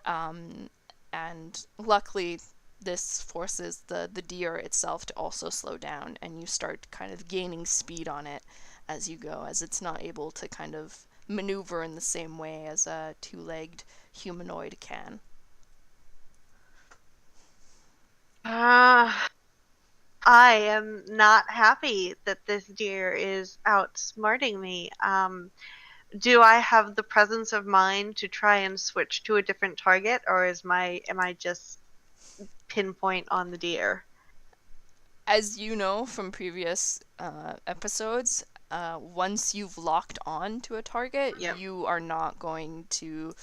Speaker 2: And luckily this forces the deer itself to also slow down, and you start kind of gaining speed on it as you go, as it's not able to kind of maneuver in the same way as a two-legged humanoid can.
Speaker 6: I am not happy that this deer is outsmarting me. Do I have the presence of mind to try and switch to a different target, or am I just pinpoint on the deer?
Speaker 2: As you know from previous episodes, once you've locked on to a target,
Speaker 6: Yep.
Speaker 2: you are not going to,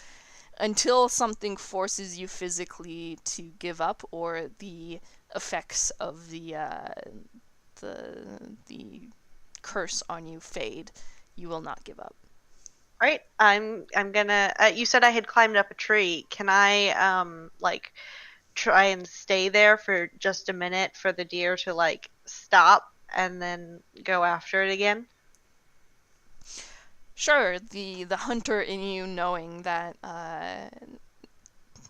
Speaker 2: until something forces you physically to give up, or the effects of the curse on you fade, you will not give up.
Speaker 6: All right, I'm gonna. You said I had climbed up a tree. Can I like try and stay there for just a minute for the deer to like stop and then go after it again?
Speaker 2: Sure, the hunter in you, knowing that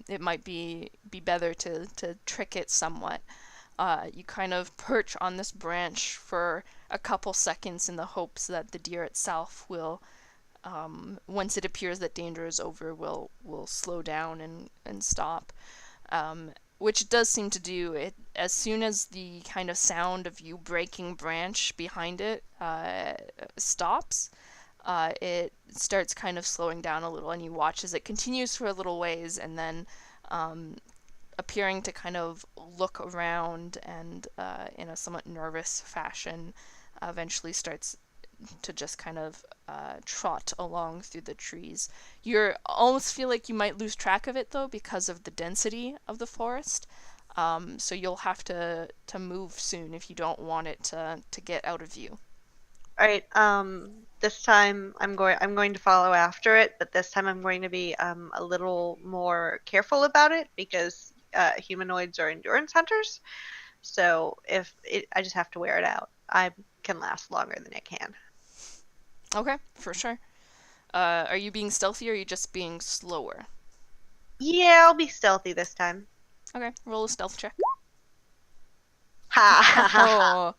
Speaker 2: it might be better to trick it somewhat, you kind of perch on this branch for a couple seconds in the hopes that the deer itself will, once it appears that danger is over, will slow down and stop. Which it does seem to do. It, as soon as the kind of sound of you breaking branch behind it stops, it starts kind of slowing down a little, and you watch as it continues for a little ways, and then appearing to kind of look around and in a somewhat nervous fashion, eventually starts to just kind of trot along through the trees. You almost feel like you might lose track of it, though, because of the density of the forest. So you'll have to move soon if you don't want it to get out of view.
Speaker 6: All right. This time I'm going to follow after it, but this time I'm going to be a little more careful about it, because humanoids are endurance hunters. So I just have to wear it out. I can last longer than it can.
Speaker 2: Okay, for sure. Are you being stealthy, or are you just being slower?
Speaker 6: Yeah, I'll be stealthy this time.
Speaker 2: Okay, roll a stealth check.
Speaker 6: Ha ha ha.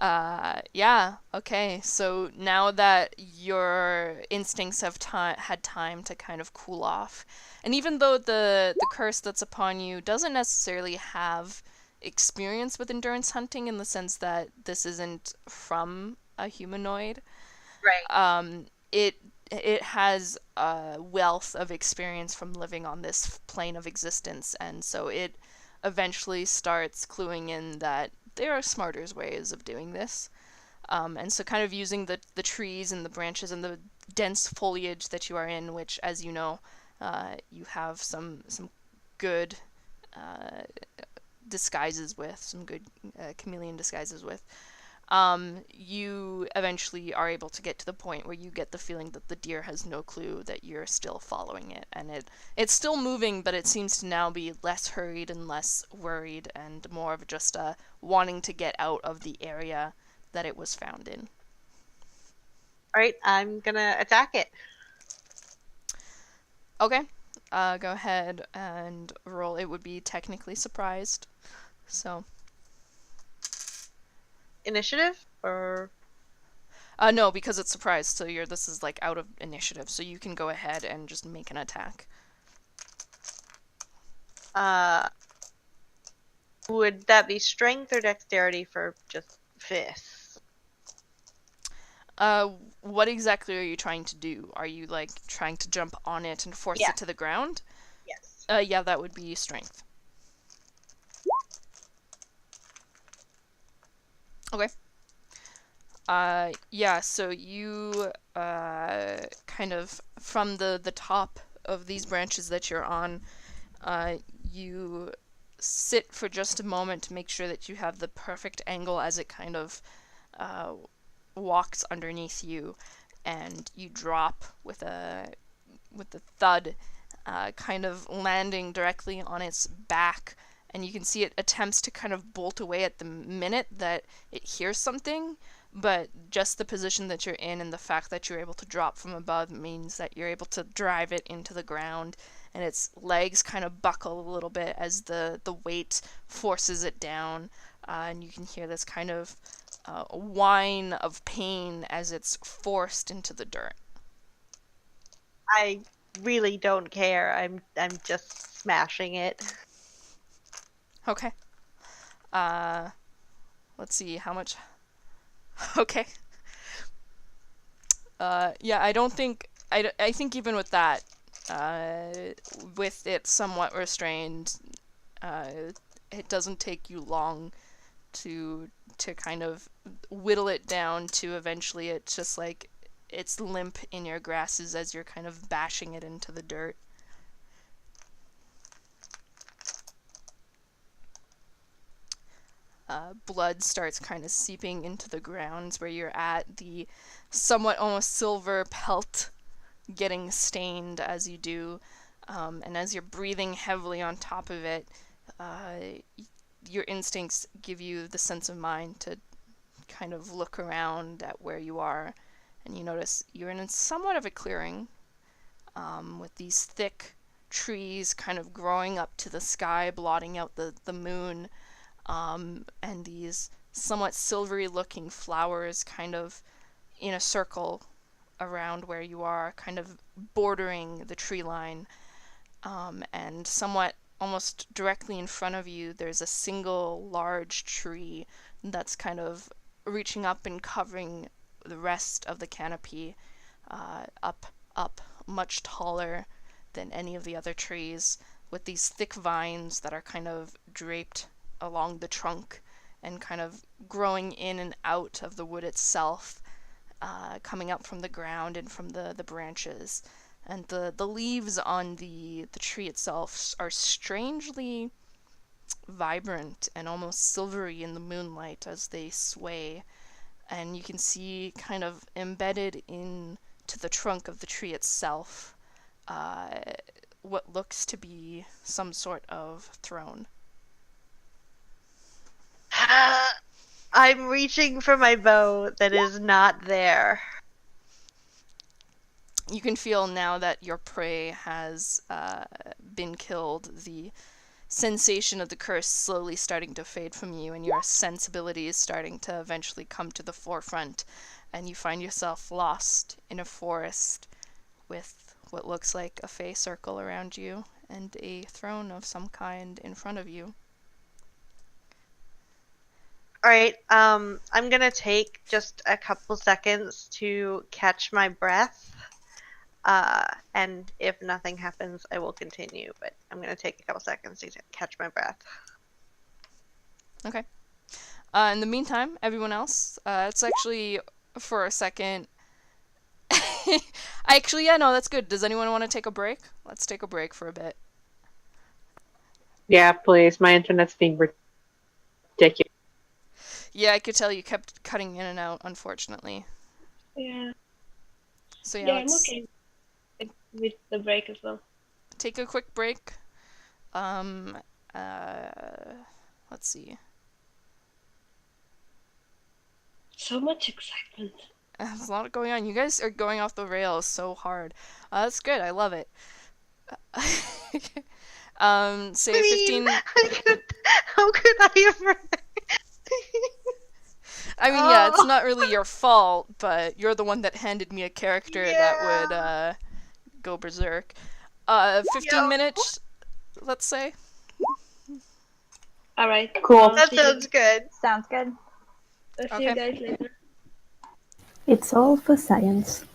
Speaker 2: Oh. Yeah, okay. So now that your instincts have had time to kind of cool off, and even though the curse that's upon you doesn't necessarily have experience with endurance hunting, in the sense that this isn't from a humanoid,
Speaker 6: Right.
Speaker 2: it has a wealth of experience from living on this plane of existence, and so it eventually starts cluing in that there are smarter ways of doing this. And so kind of using the trees and the branches and the dense foliage that you are in, which, as you know, you have some good disguises with, some good chameleon disguises with, you eventually are able to get to the point where you get the feeling that the deer has no clue that you're still following it, and it's still moving, but it seems to now be less hurried and less worried, and more of just wanting to get out of the area that it was found in.
Speaker 6: All right, I'm gonna attack it.
Speaker 2: Okay, go ahead and roll. It would be technically surprised, so.
Speaker 6: Initiative or?
Speaker 2: No, because it's surprised, so this is like out of initiative, so you can go ahead and just make an attack.
Speaker 6: Would that be strength or dexterity for just fists?
Speaker 2: What exactly are you trying to do? Are you like trying to jump on it and force
Speaker 6: Yeah.
Speaker 2: it to the ground?
Speaker 6: Yes.
Speaker 2: Yeah, that would be strength. Okay. Yeah, so you, kind of, from the top of these branches that you're on, you sit for just a moment to make sure that you have the perfect angle as it kind of, walks underneath you, and you drop with a thud, kind of landing directly on its back, and you can see it attempts to kind of bolt away at the minute that it hears something, but just the position that you're in and the fact that you're able to drop from above means that you're able to drive it into the ground, and its legs kind of buckle a little bit as the weight forces it down, and you can hear this kind of whine of pain as it's forced into the dirt.
Speaker 6: I really don't care. I'm just smashing it.
Speaker 2: Okay. Let's see how much. Okay. Yeah, I don't think I think even with that, with it somewhat restrained, it doesn't take you long to kind of whittle it down to eventually it's just like it's limp in your grasses as you're kind of bashing it into the dirt. Blood starts kind of seeping into the grounds where you're at, the somewhat almost silver pelt getting stained as you do, and as you're breathing heavily on top of it, your instincts give you the sense of mind to kind of look around at where you are, and you notice you're in somewhat of a clearing, with these thick trees kind of growing up to the sky, blotting out the moon, and these somewhat silvery looking flowers kind of in a circle around where you are, kind of bordering the tree line, and somewhat almost directly in front of you there's a single large tree that's kind of reaching up and covering the rest of the canopy, up much taller than any of the other trees, with these thick vines that are kind of draped along the trunk and kind of growing in and out of the wood itself, coming up from the ground and from the branches. And the leaves on the tree itself are strangely vibrant and almost silvery in the moonlight as they sway. And you can see kind of embedded into the trunk of the tree itself, what looks to be some sort of throne.
Speaker 6: I'm reaching for my bow that is not there.
Speaker 2: You can feel now that your prey has been killed, the sensation of the curse slowly starting to fade from you, and your sensibility is starting to eventually come to the forefront, and you find yourself lost in a forest with what looks like a fey circle around you and a throne of some kind in front of you.
Speaker 6: Alright, I'm gonna take just a couple seconds to catch my breath. And if nothing happens, I will continue, but I'm gonna take a couple seconds to catch my breath.
Speaker 2: Okay. In the meantime, everyone else, it's actually for a second. Yeah, no, that's good. Does anyone want to take a break? Let's take a break for a bit.
Speaker 7: Yeah, please. My internet's being ridiculous.
Speaker 2: Yeah, I could tell you kept cutting in and out, unfortunately.
Speaker 1: Yeah.
Speaker 2: So
Speaker 1: Yeah, I'm
Speaker 2: let's
Speaker 1: okay with the break as well.
Speaker 2: take a quick break. Let's see.
Speaker 1: So much excitement.
Speaker 2: There's a lot going on. You guys are going off the rails so hard. That's good. I love it. Say 15.
Speaker 6: How could I ever?
Speaker 2: I mean, yeah, it's not really your fault, but you're the one that handed me a character that would go berserk. 15 minutes, let's say.
Speaker 1: All right.
Speaker 7: Cool.
Speaker 6: That sounds good.
Speaker 3: Sounds good.
Speaker 1: I'll see you
Speaker 2: Okay.
Speaker 1: guys later.
Speaker 5: It's all for science.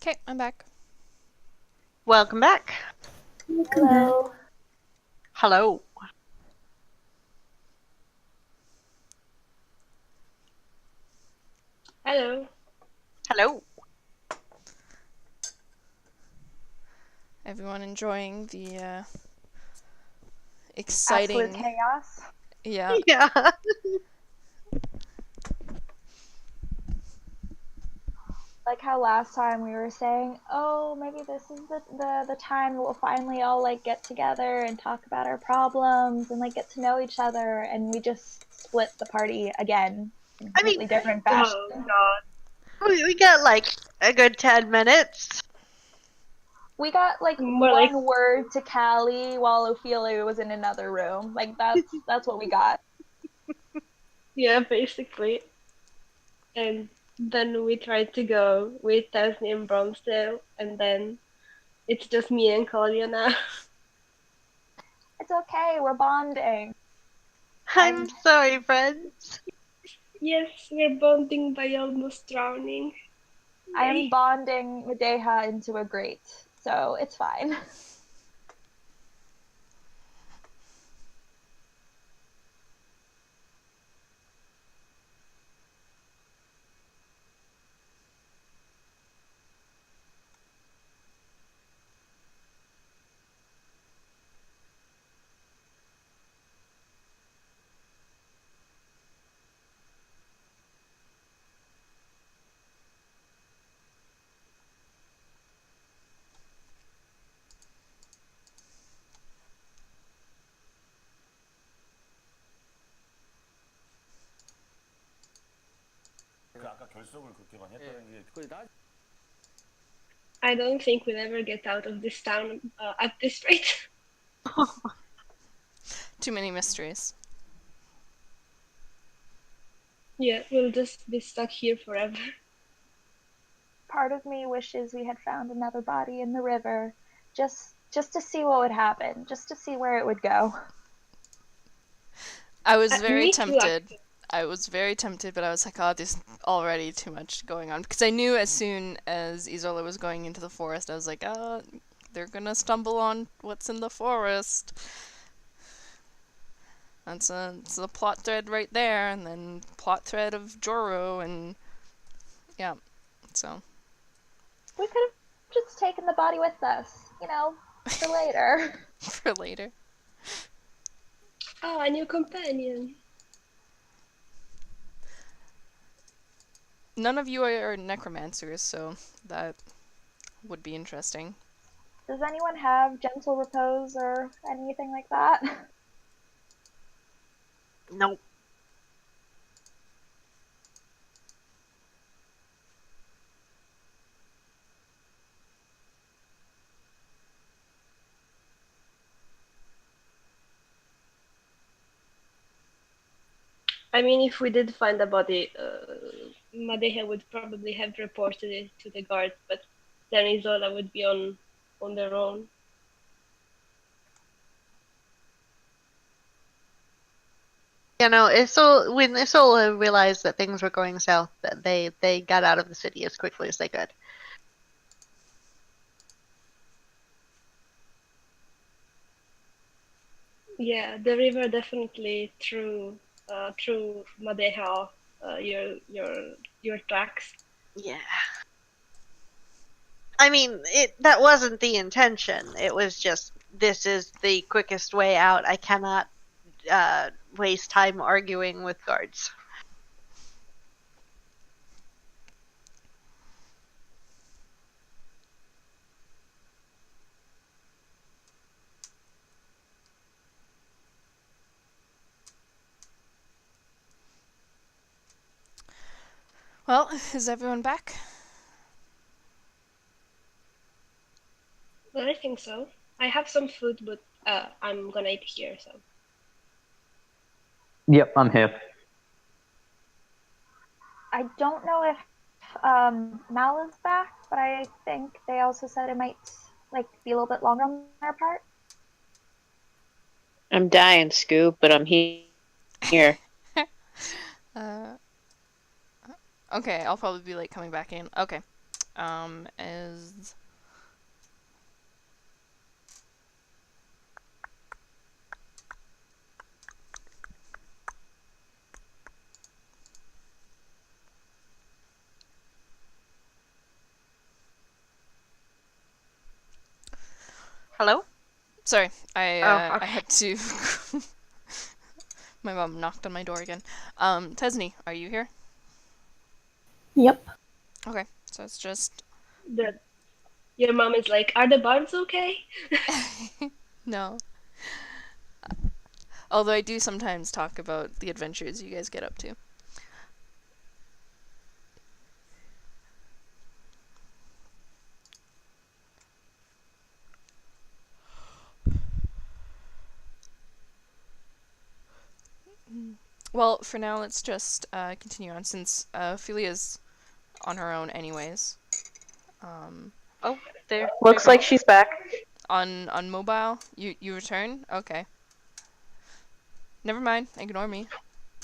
Speaker 2: Okay, I'm back.
Speaker 6: Welcome back.
Speaker 3: Hello.
Speaker 6: Hello.
Speaker 1: Hello.
Speaker 6: Hello.
Speaker 2: Everyone enjoying the
Speaker 3: Absolute
Speaker 2: exciting...
Speaker 3: chaos.
Speaker 2: Yeah.
Speaker 6: Yeah.
Speaker 3: Like how last time we were saying, oh, maybe this is the time we'll finally all like get together and talk about our problems and like get to know each other, and we just split the party again in a
Speaker 6: I mean,
Speaker 3: completely different fashion.
Speaker 1: Oh God.
Speaker 6: we got like a good 10 minutes.
Speaker 3: We got like
Speaker 1: More
Speaker 3: one
Speaker 1: like
Speaker 3: word to Callie while Ophelia was in another room. Like that's what we got.
Speaker 1: yeah, basically. And then we tried to go with Tasney and Bromsdale, and then it's just me and Claudia now.
Speaker 3: It's okay, we're bonding.
Speaker 6: I'm sorry, friends.
Speaker 1: Yes, we're bonding by almost drowning.
Speaker 3: I am
Speaker 1: Yay.
Speaker 3: bonding Medeha into a grate, so it's fine.
Speaker 1: I don't think we'll ever get out of this town at this rate.
Speaker 2: Too many mysteries.
Speaker 1: Yeah, we'll just be stuck here forever.
Speaker 3: Part of me wishes we had found another body in the river, just to see what would happen, just to see where it would go.
Speaker 2: I was very
Speaker 1: Me too,
Speaker 2: tempted.
Speaker 1: actually.
Speaker 2: I was very tempted, but I was like, oh, there's already too much going on. Because I knew as soon as Isola was going into the forest, I was like, oh, they're gonna stumble on what's in the forest. It's a plot thread right there, and then plot thread of Joro, and yeah, so.
Speaker 3: We could have just taken the body with us, for later.
Speaker 2: For later.
Speaker 1: Oh, a new companion.
Speaker 2: None of you are necromancers, so that would be interesting.
Speaker 3: Does anyone have gentle repose or anything like that?
Speaker 6: Nope.
Speaker 1: I mean, if we did find a body, Madeha would probably have reported it to the guards, but then Isola would be on their own.
Speaker 6: When Isola realized that things were going south, that they got out of the city as quickly as they could.
Speaker 1: Yeah, the river definitely threw Madeha your tracks.
Speaker 6: Yeah. I mean, that wasn't the intention. It was just, this is the quickest way out. I cannot waste time arguing with guards.
Speaker 2: Well, is everyone back?
Speaker 1: Well, I think so. I have some food, but I'm gonna eat here, so.
Speaker 4: Yep, I'm here.
Speaker 3: I don't know if Mal is back, but I think they also said it might be a little bit longer on their part.
Speaker 8: I'm dying, Scoop, but I'm here.
Speaker 2: Okay, I'll probably be late coming back in. Okay. Is
Speaker 6: Hello?
Speaker 2: sorry, I
Speaker 6: Oh,
Speaker 2: I had to. My mom knocked on my door again. Tesney, are you here?
Speaker 5: Yep.
Speaker 2: Okay, so it's just
Speaker 1: The Your mom is like, "Are the bards okay?"
Speaker 2: no. Although I do sometimes talk about the adventures you guys get up to. Well, for now, let's just continue on since Ophelia's on her own, anyways.
Speaker 6: oh, there.
Speaker 8: Looks like she's back.
Speaker 2: On mobile, you return. Okay. Never mind. Ignore me.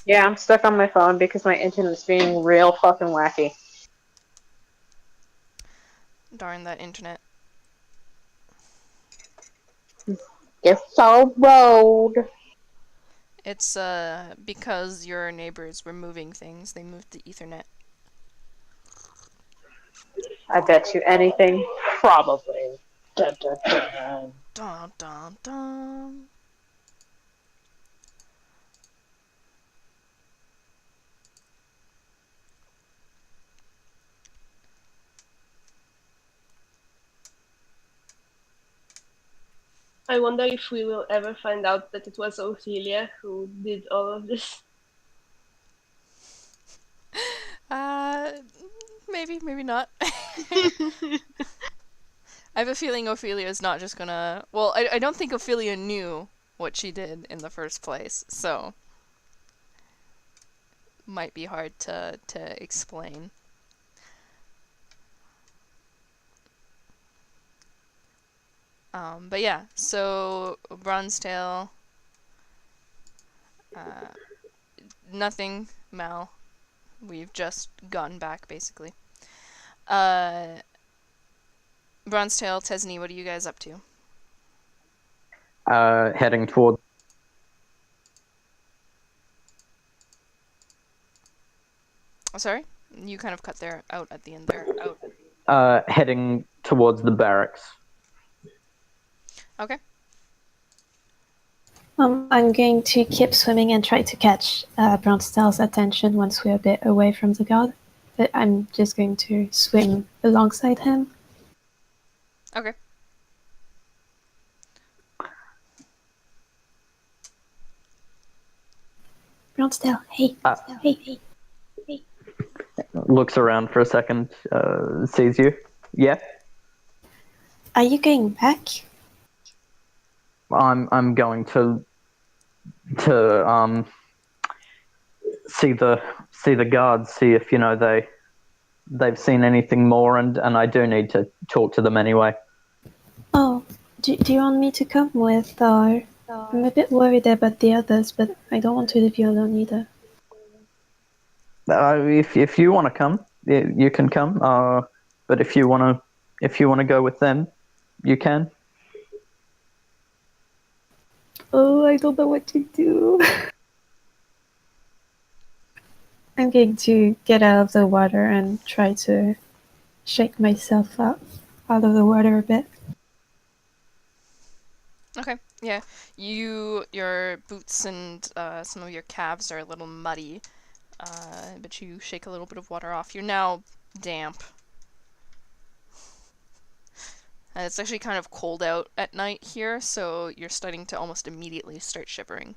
Speaker 8: Yeah, I'm stuck on my phone because my internet's being real fucking wacky.
Speaker 2: Darn that internet.
Speaker 8: Guess I'll road.
Speaker 2: It's because your neighbors were moving things. They moved the Ethernet.
Speaker 8: I bet you anything. Probably. Dun, dun, dun.
Speaker 2: Dun dun dun.
Speaker 1: I wonder if we will ever find out that it was Ophelia who did all of this.
Speaker 2: Uh, maybe not. I have a feeling Ophelia is not just gonna. Well, I don't think Ophelia knew what she did in the first place, so might be hard to explain. But yeah, so Bronzetail, nothing, Mal. We've just gotten back, basically. Bronzetail, Tesney, what are you guys up to?
Speaker 4: Heading toward.
Speaker 2: Oh, sorry? You kind of cut there out at the end there.
Speaker 4: Heading towards the barracks.
Speaker 2: Okay.
Speaker 5: I'm going to keep swimming and try to catch Bronzetail's attention once we're a bit away from the guard. But I'm just going to swim alongside him.
Speaker 2: Okay.
Speaker 5: Bronzetail, hey, hey.
Speaker 4: Looks around for a second, sees you. Yeah,
Speaker 5: Are you going back?
Speaker 4: I'm going to see the guards, see if they've seen anything more, and I do need to talk to them anyway.
Speaker 5: Oh, do you want me to come with? Or I'm a bit worried about the others, but I don't want to leave you alone either.
Speaker 4: If you want to come, you can come. But if you want to go with them, you can.
Speaker 5: Oh, I don't know what to do. I'm going to get out of the water and try to shake myself out of the water a bit.
Speaker 2: Okay. Yeah. Your boots and some of your calves are a little muddy, but you shake a little bit of water off. You're now damp. And it's actually kind of cold out at night here, so you're starting to almost immediately start shivering.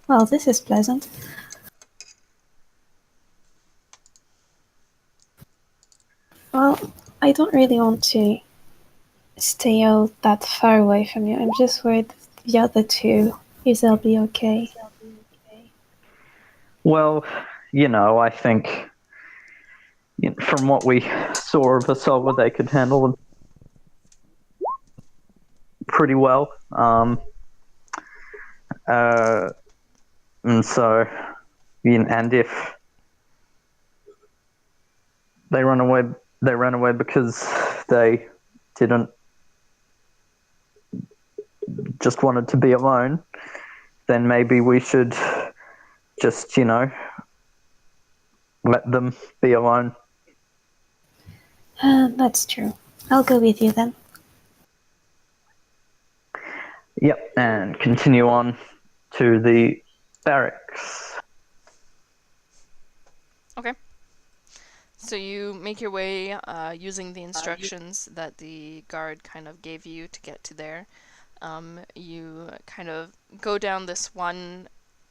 Speaker 5: Well, this is pleasant. Well, I don't really want to stay all that far away from you. I'm just worried the other two, if they'll be okay.
Speaker 4: Well, I think from what we saw of Asawa, they could handle them pretty well. And so, and They ran away. They ran away because they didn't just wanted to be alone. Then maybe we should just, let them be alone.
Speaker 5: That's true. I'll go with you then.
Speaker 4: Yep, and continue on to the barracks.
Speaker 2: Okay. So you make your way using the instructions that the guard kind of gave you to get to there. You kind of go down this one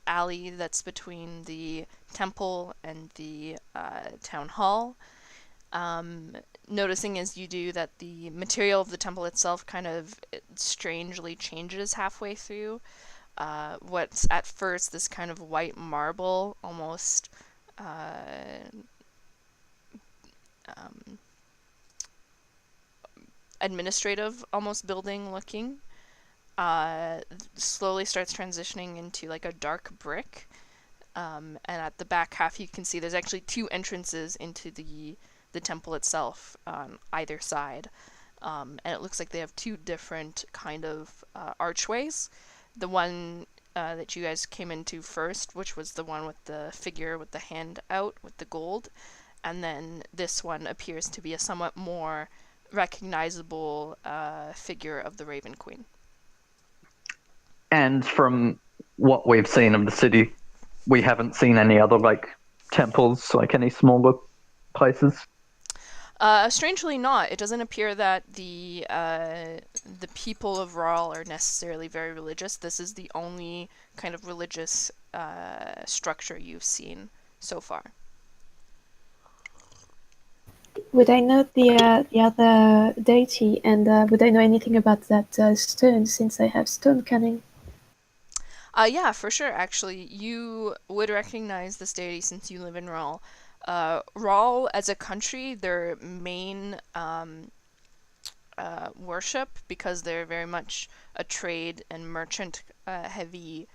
Speaker 2: alley that's between the temple and the town hall. Noticing as you do that the material of the temple itself kind of strangely changes halfway through. What's at first this kind of white marble, almost administrative almost building looking, slowly starts transitioning into like a dark brick. And at the back half you can see there's actually two entrances into the temple itself on either side. And it looks like they have two different kind of archways. The one that you guys came into first, which was the one with the figure with the hand out with the gold, and then this one appears to be a somewhat more recognizable figure of the Raven Queen.
Speaker 4: And from what we've seen of the city, we haven't seen any other temples, any smaller places.
Speaker 2: Strangely not. It doesn't appear that the people of Ral are necessarily very religious. This is the only kind of religious structure you've seen so far.
Speaker 5: Would I know the other deity, and would I know anything about that stone, since I have stone cunning?
Speaker 2: Yeah, for sure, actually. You would recognize this deity since you live in Ral. Ral, as a country, their main worship, because they're very much a trade and merchant heavy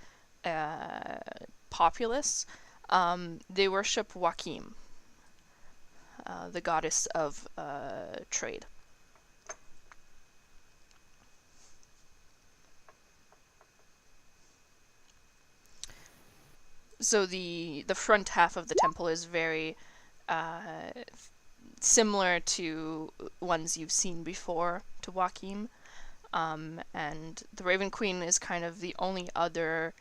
Speaker 2: populace, they worship Wakim, the goddess of trade. So the front half of the temple is very similar to ones you've seen before to Wakim, and the Raven Queen is kind of the only other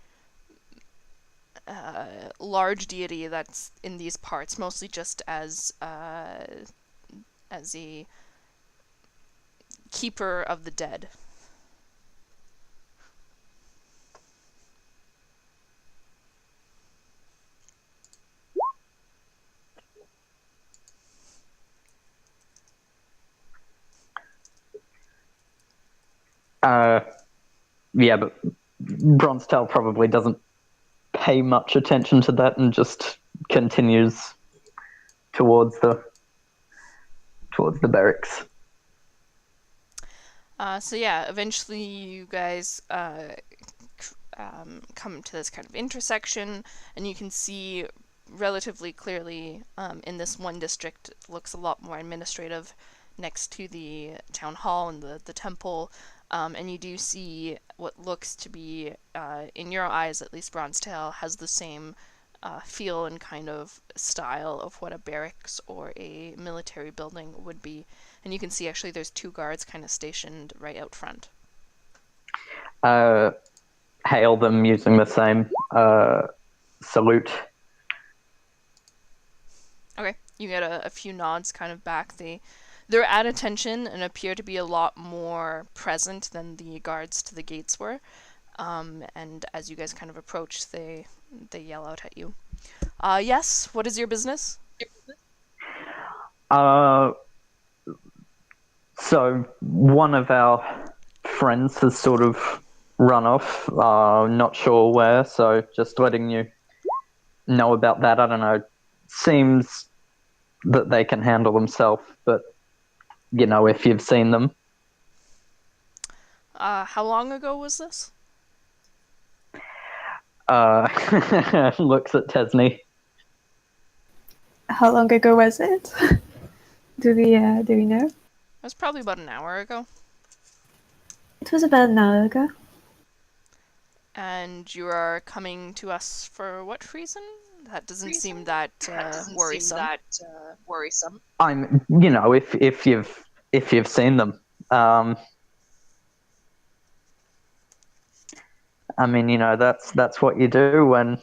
Speaker 2: large deity that's in these parts, mostly just as a keeper of the dead.
Speaker 4: Yeah, but Bronzetail probably doesn't pay much attention to that and just continues towards the barracks.
Speaker 2: So yeah, eventually you guys come to this kind of intersection, and you can see relatively clearly in this one district, looks a lot more administrative, next to the town hall and the temple. And you do see what looks to be, in your eyes at least, Bronzetail has the same feel and kind of style of what a barracks or a military building would be. And you can see actually there's two guards kind of stationed right out front.
Speaker 4: Hail them using the same salute.
Speaker 2: Okay, you get a few nods kind of back. They're at attention and appear to be a lot more present than the guards to the gates were. And as you guys kind of approach, they yell out at you. Yes, what is your business?
Speaker 4: So one of our friends has sort of run off, not sure where, so just letting you know about that. I don't know, seems that they can handle themselves, but if you've seen them.
Speaker 2: How long ago was this?
Speaker 4: Looks at Tesney.
Speaker 5: How long ago was it? Do we know?
Speaker 2: It was probably about an hour ago.
Speaker 5: It was about an hour ago.
Speaker 2: And you are coming to us for what reason? That doesn't seem that worrisome.
Speaker 4: I'm, if you've seen them, I mean, that's what you do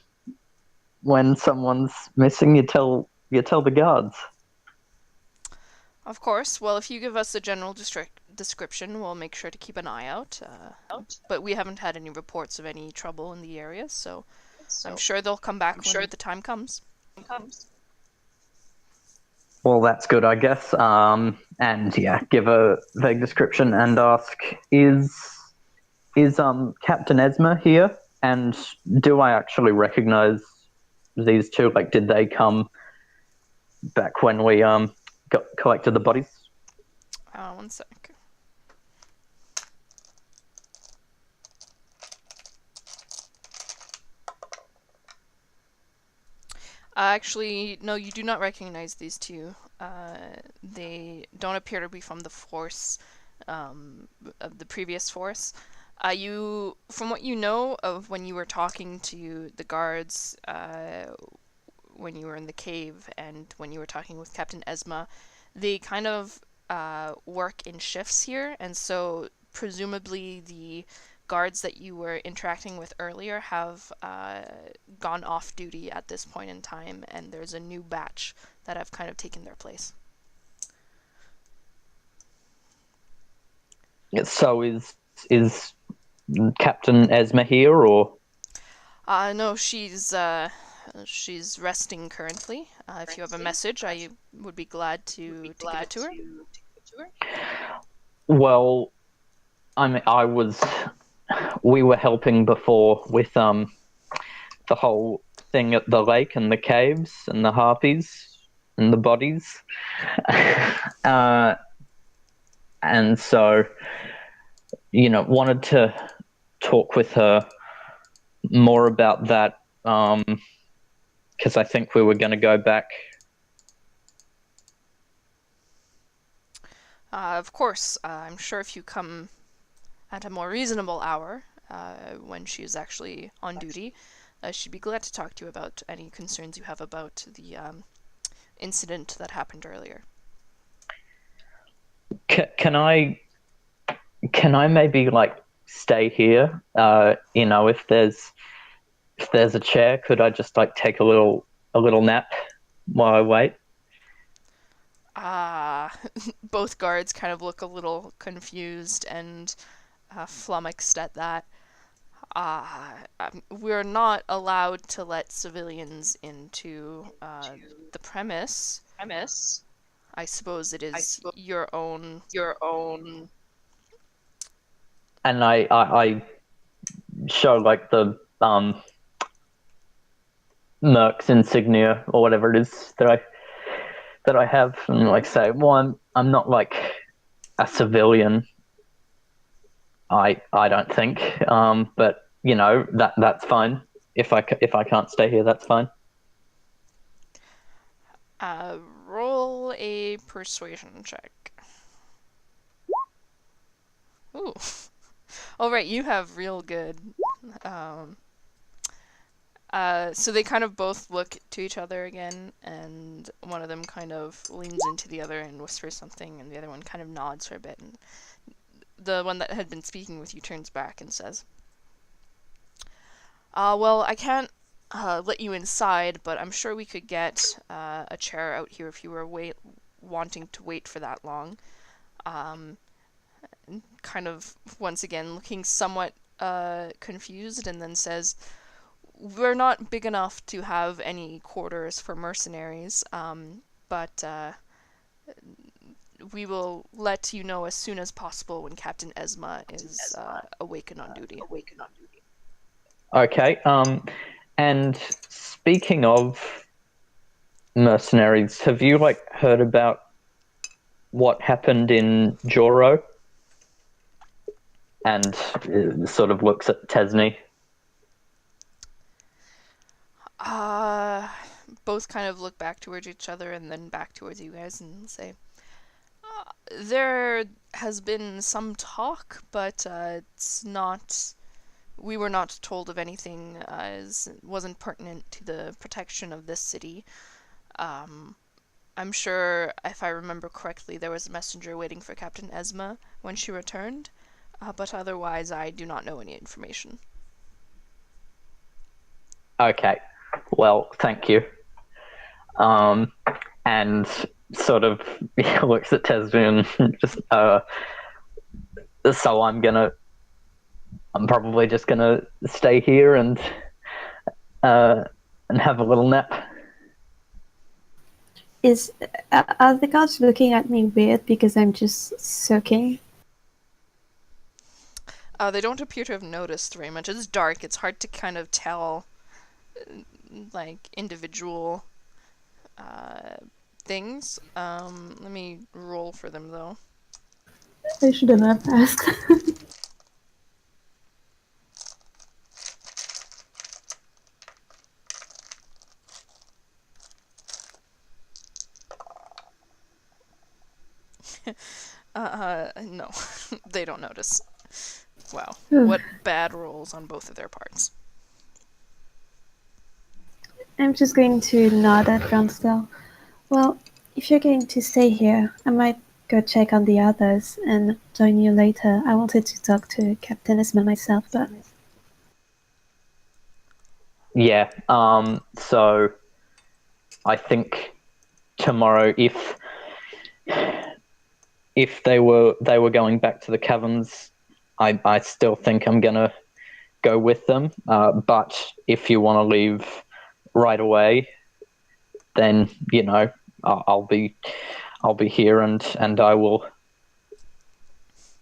Speaker 4: when someone's missing. You tell the guards.
Speaker 2: Of course. Well, if you give us a general description, we'll make sure to keep an eye out. But we haven't had any reports of any trouble in the area, so I'm sure they'll come back when the time comes.
Speaker 4: Well, that's good, I guess. And yeah, give a vague description and ask, is Captain Esma here? And do I actually recognize these two? Like, did they come back when we collected the bodies?
Speaker 2: One sec. Actually, no, you do not recognize these two. They don't appear to be from the force, of the previous force. From what you know of when you were talking to the guards, when you were in the cave and when you were talking with Captain Esma, they kind of work in shifts here, and so presumably the guards that you were interacting with earlier have gone off duty at this point in time, and there's a new batch that have kind of taken their place.
Speaker 4: So is Captain Esma here, or?
Speaker 2: No, she's resting currently. If you have a message, I would be glad to give it to her.
Speaker 4: Well, we were helping before with the whole thing at the lake and the caves and the harpies and the bodies. And so, wanted to talk with her more about that, because I think we were going to go back.
Speaker 2: Of course, I'm sure if you come at a more reasonable hour, when she is actually on duty, she'd be glad to talk to you about any concerns you have about the incident that happened earlier.
Speaker 4: Can I maybe stay here? If there's a chair, could I just take a little nap while I wait?
Speaker 2: Both guards kind of look a little confused and flummoxed at that. We're not allowed to let civilians into the premise. I suppose it is your own.
Speaker 4: And I show the Mercs insignia or whatever it is that I have, and say, well, I'm not a civilian. I don't think, but that's fine. If I can't stay here, that's fine.
Speaker 2: Roll a persuasion check. Ooh. All right, you have real good. So they kind of both look to each other again, and one of them kind of leans into the other and whispers something, and the other one kind of nods for a bit, and the one that had been speaking with you turns back and says, well, I can't let you inside, but I'm sure we could get a chair out here if you were wanting to wait for that long. Kind of, once again, looking somewhat confused, and then says, we're not big enough to have any quarters for mercenaries, but we will let you know as soon as possible when Captain Esma is awakened on duty.
Speaker 4: Okay, and speaking of mercenaries, have you heard about what happened in Joro? And sort of looks at Tesney.
Speaker 2: Both kind of look back towards each other and then back towards you guys and say, There has been some talk, but it's not. We were not told of anything as it wasn't pertinent to the protection of this city. I'm sure, if I remember correctly, there was a messenger waiting for Captain Esma when she returned, but otherwise I do not know any information.
Speaker 4: Okay. Well, thank you. And sort of looks at Tesvin and just so I'm probably just gonna stay here and have a little nap.
Speaker 5: Are the guards looking at me weird because I'm just soaking?
Speaker 2: They don't appear to have noticed very much. It's dark. It's hard to kind of tell, like, individual things. Let me roll for them, though.
Speaker 5: I shouldn't have asked.
Speaker 2: No. They don't notice. Wow.
Speaker 5: Hmm.
Speaker 2: What bad rolls on both of their parts.
Speaker 5: I'm just going to nod at Bronsdale. Well, if you're going to stay here, I might go check on the others and join you later. I wanted to talk to Captain Isma myself, but
Speaker 4: Yeah. So I think tomorrow, if they were going back to the caverns, I still think I'm gonna go with them. But if you want to leave right away, then I'll be here and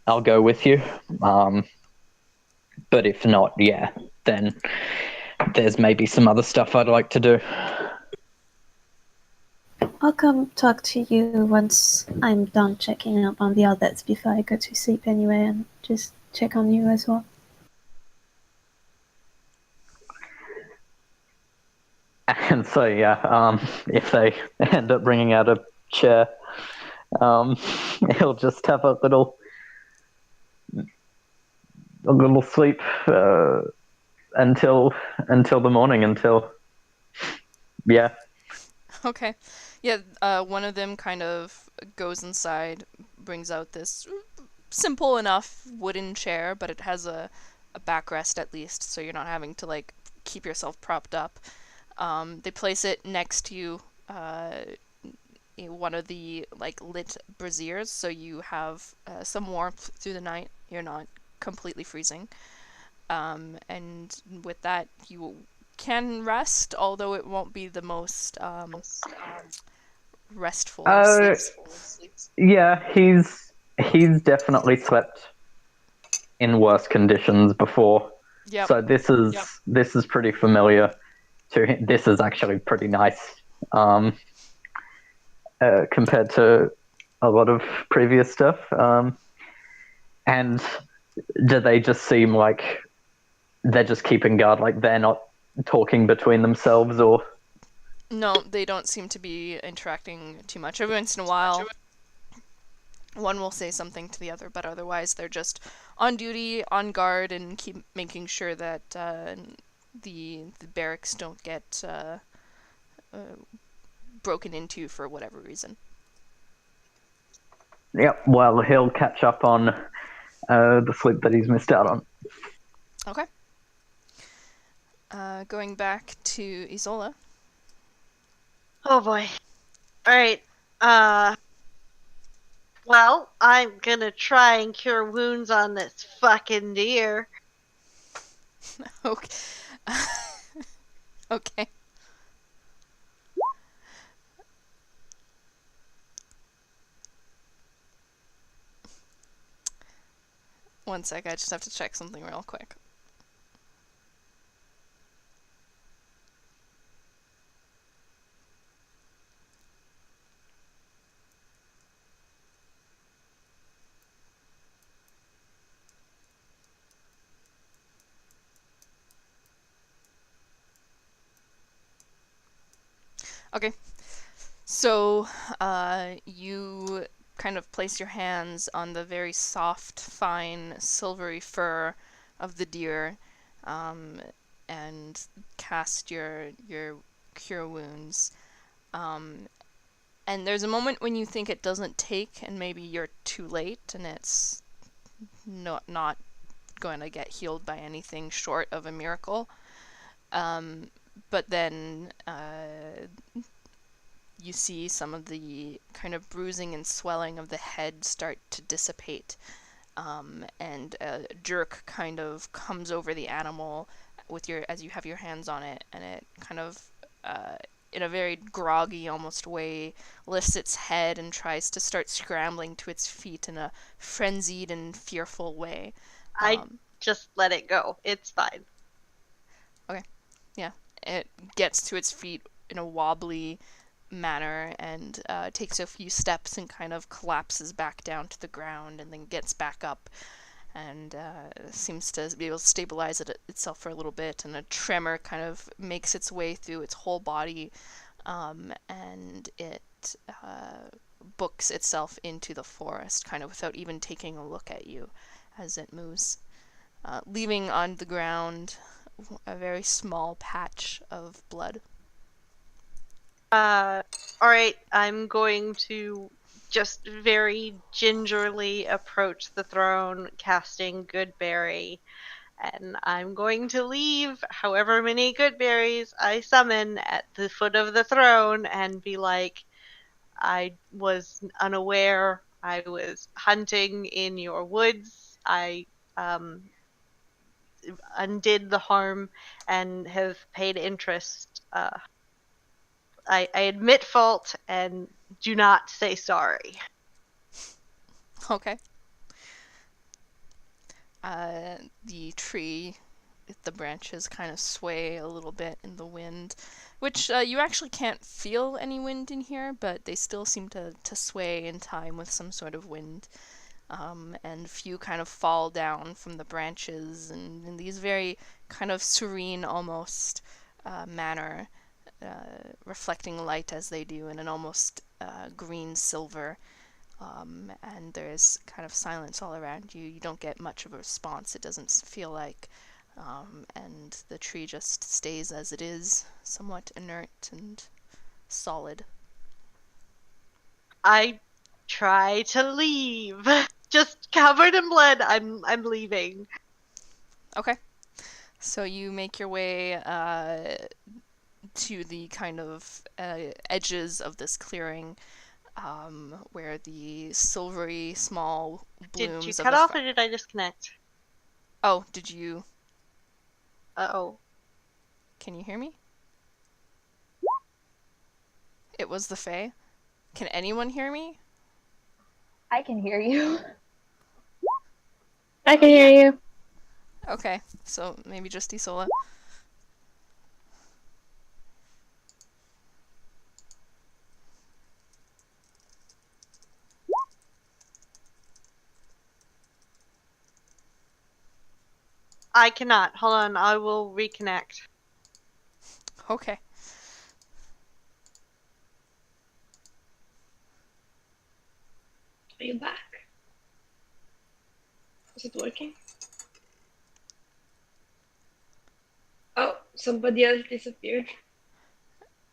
Speaker 4: I'll go with you. But if not, yeah, then there's maybe some other stuff I'd like to do.
Speaker 5: I'll come talk to you once I'm done checking up on the others before I go to sleep anyway, and just check on you as well.
Speaker 4: And so yeah, if they end up bringing out a chair, he'll just have a little sleep until the morning. Yeah.
Speaker 2: Okay. Yeah, one of them kind of goes inside, brings out this simple enough wooden chair, but it has a backrest at least, so you're not having to, like, keep yourself propped up. They place it next to one of the, like, lit braziers, so you have some warmth through the night. You're not completely freezing. And with that, you can rest, although it won't be the most restful sleeps.
Speaker 4: Yeah, he's definitely slept in worse conditions before.
Speaker 2: Yep.
Speaker 4: So this is pretty familiar to him. This is actually pretty nice compared to a lot of previous stuff. And do they just seem like they're just keeping guard, like they're not talking between themselves, or?
Speaker 2: No, they don't seem to be interacting too much. Every once in a while, one will say something to the other, but otherwise they're just on duty, on guard, and keep making sure that the barracks don't get broken into for whatever reason.
Speaker 4: Yep, well, he'll catch up on the sleep that he's missed out on.
Speaker 2: Okay. Going back to Isola.
Speaker 6: Oh boy. Alright. Well, I'm gonna try and cure wounds on this fucking deer.
Speaker 2: Okay. Okay. One sec, I just have to check something real quick. Okay. So, you kind of place your hands on the very soft, fine, silvery fur of the deer, and cast your cure wounds. And there's a moment when you think it doesn't take, and maybe you're too late, and it's not going to get healed by anything short of a miracle. But then you see some of the kind of bruising and swelling of the head start to dissipate, and a jerk kind of comes over the animal as you have your hands on it, and it kind of in a very groggy almost way lifts its head and tries to start scrambling to its feet in a frenzied and fearful way.
Speaker 6: I just let it go. It's fine.
Speaker 2: Okay. Yeah. It gets to its feet in a wobbly manner and takes a few steps and kind of collapses back down to the ground and then gets back up and seems to be able to stabilize itself for a little bit, and a tremor kind of makes its way through its whole body, and it books itself into the forest kind of without even taking a look at you as it moves, leaving on the ground a very small patch of blood.
Speaker 6: Alright, I'm going to just very gingerly approach the throne, casting Good Berry, and I'm going to leave however many good berries I summon at the foot of the throne and be like, I was unaware, I was hunting in your woods, I undid the harm and have paid interest. I admit fault and do not say sorry.
Speaker 2: Okay. The tree, the branches kind of sway a little bit in the wind, which you actually can't feel any wind in here, but they still seem to sway in time with some sort of wind. And a few kind of fall down from the branches and in these very kind of serene almost manner, reflecting light as they do in an almost green silver. And there's kind of silence all around you. You don't get much of a response, it doesn't feel like. And the tree just stays as it is, somewhat inert and solid.
Speaker 6: I try to leave. Just covered in blood. I'm leaving.
Speaker 2: Okay. So you make your way to the kind of edges of this clearing, where the silvery small blooms
Speaker 6: Did you
Speaker 2: of
Speaker 6: cut
Speaker 2: the
Speaker 6: off or did I disconnect?
Speaker 2: Oh, did you?
Speaker 6: Uh-oh.
Speaker 2: Can you hear me? It was the Fae. Can anyone hear me?
Speaker 3: I can hear you.
Speaker 8: I can hear you.
Speaker 2: Okay, so maybe just Isola.
Speaker 6: I cannot. Hold on, I will reconnect.
Speaker 2: Okay.
Speaker 1: Are you back? Is it working? Oh, somebody else disappeared.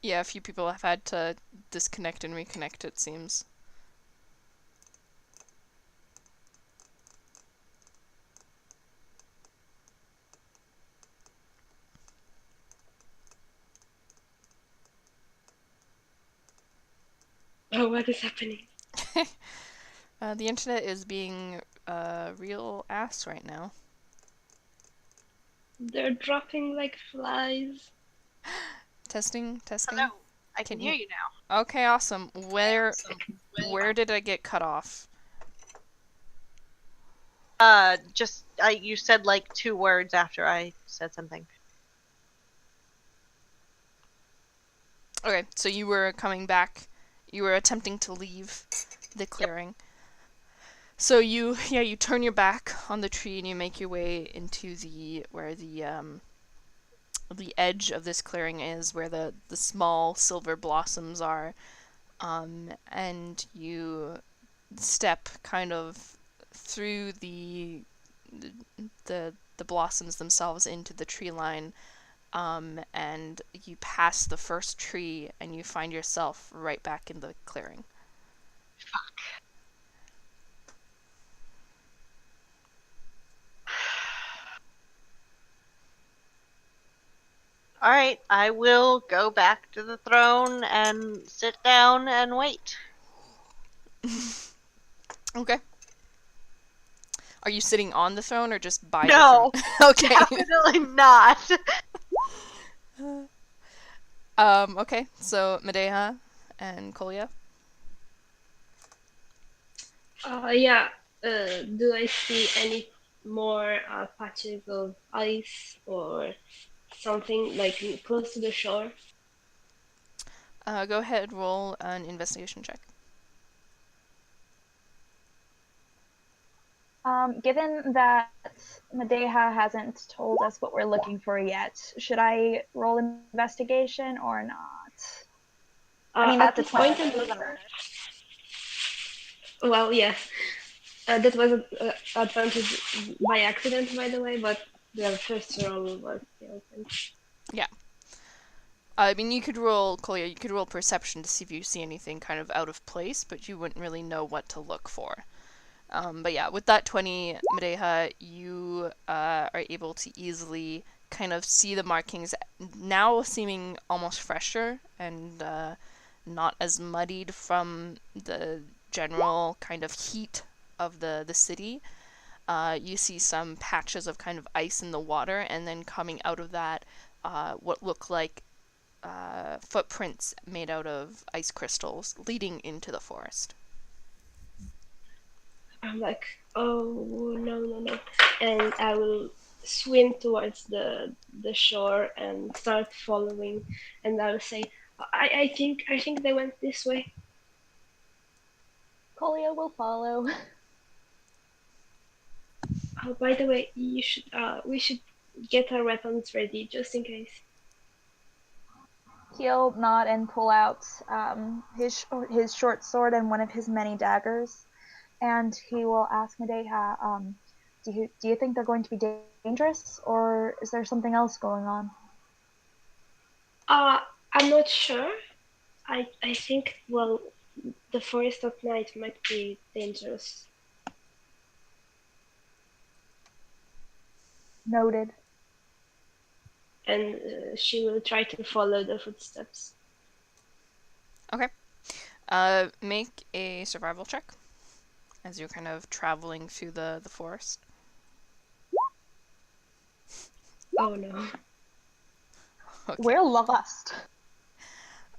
Speaker 2: Yeah, a few people have had to disconnect and reconnect, it seems.
Speaker 1: Oh, what is happening?
Speaker 2: The internet is being a real ass right now.
Speaker 1: They're dropping like flies.
Speaker 2: Testing.
Speaker 6: Hello. I can
Speaker 2: Can
Speaker 6: hear
Speaker 2: you-
Speaker 6: you now.
Speaker 2: Okay, awesome. Where did I get cut off?
Speaker 6: You said like 2 words after I said something.
Speaker 2: Okay, so you were coming back. You were attempting to leave the clearing. So you turn your back on the tree and you make your way into where the edge of this clearing is, where the small silver blossoms are, and you step kind of through the blossoms themselves into the tree line, and you pass the first tree and you find yourself right back in the clearing.
Speaker 6: All right, I will go back to the throne and sit down and wait.
Speaker 2: Okay. Are you sitting on the throne or just by
Speaker 6: No,
Speaker 2: the throne? Okay.
Speaker 6: definitely not.
Speaker 2: Okay, so Medea and Kolya.
Speaker 1: Yeah. Do I see any more patches of ice or something like close to the shore?
Speaker 2: Go ahead, roll an investigation check.
Speaker 3: Given that Medea hasn't told us what we're looking for yet, should I roll investigation or not? I mean,
Speaker 1: At
Speaker 3: that's a
Speaker 1: this point,
Speaker 3: 20, doesn't matter.
Speaker 1: well, yes. That was an advantage by accident, by the way, but the first roll was the open.
Speaker 2: Yeah. I mean, you could roll, Kolya, you could roll perception to see if you see anything kind of out of place, but you wouldn't really know what to look for. But yeah, with that 20, Medea, you are able to easily kind of see the markings now seeming almost fresher and not as muddied from the general kind of heat of the city. You see some patches of kind of ice in the water, and then coming out of that, what look like footprints made out of ice crystals leading into the forest.
Speaker 1: I'm like, oh no, and I will swim towards the shore and start following, and I will say, I think they went this way.
Speaker 3: Kolya will follow.
Speaker 1: Oh, by the way, we should get our weapons ready just in case.
Speaker 3: He'll nod and pull out his short sword and one of his many daggers, and he will ask Medea, do you think they're going to be dangerous, or is there something else going on?
Speaker 1: I'm not sure. I think, well, the forest at night might be dangerous.
Speaker 3: Noted.
Speaker 1: And she will try to follow the footsteps.
Speaker 2: Okay. Make a survival check as you're kind of traveling through the forest.
Speaker 1: Oh no.
Speaker 2: Okay.
Speaker 3: We're lost.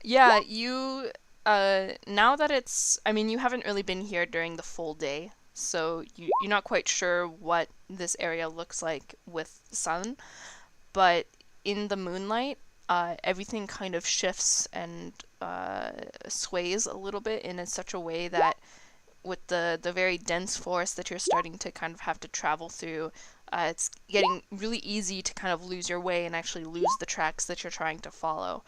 Speaker 2: Yeah, you, now that it's, I mean, you haven't really been here during the full day, so you're not quite sure what this area looks like with the sun, but in the moonlight, everything kind of shifts and sways a little bit in such a way that with the very dense forest that you're starting to kind of have to travel through, it's getting really easy to kind of lose your way and actually lose the tracks that you're trying to follow.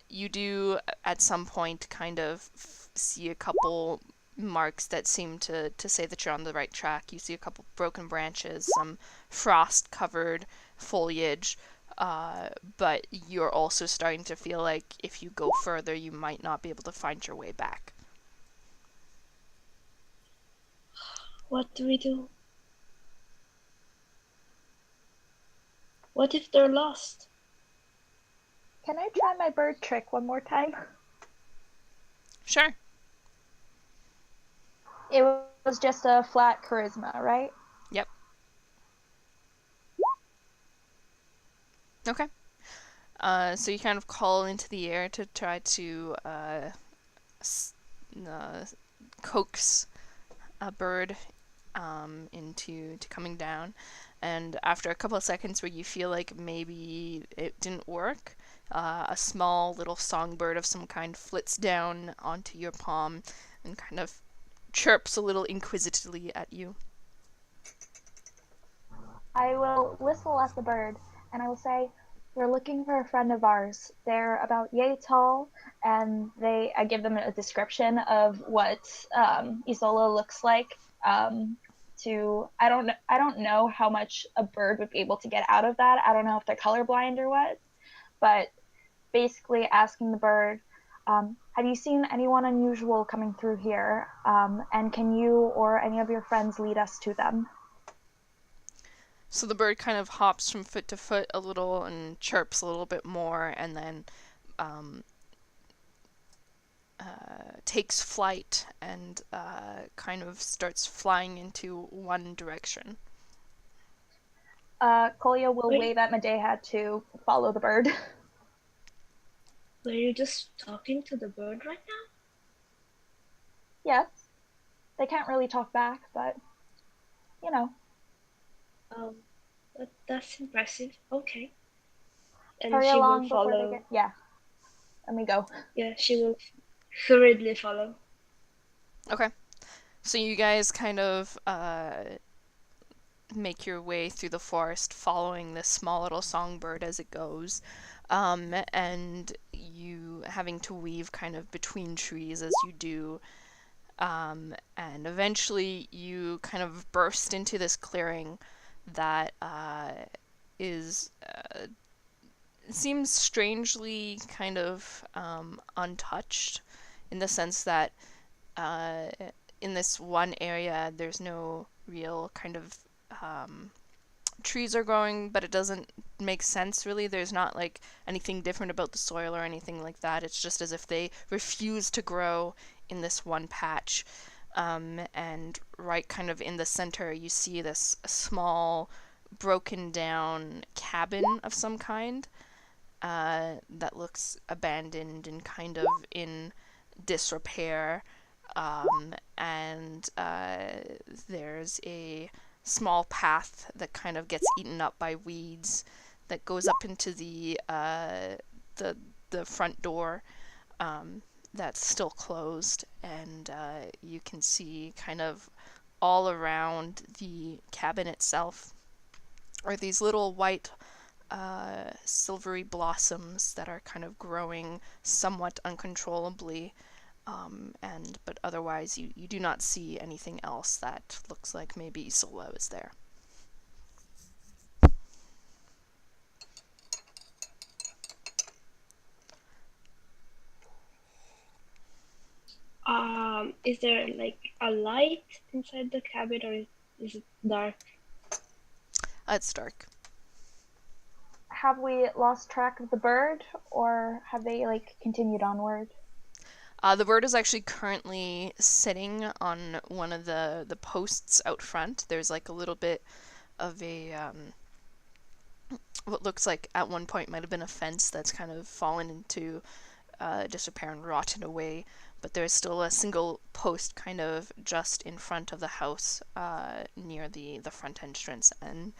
Speaker 2: You do at some point kind of see a couple marks that seem to say that you're on the right track. You see a couple broken branches, some frost-covered foliage, but you're also starting to feel like if you go further, you might not be able to find your way back.
Speaker 1: What do we do? What if they're lost?
Speaker 3: Can I try my bird trick one more time?
Speaker 2: Sure.
Speaker 3: It was just a flat charisma, right?
Speaker 2: Yep. Okay. So you kind of call into the air to try to coax a bird into coming down, and after a couple of seconds where you feel like maybe it didn't work, a small little songbird of some kind flits down onto your palm and kind of chirps a little inquisitively at you.
Speaker 3: I will whistle at the bird, and I will say, We're looking for a friend of ours. They're about yay tall, and I give them a description of what Isola looks like. I don't know how much a bird would be able to get out of that. I don't know if they're colorblind or what, but basically asking the bird, have you seen anyone unusual coming through here? And can you or any of your friends lead us to them?
Speaker 2: So the bird kind of hops from foot to foot a little and chirps a little bit more, and then um, takes flight and kind of starts flying into one direction.
Speaker 3: Kolya will
Speaker 1: Wait.
Speaker 3: wave at Madeha to follow the bird.
Speaker 1: Were you just talking to the bird right now?
Speaker 3: Yes. They can't really talk back, but, you know.
Speaker 1: That's impressive. Okay. And
Speaker 3: Hurry
Speaker 1: she will
Speaker 3: along before
Speaker 1: follow.
Speaker 3: they get... Yeah. Let me go.
Speaker 1: Yeah, she will hurriedly follow.
Speaker 2: Okay. So you guys kind of make your way through the forest following this small little songbird as it goes. And you having to weave kind of between trees as you do. And eventually you kind of burst into this clearing that is seems strangely kind of untouched, in the sense that in this one area there's no real kind of trees are growing, but it doesn't make sense really. There's not like anything different about the soil or anything like that. It's just as if they refuse to grow in this one patch. And right kind of in the center, you see this small, broken down cabin of some kind that looks abandoned and kind of in disrepair. And there's a small path that kind of gets eaten up by weeds that goes up into the front door that's still closed, and you can see kind of all around the cabin itself are these little white silvery blossoms that are kind of growing somewhat uncontrollably. But otherwise you do not see anything else that looks like maybe Isola is there.
Speaker 1: Is there like a light inside the cabin, or is it dark?
Speaker 2: It's dark.
Speaker 3: Have we lost track of the bird, or have they, like, continued onward?
Speaker 2: The bird is actually currently sitting on one of the posts out front. There's like a little bit of a what looks like at one point might have been a fence that's kind of fallen into disrepair and rotted away, but there's still a single post kind of just in front of the house near the front entrance, and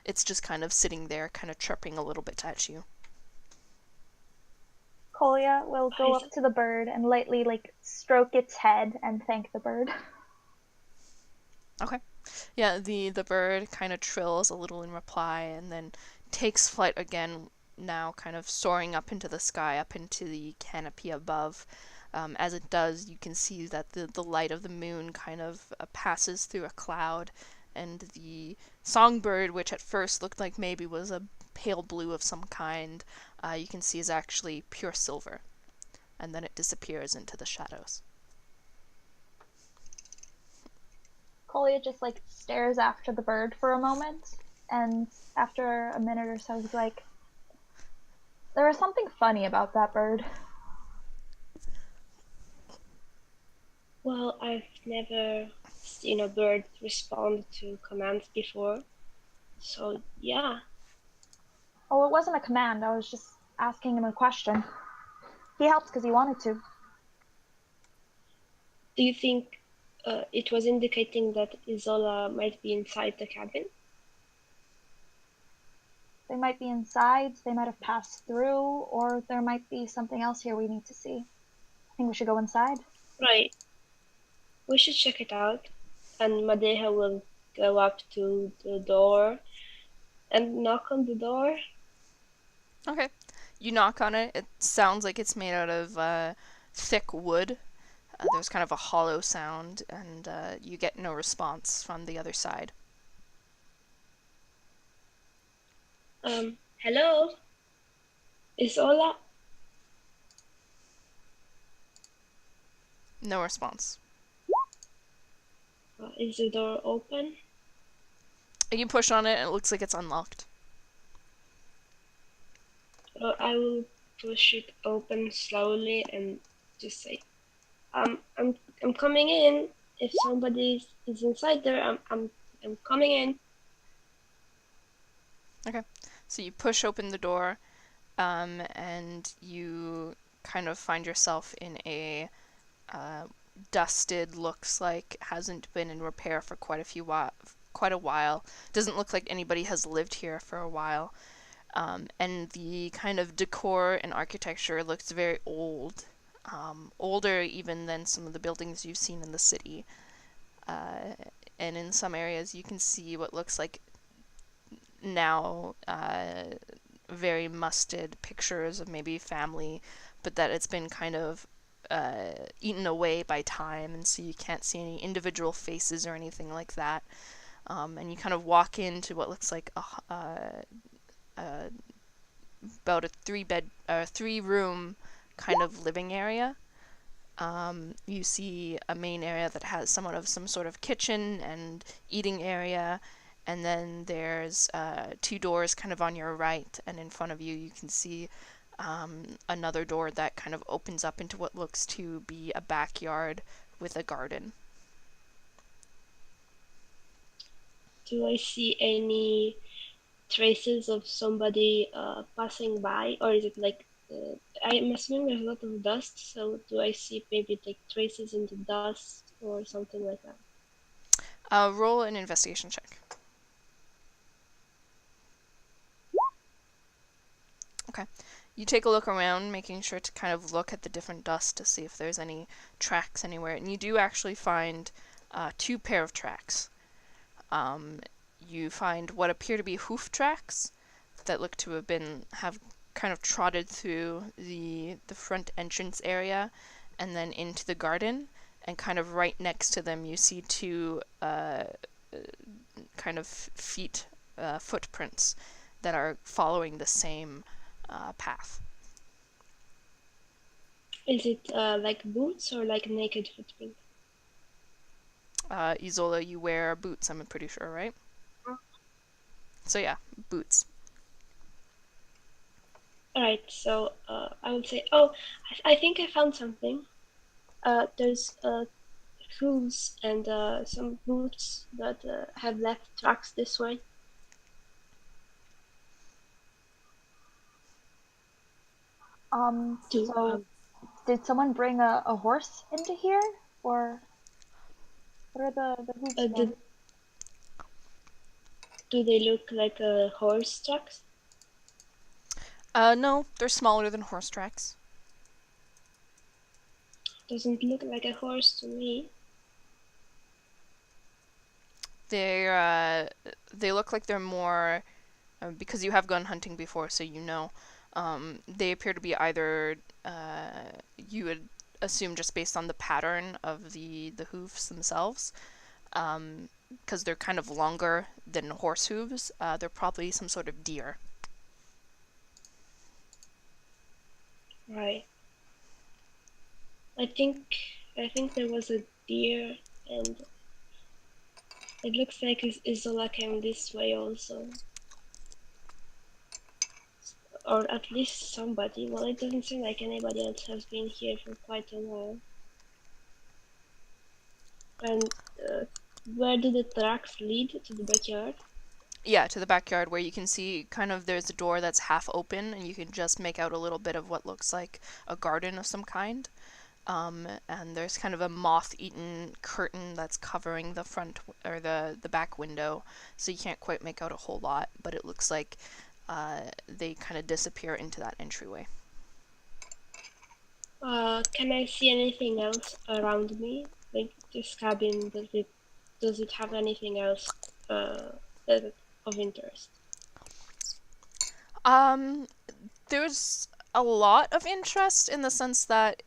Speaker 2: it's just kind of sitting there, kind of chirping a little bit at you.
Speaker 3: Kolya will go up to the bird and lightly, like, stroke its head and thank the bird.
Speaker 2: Okay. Yeah, the bird kind of trills a little in reply and then takes flight again, now kind of soaring up into the sky, up into the canopy above. As it does, you can see that the light of the moon kind of passes through a cloud, and the songbird, which at first looked like maybe was a pale blue of some kind, you can see is actually pure silver, and then it disappears into the shadows.
Speaker 3: Kolya just, like, stares after the bird for a moment, and after a minute or so he's like, there was something funny about that bird.
Speaker 1: Well, I've never seen a bird respond to commands before, so yeah.
Speaker 3: Oh, it wasn't a command, I was just asking him a question. He helped because he wanted to.
Speaker 1: Do you think it was indicating that Isola might be inside the cabin?
Speaker 3: They might be inside, they might have passed through, or there might be something else here we need to see. I think we should go inside.
Speaker 1: Right. We should check it out, and Madeha will go up to the door and knock on the door.
Speaker 2: Okay. You knock on it. It sounds like it's made out of thick wood. There's kind of a hollow sound, and you get no response from the other side.
Speaker 1: Hello? Is Ola?
Speaker 2: No response.
Speaker 1: Is the door open?
Speaker 2: You push on it, and it looks like it's unlocked.
Speaker 1: I will push it open slowly and just say, I'm coming in. If somebody is inside there, I'm coming in.
Speaker 2: Okay. So you push open the door, and you kind of find yourself in a dusted, looks like hasn't been in repair for quite a while. Doesn't look like anybody has lived here for a while. And the kind of decor and architecture looks very old, older even than some of the buildings you've seen in the city. And in some areas you can see what looks like now very musted pictures of maybe family, but that it's been kind of eaten away by time, and so you can't see any individual faces or anything like that. And you kind of walk into what looks like about a three-room kind of living area. You see a main area that has somewhat of some sort of kitchen and eating area, and then there's 2 doors kind of on your right, and in front of you you can see another door that kind of opens up into what looks to be a backyard with a garden.
Speaker 1: Do I see any traces of somebody passing by, or is it like I'm assuming there's a lot of dust, so do I see maybe like traces in the dust or something like that?
Speaker 2: Roll an investigation check. Okay. You take a look around, making sure to kind of look at the different dust to see if there's any tracks anywhere, and you do actually find 2 pair of tracks. You find what appear to be hoof tracks that look to have kind of trotted through the front entrance area and then into the garden, and kind of right next to them you see 2 kind of footprints that are following the same path.
Speaker 1: Is it like boots or like naked footprint?
Speaker 2: Isola, you wear boots, I'm pretty sure, right? So yeah, boots.
Speaker 1: Alright, so I would say, oh, I think I found something. There's shoes and some boots that have left tracks this way.
Speaker 3: So did someone bring a horse into here, or what are the hooves for?
Speaker 1: Do they look like horse tracks?
Speaker 2: No, they're smaller than horse tracks.
Speaker 1: Doesn't look like a horse to me.
Speaker 2: They look like they're more because you have gone hunting before, so you know. They appear to be either you would assume just based on the pattern of the hooves themselves, because they're kind of longer than horse hooves. They're probably some sort of deer.
Speaker 1: Right. I think there was a deer, and it looks like Isola came this way also. Or at least somebody. Well, it doesn't seem like anybody else has been here for quite a while. And where do the tracks lead? To the backyard?
Speaker 2: Yeah, to the backyard, where you can see kind of there's a door that's half open, and you can just make out a little bit of what looks like a garden of some kind. And there's kind of a moth-eaten curtain that's covering the front or the back window, so you can't quite make out a whole lot, but it looks like they kind of disappear into that entryway.
Speaker 1: Can I see anything else around me? Like this cabin, does it have anything else of interest?
Speaker 2: There's a lot of interest in the sense that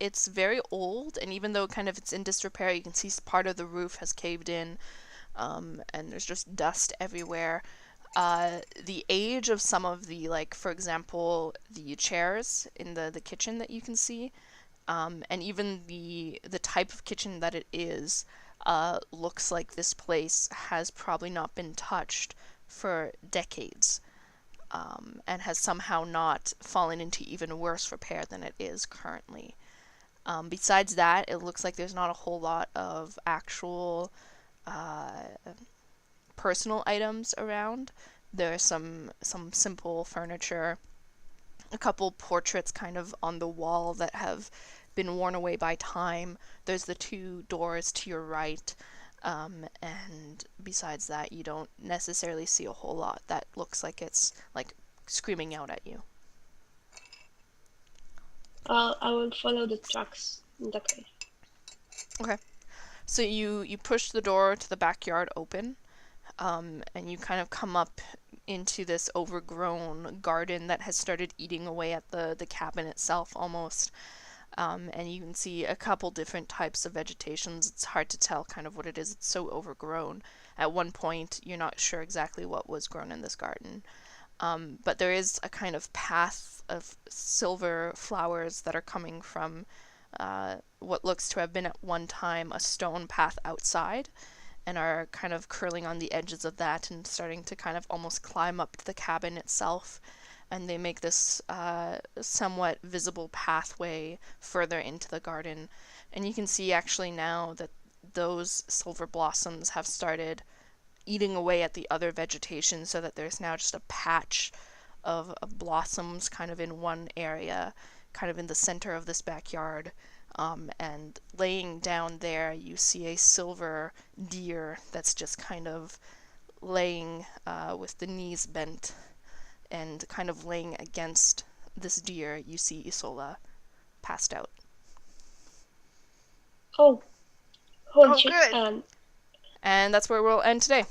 Speaker 2: it's very old, and even though kind of it's in disrepair, you can see part of the roof has caved in, and there's just dust everywhere. The age of some of the, like, for example, the chairs in the kitchen that you can see, and even the type of kitchen that it is, looks like this place has probably not been touched for decades, and has somehow not fallen into even worse repair than it is currently. Besides that, it looks like there's not a whole lot of actual personal items around. There's some simple furniture, a couple portraits kind of on the wall that have been worn away by time. There's the two doors to your right, and besides that, you don't necessarily see a whole lot that looks like it's like screaming out at you.
Speaker 1: I will follow the tracks in that case.
Speaker 2: Okay. So you push the door to the backyard open, and you kind of come up into this overgrown garden that has started eating away at the cabin itself almost. And you can see a couple different types of vegetations. It's hard to tell kind of what it is. It's so overgrown. At one point, you're not sure exactly what was grown in this garden. But there is a kind of path of silver flowers that are coming from what looks to have been at one time a stone path outside, and are kind of curling on the edges of that and starting to kind of almost climb up to the cabin itself. And they make this somewhat visible pathway further into the garden. And you can see actually now that those silver blossoms have started eating away at the other vegetation, so that there's now just a patch of blossoms kind of in one area, kind of in the center of this backyard. And laying down there, you see a silver deer that's just kind of laying with the knees bent, and kind of laying against this deer, you see Isola passed out.
Speaker 1: Oh,
Speaker 6: Oh,
Speaker 1: shit.
Speaker 6: good.
Speaker 2: And that's where we'll end today.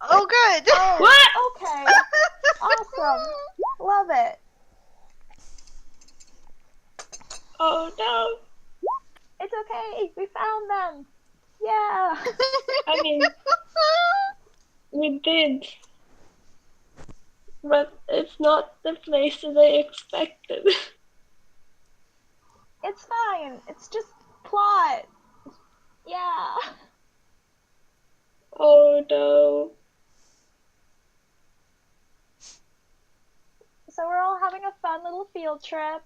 Speaker 6: Oh, good.
Speaker 3: Oh, okay. Awesome. Love it.
Speaker 1: Oh no.
Speaker 3: It's okay. We found them. Yeah.
Speaker 1: I mean, we did. But it's not the place that I expected.
Speaker 3: It's fine. It's just plot. Yeah.
Speaker 1: Oh no.
Speaker 3: So we're all having a fun little field trip.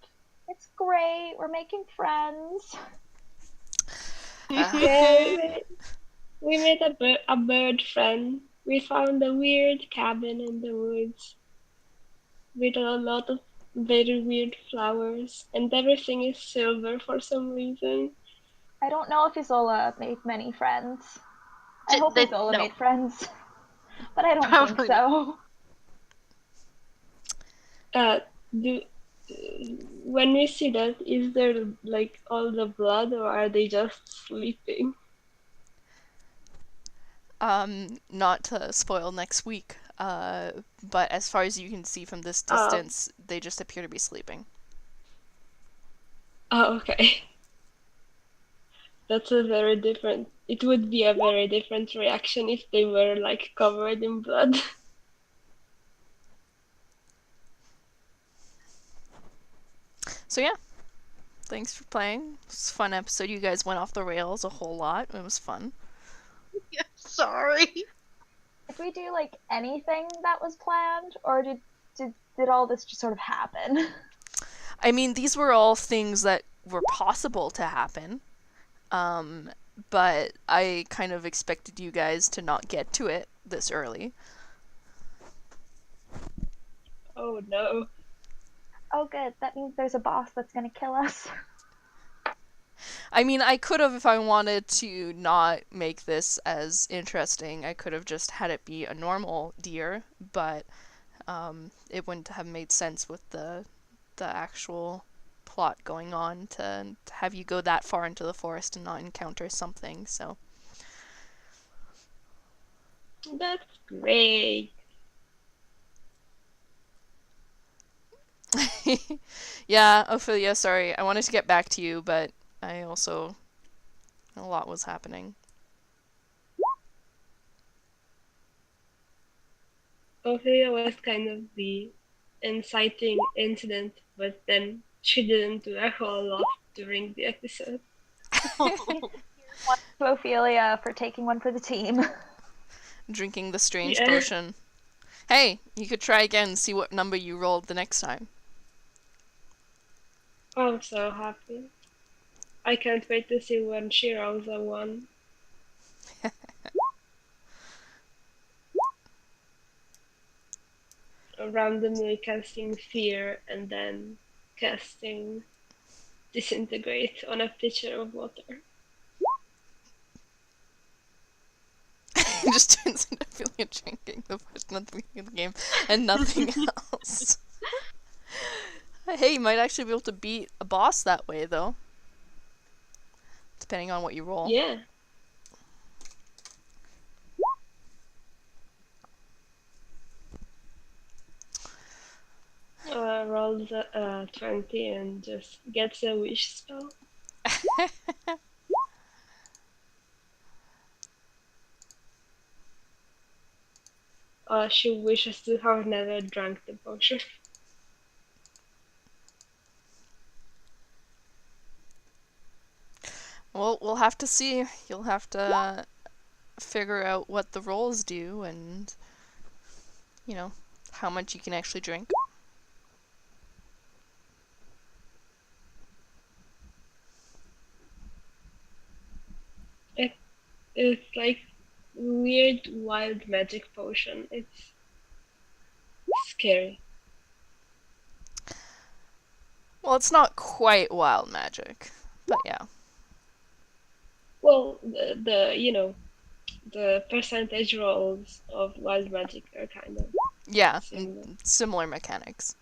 Speaker 3: It's great. We're making friends.
Speaker 1: Yeah, we made a bird friend. We found a weird cabin in the woods with a lot of very weird flowers, and everything is silver for some reason.
Speaker 3: I don't know if Isola made many friends. I hope Isola
Speaker 6: no.
Speaker 3: made friends. But I don't
Speaker 6: Probably
Speaker 3: think so.
Speaker 1: When we see that, is there like all the blood, or are they just sleeping?
Speaker 2: Not to spoil next week, but as far as you can see from this distance, they just appear to be sleeping.
Speaker 1: Oh, okay. That's a very different. It would be a very different reaction if they were like covered in blood.
Speaker 2: So yeah, thanks for playing. It's a fun episode. You guys went off the rails a whole lot. It was fun.
Speaker 6: Yeah, sorry.
Speaker 3: Did we do like anything that was planned, or did all this just sort of happen?
Speaker 2: I mean, these were all things that were possible to happen, but I kind of expected you guys to not get to it this early.
Speaker 1: Oh no.
Speaker 3: Oh, good. That means there's a boss that's gonna kill us.
Speaker 2: I mean, I could have, if I wanted to not make this as interesting, I could have just had it be a normal deer, but it wouldn't have made sense with the actual plot going on to have you go that far into the forest and not encounter something, so.
Speaker 1: That's great.
Speaker 2: Yeah, Ophelia, sorry. I wanted to get back to you, but I also... a lot was happening.
Speaker 1: Ophelia was kind of the inciting incident, but then she didn't do a whole lot during the episode.
Speaker 3: One to Ophelia for taking one for the team.
Speaker 2: Drinking the strange
Speaker 1: Yeah.
Speaker 2: potion. Hey, you could try again and see what number you rolled the next time.
Speaker 1: I'm so happy. I can't wait to see when she rolls a 1. Randomly casting fear and then casting disintegrate on a pitcher of water.
Speaker 2: Just turns into Ophelia drinking the potion at the beginning of the game and nothing else. Hey, you might actually be able to beat a boss that way, though. Depending on what you roll.
Speaker 1: Yeah. Rolls a 20 and just gets a wish spell. She wishes to have never drank the potion.
Speaker 2: Well, we'll have to see. You'll have to figure out what the rolls do and, you know, how much you can actually drink.
Speaker 1: It's like weird wild magic potion. It's scary.
Speaker 2: Well, it's not quite wild magic, but yeah.
Speaker 1: Well, the percentage rolls of wild magic are kind of
Speaker 2: Yeah,
Speaker 1: similar.
Speaker 2: similar mechanics.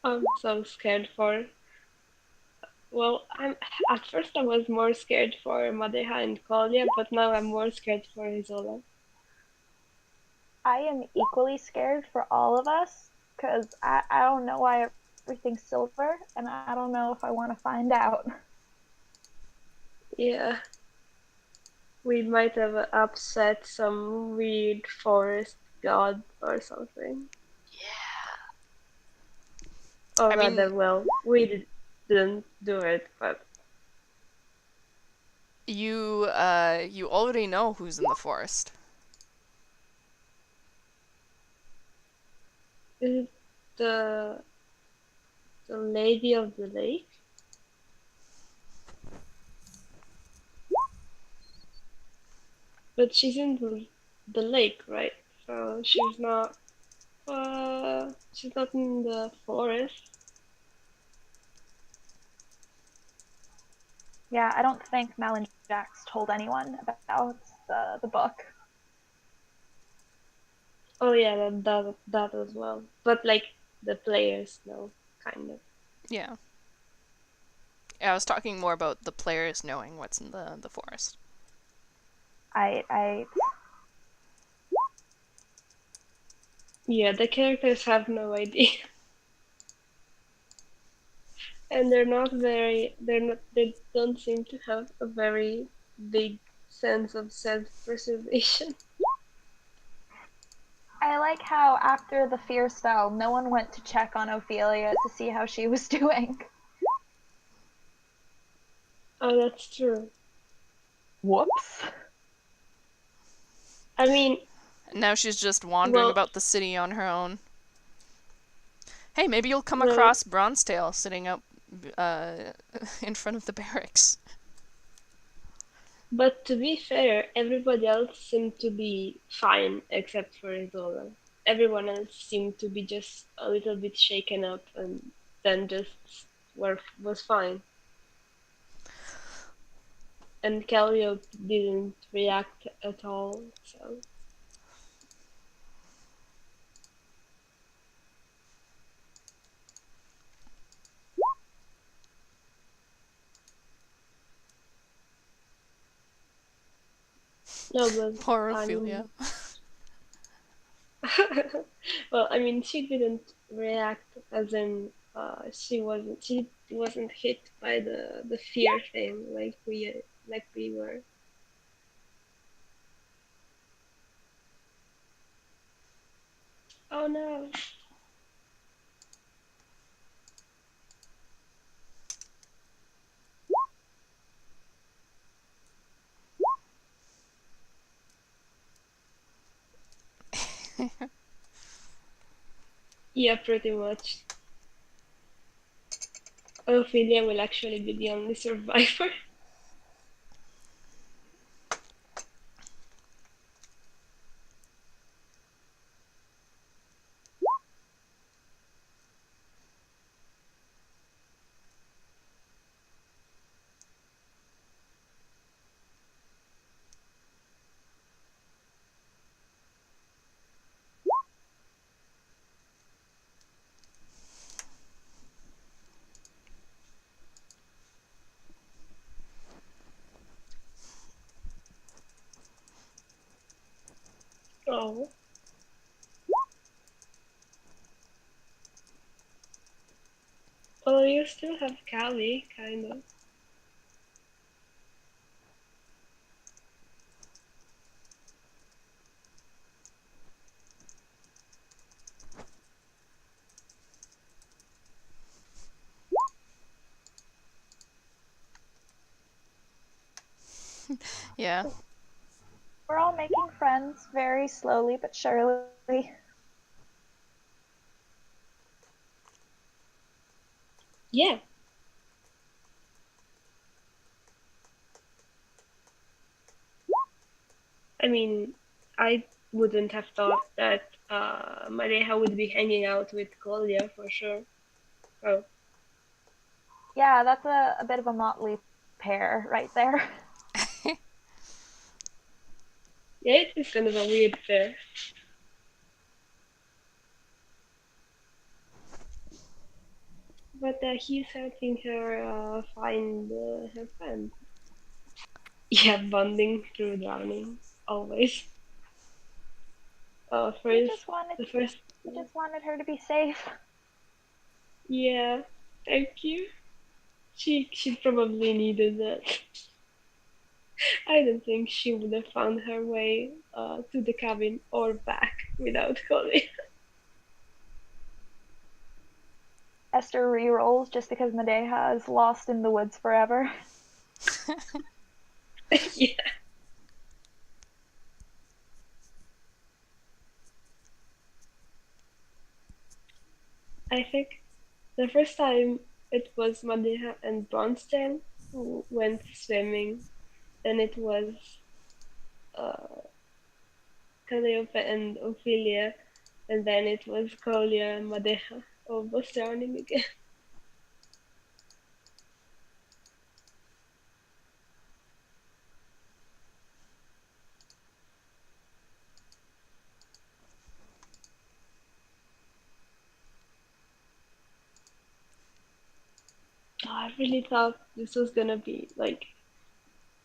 Speaker 1: I'm so scared for. Well, at first I was more scared for Madeha and Kolya, but now I'm more scared for Isola.
Speaker 3: I am equally scared for all of us because I don't know why everything's silver, and I don't know if I want to find out.
Speaker 1: Yeah. We might have upset some weird forest god or something. Or
Speaker 2: I mean-
Speaker 1: rather, well, we didn't do it, but
Speaker 2: You already know who's in the forest.
Speaker 1: is it the Lady of the Lake? But she's in the lake, right? So she's not in the forest.
Speaker 3: Yeah, I don't think Mel and Jax told anyone about the book.
Speaker 1: Oh yeah, that as well. But like the players know, kind of.
Speaker 2: Yeah. I was talking more about the players knowing what's in the forest.
Speaker 3: I
Speaker 1: Yeah, the characters have no idea. And they don't seem to have a very big sense of self-preservation.
Speaker 3: I like how after the fear spell, no one went to check on Ophelia to see how she was doing.
Speaker 1: Oh, that's true.
Speaker 4: Whoops.
Speaker 1: I mean,
Speaker 2: Now she's just wandering
Speaker 1: well,
Speaker 2: about the city on her own. Hey, maybe you'll come
Speaker 1: well,
Speaker 2: across Bronzetail sitting up in front of the barracks.
Speaker 1: but to be fair, everybody else seemed to be fine except for Isola. Everyone else seemed to be just a little bit shaken up and then just was fine. And Calliope didn't react at all, so No, but
Speaker 2: Poor
Speaker 1: I
Speaker 2: Ophelia.
Speaker 1: mean, well, I mean, she didn't react as in she wasn't hit by the fear thing like we were. Oh no. Yeah, pretty much. Ophelia will actually be the only survivor. Oh. Well, you still have Callie, kind of.
Speaker 2: Yeah.
Speaker 3: We're all making friends very slowly but surely.
Speaker 1: Yeah. I mean, I wouldn't have thought that Mareja would be hanging out with Kolya for sure. Oh,
Speaker 3: Yeah, that's a bit of a motley pair right there.
Speaker 1: yeah, it is kind of a weird pair. But he's helping her find her friend. Yeah, bonding through drowning, always.
Speaker 3: He
Speaker 1: First,
Speaker 3: just wanted
Speaker 1: the first,
Speaker 3: he just wanted her to be safe.
Speaker 1: yeah, thank you. She probably needed that. I don't think she would have found her way to the cabin or back without Collie.
Speaker 3: Esther re-rolls just because Madeha is lost in the woods forever.
Speaker 1: Yeah, I think the first time it was Madeha and Bronstein who went swimming. Then it was uh, Calliope and Ophelia, and then it was Kolya and Madeha almost drowning again. Oh, I really thought this was gonna be like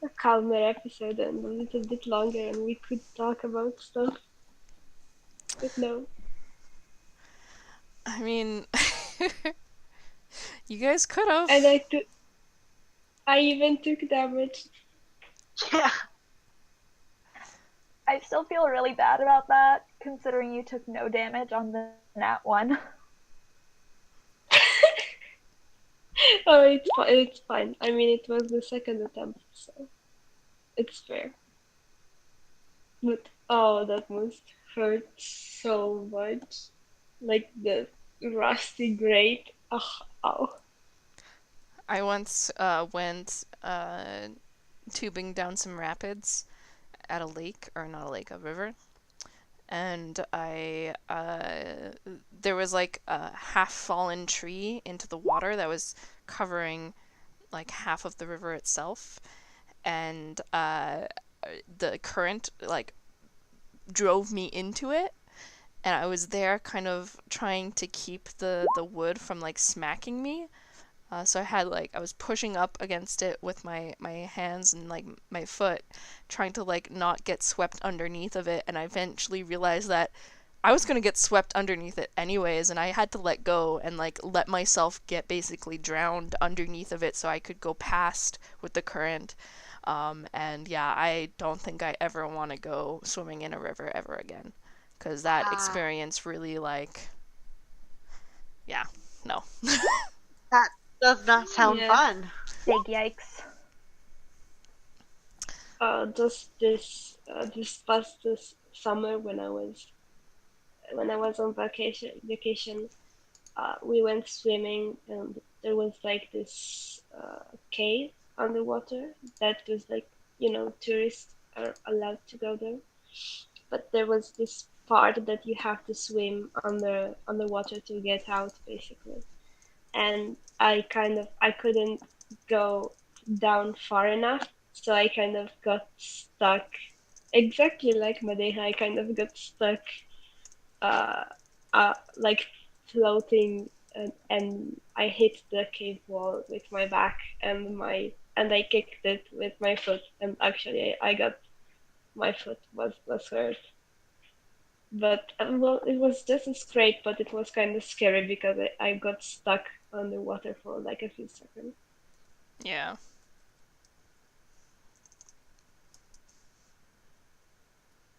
Speaker 1: a calmer episode and a little bit longer, and we could talk about stuff. But no,
Speaker 2: I mean, you guys could
Speaker 1: and
Speaker 2: have.
Speaker 1: I even took damage.
Speaker 6: Yeah.
Speaker 3: I still feel really bad about that, considering you took no damage on the nat one.
Speaker 1: Oh, it's fine. I mean, it was the second attempt, so it's fair. But oh, that must hurt so much. Like the rusty grate. Oh, ow.
Speaker 2: I once went tubing down some rapids at a lake, or not a lake, a river, and there was like a half fallen tree into the water that was covering like half of the river itself, and the current like drove me into it, and I was there kind of trying to keep the wood from like smacking me, So I was pushing up against it with my hands and like my foot, trying to like not get swept underneath of it, and I eventually realized that I was gonna get swept underneath it anyways, and I had to let go and like let myself get basically drowned underneath of it so I could go past with the current. And yeah, I don't think I ever want to go swimming in a river ever again, because that experience really like, yeah, no.
Speaker 6: That does not sound
Speaker 1: Yeah.
Speaker 6: fun.
Speaker 3: Big yikes.
Speaker 1: Just this past this summer when I was on vacation, we went swimming and there was like this cave underwater that was like, tourists are allowed to go there, but there was this part that you have to swim underwater to get out basically. And I couldn't go down far enough, so I kind of got stuck exactly like Madeha. I kind of got stuck, uh, like floating, and I hit the cave wall with my back and I kicked it with my foot, and actually I got my foot was hurt. But well, it was just a scrape, but it was kind of scary because I got stuck underwater for like a few seconds.
Speaker 2: Yeah.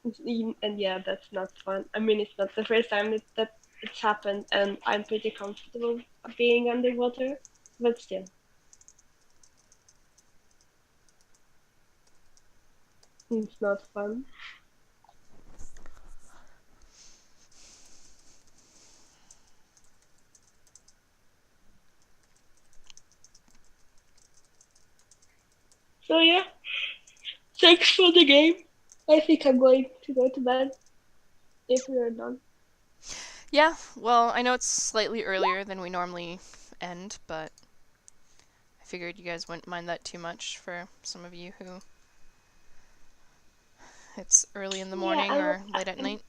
Speaker 1: And yeah, that's not fun. I mean, it's not the first time that it's happened, and I'm pretty comfortable being underwater, but still, it's not fun. So yeah, thanks for the game. I think I'm going to go to bed if we are done.
Speaker 2: Yeah, well, I know it's slightly earlier than we normally end, but I figured you guys wouldn't mind that too much for some of you who it's early in the
Speaker 1: Yeah,
Speaker 2: morning or late at
Speaker 1: I'm,
Speaker 2: night.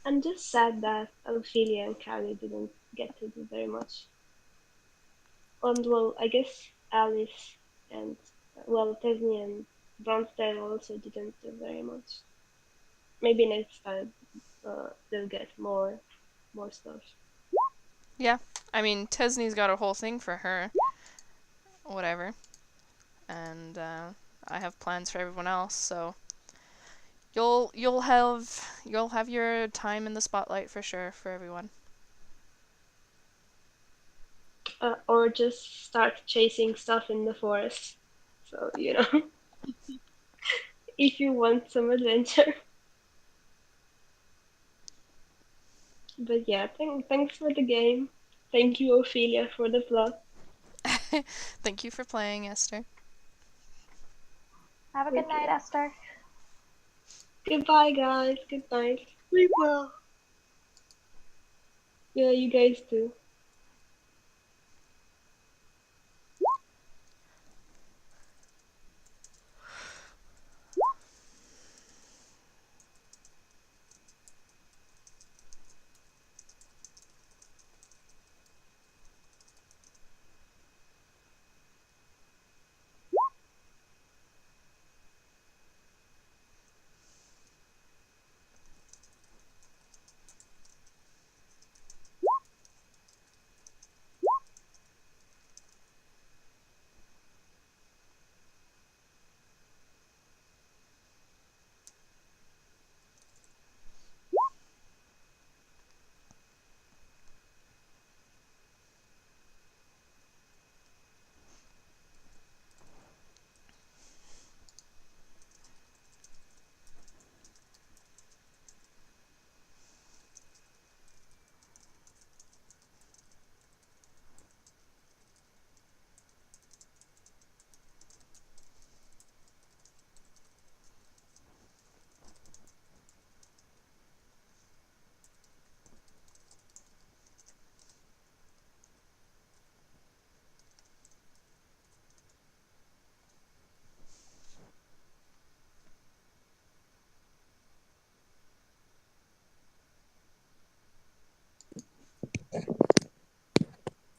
Speaker 1: I'm just sad that Ophelia and Callie didn't get to do very much. And well, I guess Alice and well, Tesney and Bronstein also didn't do very much. Maybe next time they'll get more stuff.
Speaker 2: Yeah, I mean, Tesney's got a whole thing for her, whatever, and I have plans for everyone else, so you'll have your time in the spotlight for sure for everyone.
Speaker 1: Or just start chasing stuff in the forest. So, if you want some adventure. But yeah, thanks for the game. Thank you, Ophelia, for the plot.
Speaker 2: Thank you for playing, Esther.
Speaker 3: Have a good night, Esther.
Speaker 1: Goodbye, guys. Good night.
Speaker 6: We will.
Speaker 1: Yeah, you guys too.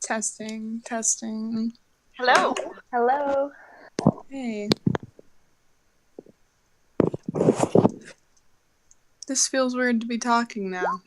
Speaker 9: Testing, testing.
Speaker 6: Hello.
Speaker 3: Hello.
Speaker 9: Hey. This feels weird to be talking now.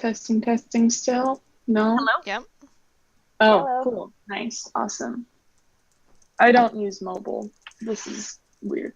Speaker 9: Testing, testing still? No?
Speaker 6: Hello.
Speaker 2: Yep.
Speaker 9: Oh,
Speaker 3: Hello.
Speaker 9: cool. Nice. Awesome. I don't use mobile. This is weird.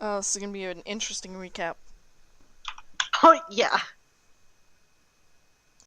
Speaker 2: Oh, this is gonna be an interesting recap.
Speaker 6: Oh yeah.